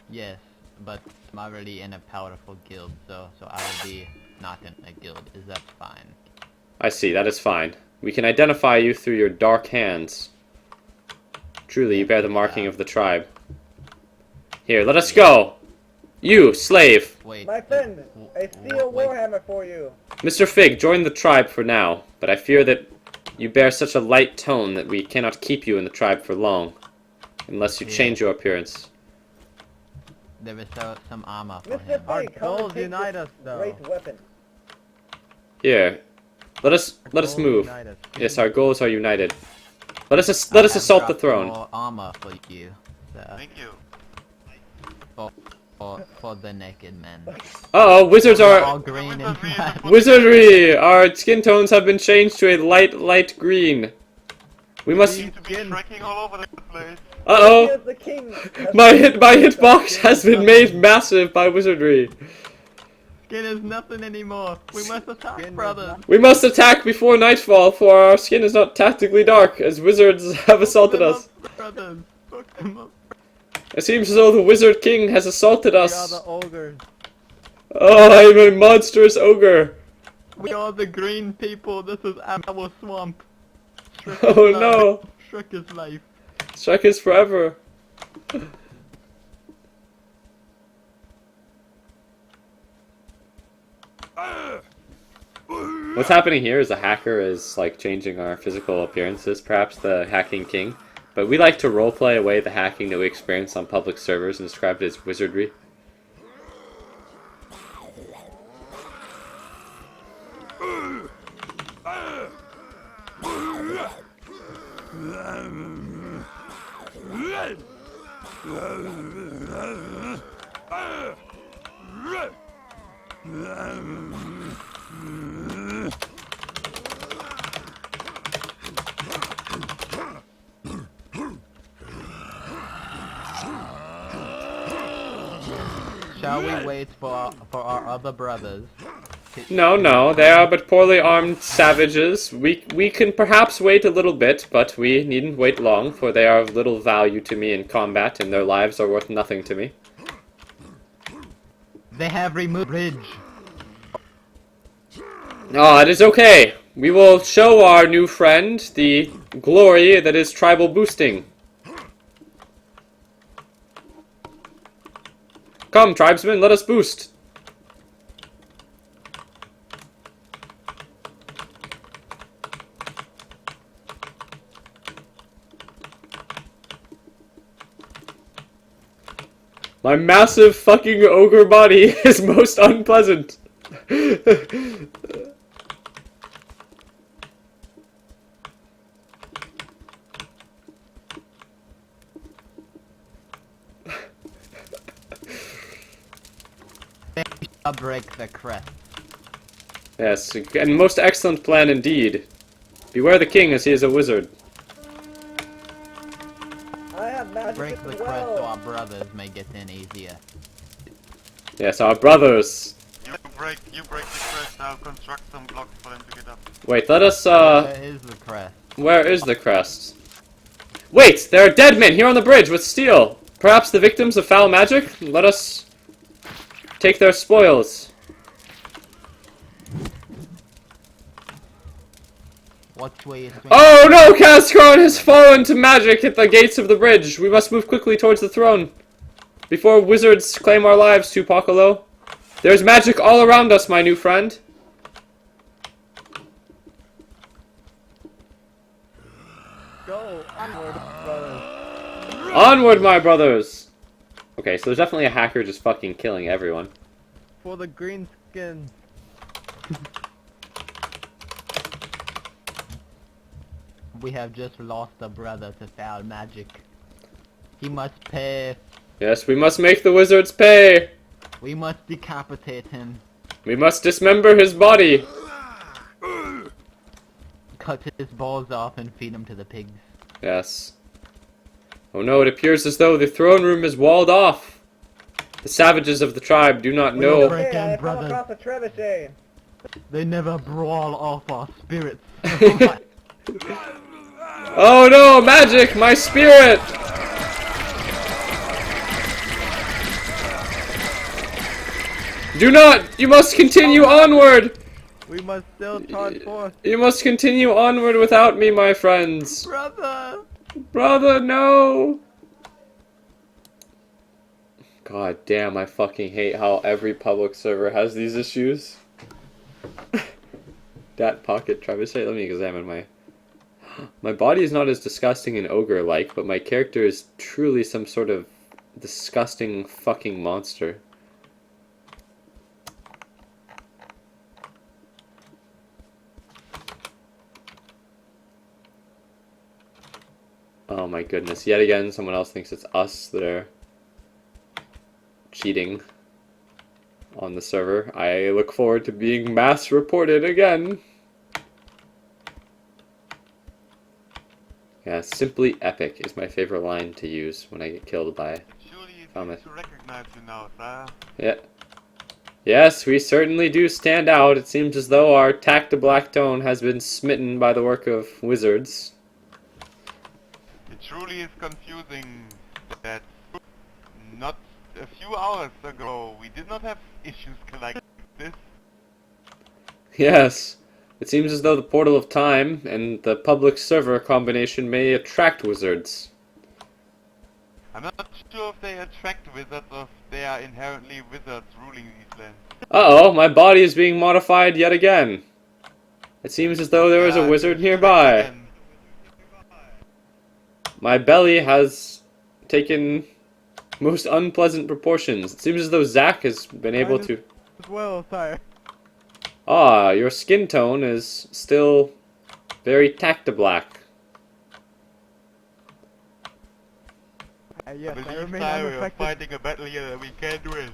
Yes, but I'm already in a powerful guild, so I will be not in a guild. Is that fine? I see, that is fine. We can identify you through your dark hands. Truly, you bear the marking of the tribe. Here, let us go! You, slave! Wait. My friend, a steel wait. warhammer for you. Mr. Fig, join the tribe for now, but I fear that you bear such a light tone that we cannot keep you in the tribe for long, unless you change your appearance. There is some armor for Mr. him. Our Fig, come and goals take unite this us, though. great weapon. Here, let us Goals move. unite us. Yes, our goals are united. Let us assault the throne. More armor for you, sir. Thank you. For the naked men. Uh-oh, wizards All are... green and black. Wizardry! Our skin tones have been changed to a light green. We must... Seem to be trekking all over the place. Uh-oh! Here's the king. My hitbox has been made massive by wizardry. Skin is nothing anymore. We must attack, brother. We must attack before nightfall, for our skin is not tactically dark, as wizards have assaulted us. Brothers. Fuck them up. It seems as though the Wizard King has assaulted We are us. the ogres. Oh, I am a monstrous ogre. We are the green people. This is our swamp. Oh no. Shrek is life. Strike is forever. What's happening here is a hacker is like changing our physical appearances, perhaps the hacking king. But we like to roleplay away the hacking that we experience on public servers and describe it as wizardry. Shall we wait for our other brothers? No, they are but poorly armed savages. We can perhaps wait a little bit, but we needn't wait long, for they are of little value to me in combat, and their lives are worth nothing to me. They have removed bridge. Oh, it is okay. We will show our new friend the glory that is tribal boosting. Come, tribesmen, let us boost. My massive fucking ogre body is most unpleasant. I'll break the crest. Yes, and most excellent plan indeed. Beware the king, as he is a wizard. I have magic Break as the crest well. so our brothers may get in easier. Yes, our brothers. You break the crest, I'll construct some blocks for them to get up. Wait, let us, Where is the crest? Where is the crest? Wait! There are dead men here on the bridge with steel! Perhaps the victims of foul magic? Let us take their spoils. What way is Oh no! Kaskron has fallen to magic at the gates of the bridge! We must move quickly towards the throne. Before wizards claim our lives, Tupacolo. There's magic all around us, my new friend. Go onward, brothers. Onward, my brothers! Okay, so there's definitely a hacker just fucking killing everyone. For the green skin. We have just lost a brother to foul magic. He must pay. Yes, we must make the wizards pay! We must decapitate him. We must dismember his body! Cut his balls off and feed him to the pigs. Yes. Oh no, it appears as though the throne room is walled off. The savages of the tribe do not know. Break Hey, I in, have come brothers. across a trebuchet. They never brawl off our spirits. Oh no, magic, my spirit! Do not! You must continue onward! We must still charge forth. You must continue onward without me, my friends. Brother! Brother, no! God damn, I fucking hate how every public server has these issues. Dat pocket trebuchet. Let me examine my... My body is not as disgusting and ogre-like, but my character is truly some sort of disgusting fucking monster. Oh my goodness, yet again someone else thinks it's us that are cheating on the server. I look forward to being mass reported again. Yeah, simply epic is my favorite line to use when I get killed by... Surely it Found seems it. to recognize you now, sir. Yeah. Yes, we certainly do stand out. It seems as though our tact-to-black tone has been smitten by the work of wizards. It truly is confusing that not a few hours ago we did not have issues like this. Yes. It seems as though the Portal of Time and the public server combination may attract wizards. I'm not sure if they attract wizards or if they are inherently wizards ruling these lands. Uh-oh, my body is being modified yet again. It seems as though there is a wizard nearby. Again. My belly has taken most unpleasant proportions. It seems as though Zach has been able to... As well, sire. Ah, your skin tone is still very tact-to-black. Yes, I I believe, remain sire, we are unaffected. fighting a battle here that we can't win.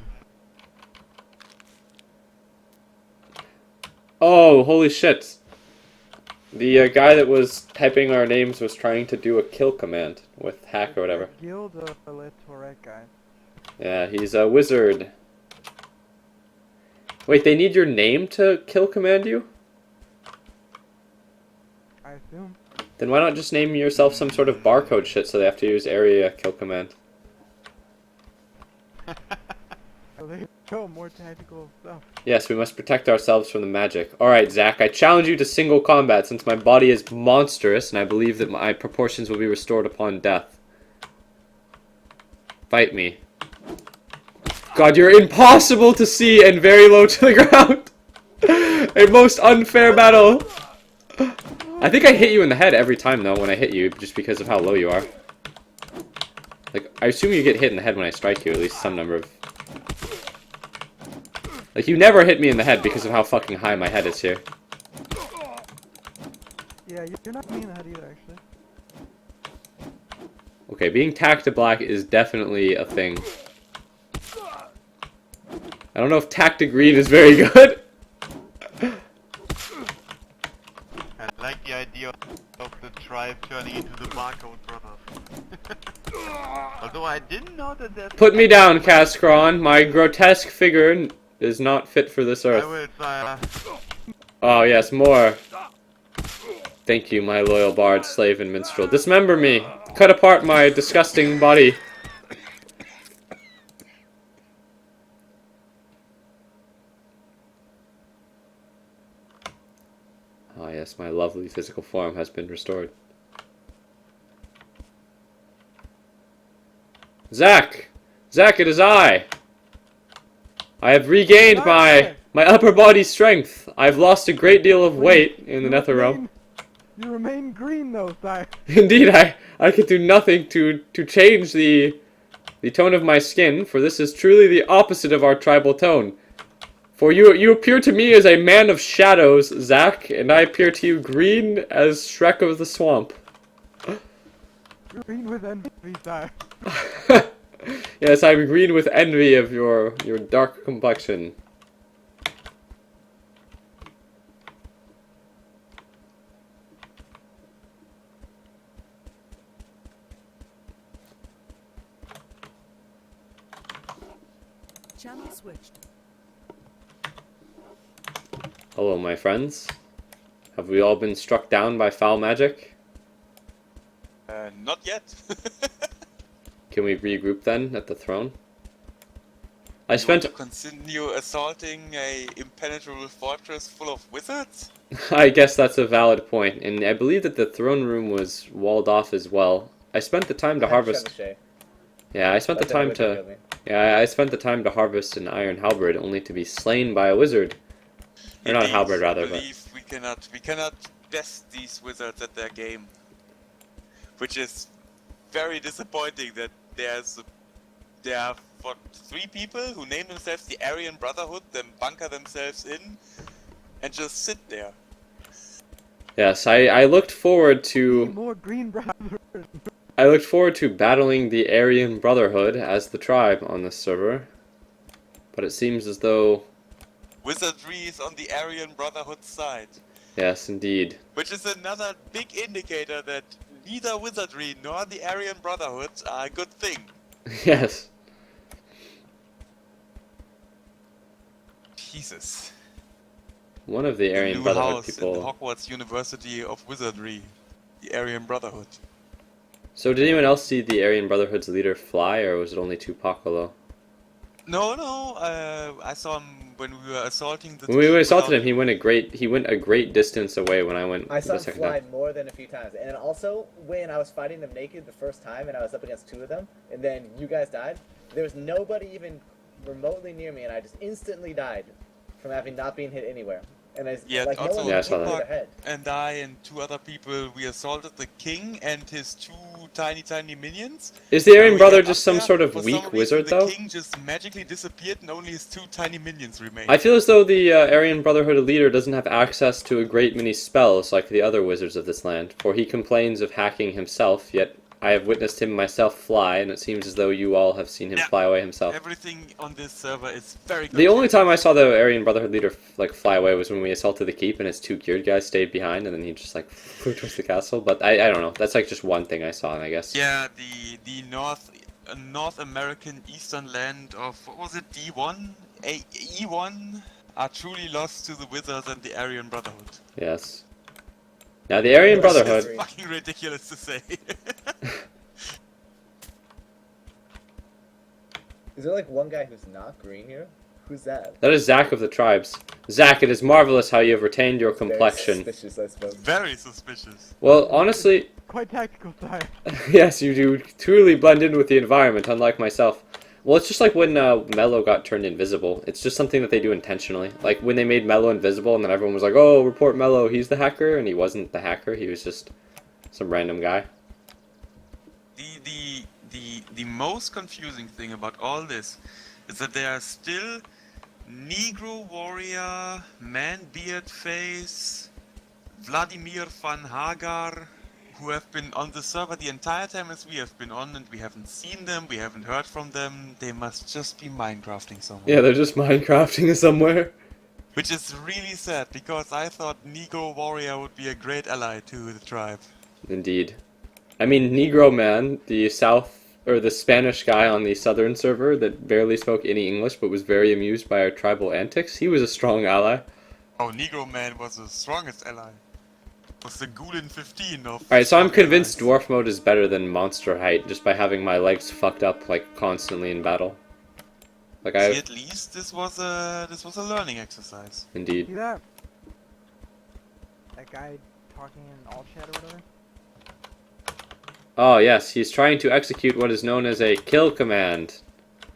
Oh, holy shit. The guy that was typing our names was trying to do a kill command with hack or whatever. Guild of the RoK guy. Yeah, he's a wizard. Wait, they need your name to kill command you? I assume. Then why not just name yourself some sort of barcode shit so they have to use area kill command? So they go more tactical stuff. Yes, we must protect ourselves from the magic. Alright, Zach, I challenge you to single combat since my body is monstrous and I believe that my proportions will be restored upon death. Fight me. God, you're impossible to see and very low to the ground. A most unfair battle. I think I hit you in the head every time, though, when I hit you, just because of how low you are. Like, I assume you get hit in the head when I strike you, at least some number of... Like, you never hit me in the head because of how fucking high my head is here. Yeah, you're not me in the head either, actually. Okay, being tacked to black is definitely a thing. I don't know if tacked to green is very good. I like the idea of the tribe turning into the Barcode Brothers. Although I didn't know that there's... Put me down, Kaskron. My grotesque figure is not fit for this I earth. will, sire. Oh, yes, more. Thank you, my loyal bard, slave, and minstrel. Dismember me. Cut apart my disgusting body. Ah, yes, my lovely physical form has been restored. Zach! Zach, it is I! I have regained my upper body strength. I've lost a great deal of weight in the nether realm. You remain green though, sire. Indeed, I can do nothing to change the tone of my skin, for this is truly the opposite of our tribal tone. For you appear to me as a man of shadows, Zach, and I appear to you green as Shrek of the Swamp. Green with envy, sire. Yes, I'm green with envy of your dark complexion. Channel switched. Hello, my friends. Have we all been struck down by foul magic? Not yet. Can we regroup then at the throne? I You spent... want to continue assaulting a impenetrable fortress full of wizards? I guess that's a valid point, and I believe that the throne room was walled off as well. I spent the time to harvest... Yeah, I spent the time to... Yeah, I spent the time to harvest an iron halberd, only to be slain by a wizard. Or not a halberd, rather, I believe we cannot best these wizards at their game. Which is very disappointing that there are 3 people who name themselves the Aryan Brotherhood, then bunker themselves in, and just sit there. Yes, I looked forward to... More green brothers. I looked forward to battling the Aryan Brotherhood as the tribe on this server. But it seems as though... Wizardry is on the Aryan Brotherhood side. Yes, indeed. Which is another big indicator that neither Wizardry nor the Aryan Brotherhood are a good thing. Yes. Jesus. One of the Aryan Brotherhood house people... in Hogwarts University of Wizardry. The Aryan Brotherhood. So did anyone else see the Aryan Brotherhood's leader fly, or was it only Tupacolo? No, I saw him when we were assaulting the... When we assaulted him, he went a great distance away when I went I saw the him second fly time. more than a few times. And also, when I was fighting them naked the first time, and I was up against 2 of them, and then you guys died, there was nobody even remotely near me, and I just instantly died from having not being hit anywhere. And I like, also no one I saw hit that. their head. and I and 2 other people, we assaulted the king and his 2 tiny minions. Is the Aryan We Brother got just up some there. sort of For weak some wizard, reason, though? The king just magically disappeared and only his 2 tiny minions remained. I feel as though the Aryan Brotherhood leader doesn't have access to a great many spells like the other wizards of this land, for he complains of hacking himself, yet I have witnessed him myself fly, and it seems as though you all have seen him fly away himself. Everything on this server is very good. The only time I saw the Aryan Brotherhood leader like fly away was when we assaulted the keep and his 2 geared guys stayed behind, and then he just like flew towards the castle. But I don't know. That's like just one thing I saw, I guess. Yeah, the North American eastern land of, what was it, D1? E1 are truly lost to the wizards and the Aryan Brotherhood. Yes. Now the Aryan Brotherhood. It's fucking ridiculous to say. Is there like one guy who's not green here? Who's that? That is Zach of the tribes. Zach, it is marvelous how you have retained your complexion. Very suspicious, I suppose. Very suspicious. Well, honestly, Quite tactical, sire. yes, you do truly blend in with the environment, unlike myself. Well, it's just like when Mello got turned invisible. It's just something that they do intentionally. Like when they made Mello invisible, and then everyone was like, "Oh, report Mello, he's the hacker," and he wasn't the hacker. He was just some random guy. The most confusing thing about all this is that there are still Negro Warrior, Man Beard Face, Vladimir van Hagar, who have been on the server the entire time as we have been on, and we haven't seen them, we haven't heard from them. They must just be Minecrafting somewhere. Yeah, they're just Minecrafting somewhere. Which is really sad, because I thought Negro Warrior would be a great ally to the tribe. Indeed. I mean, Negro Man, the the Spanish guy on the southern server that barely spoke any English but was very amused by our tribal antics, he was a strong ally. Oh, Negro Man was the strongest ally. Was the Gulin 15 of... Alright, so I'm convinced Dwarf Mode is better than Monster Height just by having my legs fucked up, like, constantly in battle. Like, See, at least this was a learning exercise. Indeed. See that? That guy talking in all chat or whatever? Oh, yes, he's trying to execute what is known as a kill command,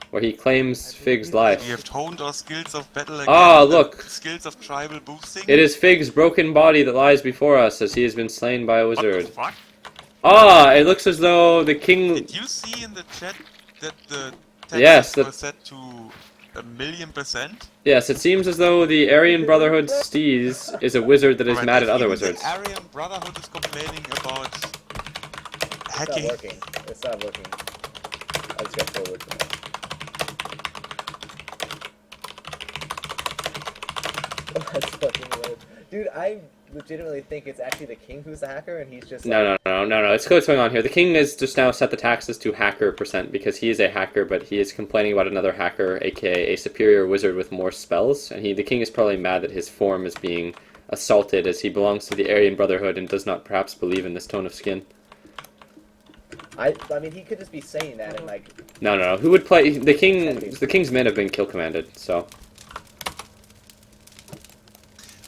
where he claims Fig's life. We have honed our skills of battle again. Ah, look! Skills of tribal boosting. It is Fig's broken body that lies before us as he has been slain by a wizard. What the fuck? Ah, it looks as though the king... Did you see in the chat that the Yes, were set to 1,000,000%? Yes, it seems as though the Aryan Brotherhood Steez is a wizard that is Alright, mad at if other even wizards. The Aryan Brotherhood is complaining about hacking. It's not working. It's not working. I just got forward from it. That's fucking weird. Dude, I legitimately think it's actually the king who's the hacker, and he's just No, it's what's going on here. The king has just now set the taxes to hacker % because he is a hacker, but he is complaining about another hacker, aka a superior wizard with more spells, and the king is probably mad that his form is being assaulted as he belongs to the Aryan Brotherhood and does not perhaps believe in this tone of skin. I mean, he could just be saying that and like... No. Who would play... The king's men have been kill commanded, so...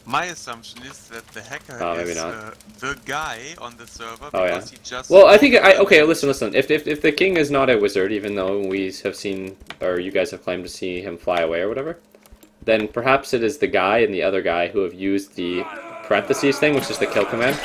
My assumption is that the hacker maybe is not. the guy on the server Oh, because yeah. he just... Well, I think... Okay, listen. If the king is not a wizard, even though we have seen, or you guys have claimed to see him fly away or whatever, then perhaps it is the guy and the other guy who have used the parentheses thing, which is the kill command.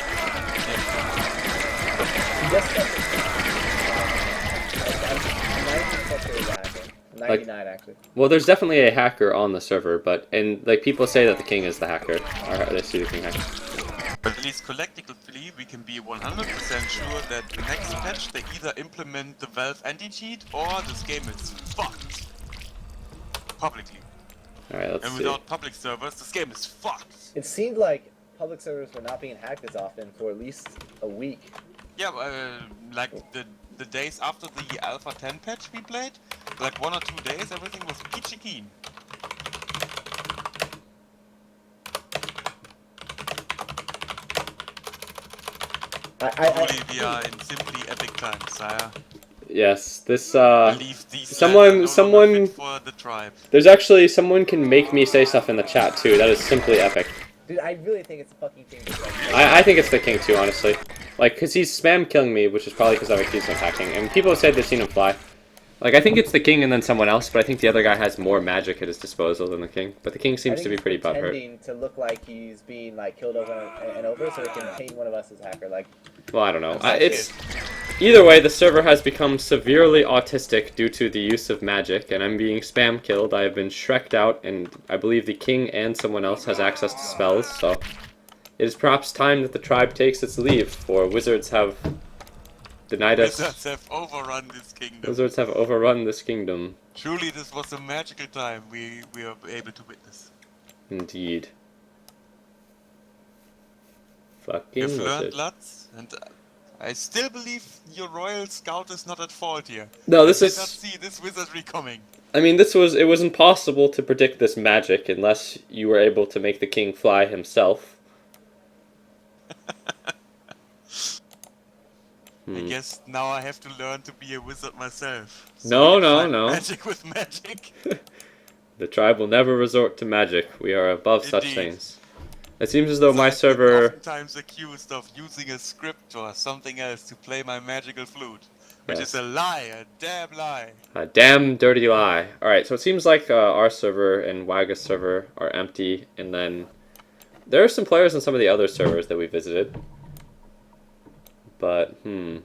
I'm 99 actually. Well, there's definitely a hacker on the server, and like people say that the king is the hacker, or they see the king hacker. But at least collectively, we can be 100% sure that the next patch they either implement the Valve anti-cheat or this game is fucked. Publicly. Alright, let's and see. without public servers, this game is fucked. It seemed like public servers were not being hacked as often for at least a week. Yeah, like the days after the Alpha 10 patch we played, like 1 or 2 days, everything was peachy keen. Truly, we are in simply epic times, sire. Yes, this someone for the tribe. There's actually someone can make me say stuff in the chat too. That is simply epic. Dude, I really think it's the fucking king. I think it's the king too, honestly. Like, cause he's spam killing me, which is probably because I've accused him of hacking. And people have said they've seen him fly. Like, I think it's the king and then someone else, but I think the other guy has more magic at his disposal than the king. But the king seems to be pretty butthurt. Pretending to look like he's being like killed over and over, so he can paint one of us as hacker. Like, well, I don't know. It's either way. The server has become severely autistic due to the use of magic, and I'm being spam killed. I have been Shrek'd out, and I believe the king and someone else has access to spells. So it is perhaps time that the tribe takes its leave, for wizards have denied us. Wizards have overrun this kingdom. Wizards have overrun this kingdom. Truly, this was a magical time we were able to witness. Indeed. Fucking You've learned wizard. lots, and I still believe your royal scout is not at fault here. No, this I is. did not see this wizardry coming. I mean, it was impossible to predict this magic unless you were able to make the king fly himself. I guess now I have to learn to be a wizard myself. No. Magic with magic. The tribe will never resort to magic. We are above such Indeed. things. It seems as though my I've been server... oftentimes accused of using a script or something else to play my magical flute. Which Yes. is a lie, a damn lie. A damn dirty lie. Alright, so it seems like our server and Waga's server are empty, and then there are some players on some of the other servers that we visited. But, I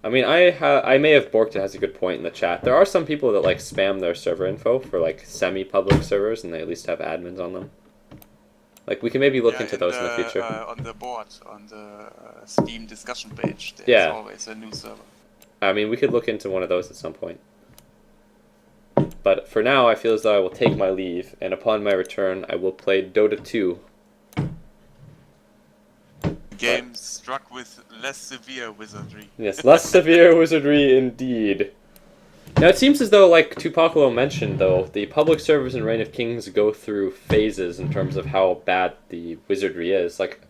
mean, I may have borked it has a good point in the chat. There are some people that, like, spam their server info for, like, semi-public servers, and they at least have admins on them. Like, we can maybe look into those in the future. On the board, on the Steam discussion page, there's always a new server. I mean, we could look into one of those at some point. But for now, I feel as though I will take my leave, and upon my return, I will play Dota 2. Game struck with less severe wizardry. Yes, less severe wizardry indeed. Now, it seems as though, like Tupacolo mentioned, though, the public servers in Reign of Kings go through phases in terms of how bad the wizardry is. Like,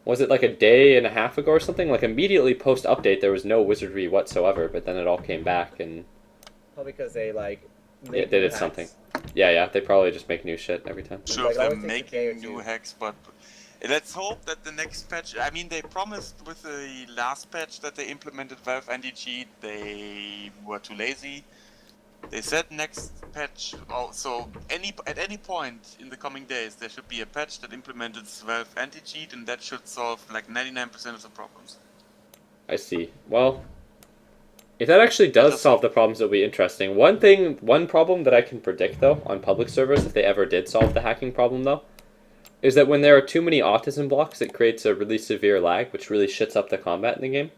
was it like a day and a half ago or something? Like, immediately post-update, there was no wizardry whatsoever, but then it all came back, and... Probably because they, like... Yeah, they did something. Yeah, they probably just make new shit every time. Sure, like, they're making new hacks, but... Let's hope that the next patch... I mean, they promised with the last patch that they implemented Valve anti-cheat. They were too lazy. They said next patch... Oh, so at any point in the coming days, there should be a patch that implements Valve anti-cheat, and that should solve like 99% of the problems. I see. Well, if that actually does solve the problems, it'll be interesting. One problem that I can predict, though, on public servers, if they ever did solve the hacking problem, though, is that when there are too many autism blocks, it creates a really severe lag, which really shits up the combat in the game.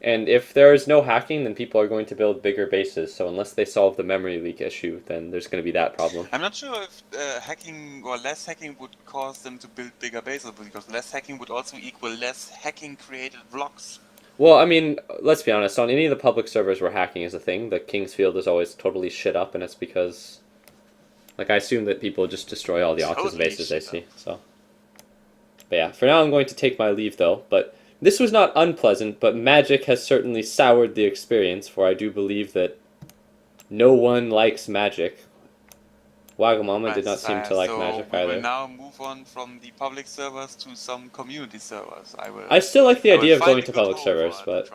And if there is no hacking, then people are going to build bigger bases. So unless they solve the memory leak issue, then there's going to be that problem. I'm not sure if hacking or less hacking would cause them to build bigger bases, because less hacking would also equal less hacking-created blocks. Well, I mean, let's be honest. On any of the public servers where hacking is a thing, the King's Field is always totally shit up, and it's because... Like, I assume that people just destroy all the autism bases they see, so... But yeah, for now I'm going to take my leave, though. But this was not unpleasant, but magic has certainly soured the experience, for I do believe that no one likes magic. Wagamama did not seem to like magic either. We will now move on from the public servers to some community servers. I still like the idea of going to public servers, but...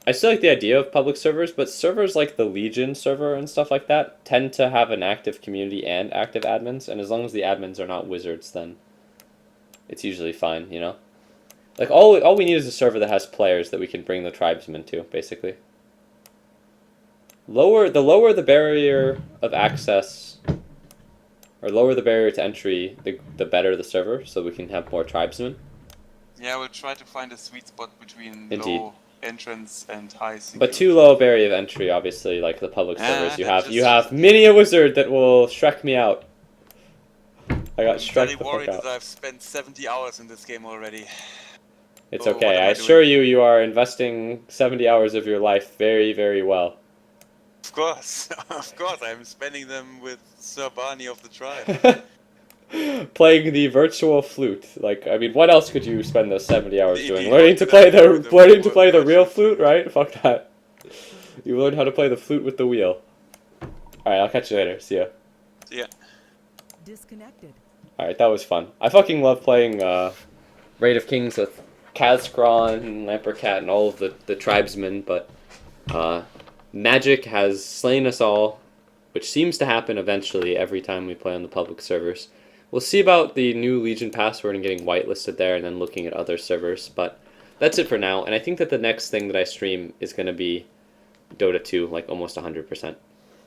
I still like the idea of public servers, but servers like the Legion server and stuff like that tend to have an active community and active admins, and as long as the admins are not wizards, then it's usually fine, you know? Like, all we need is a server that has players that we can bring the tribesmen to, basically. The lower the barrier of access, or lower the barrier to entry, the better the server, so we can have more tribesmen. Yeah, we'll try to find a sweet spot between Indeed. low entrance and high security. But too low a barrier of entry, obviously, like the public servers. You have many a wizard that will Shrek me out. I got Shrek the fuck out. I'm worried that I've spent 70 hours in this game already. It's okay. I assure you, you are investing 70 hours of your life very, very well. Of course, I'm spending them with Sir Barney of the tribe. Playing the virtual flute. Like, I mean, what else could you spend those 70 hours doing? Learning to play the real flute, right? Fuck that. You learn how to play the flute with the wheel. Alright, I'll catch you later. See ya. See ya. Disconnected. Alright, that was fun. I fucking love playing Raid of Kings with Kazkron and Lampercat and all of the tribesmen, but magic has slain us all, which seems to happen eventually every time we play on the public servers. We'll see about the new Legion password and getting whitelisted there and then looking at other servers, but that's it for now, and I think that the next thing that I stream is going to be Dota 2, like almost 100%.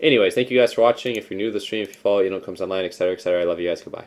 Anyways, thank you guys for watching. If you're new to the stream, if you follow, you know it comes online, etc., etc. I love you guys. Goodbye.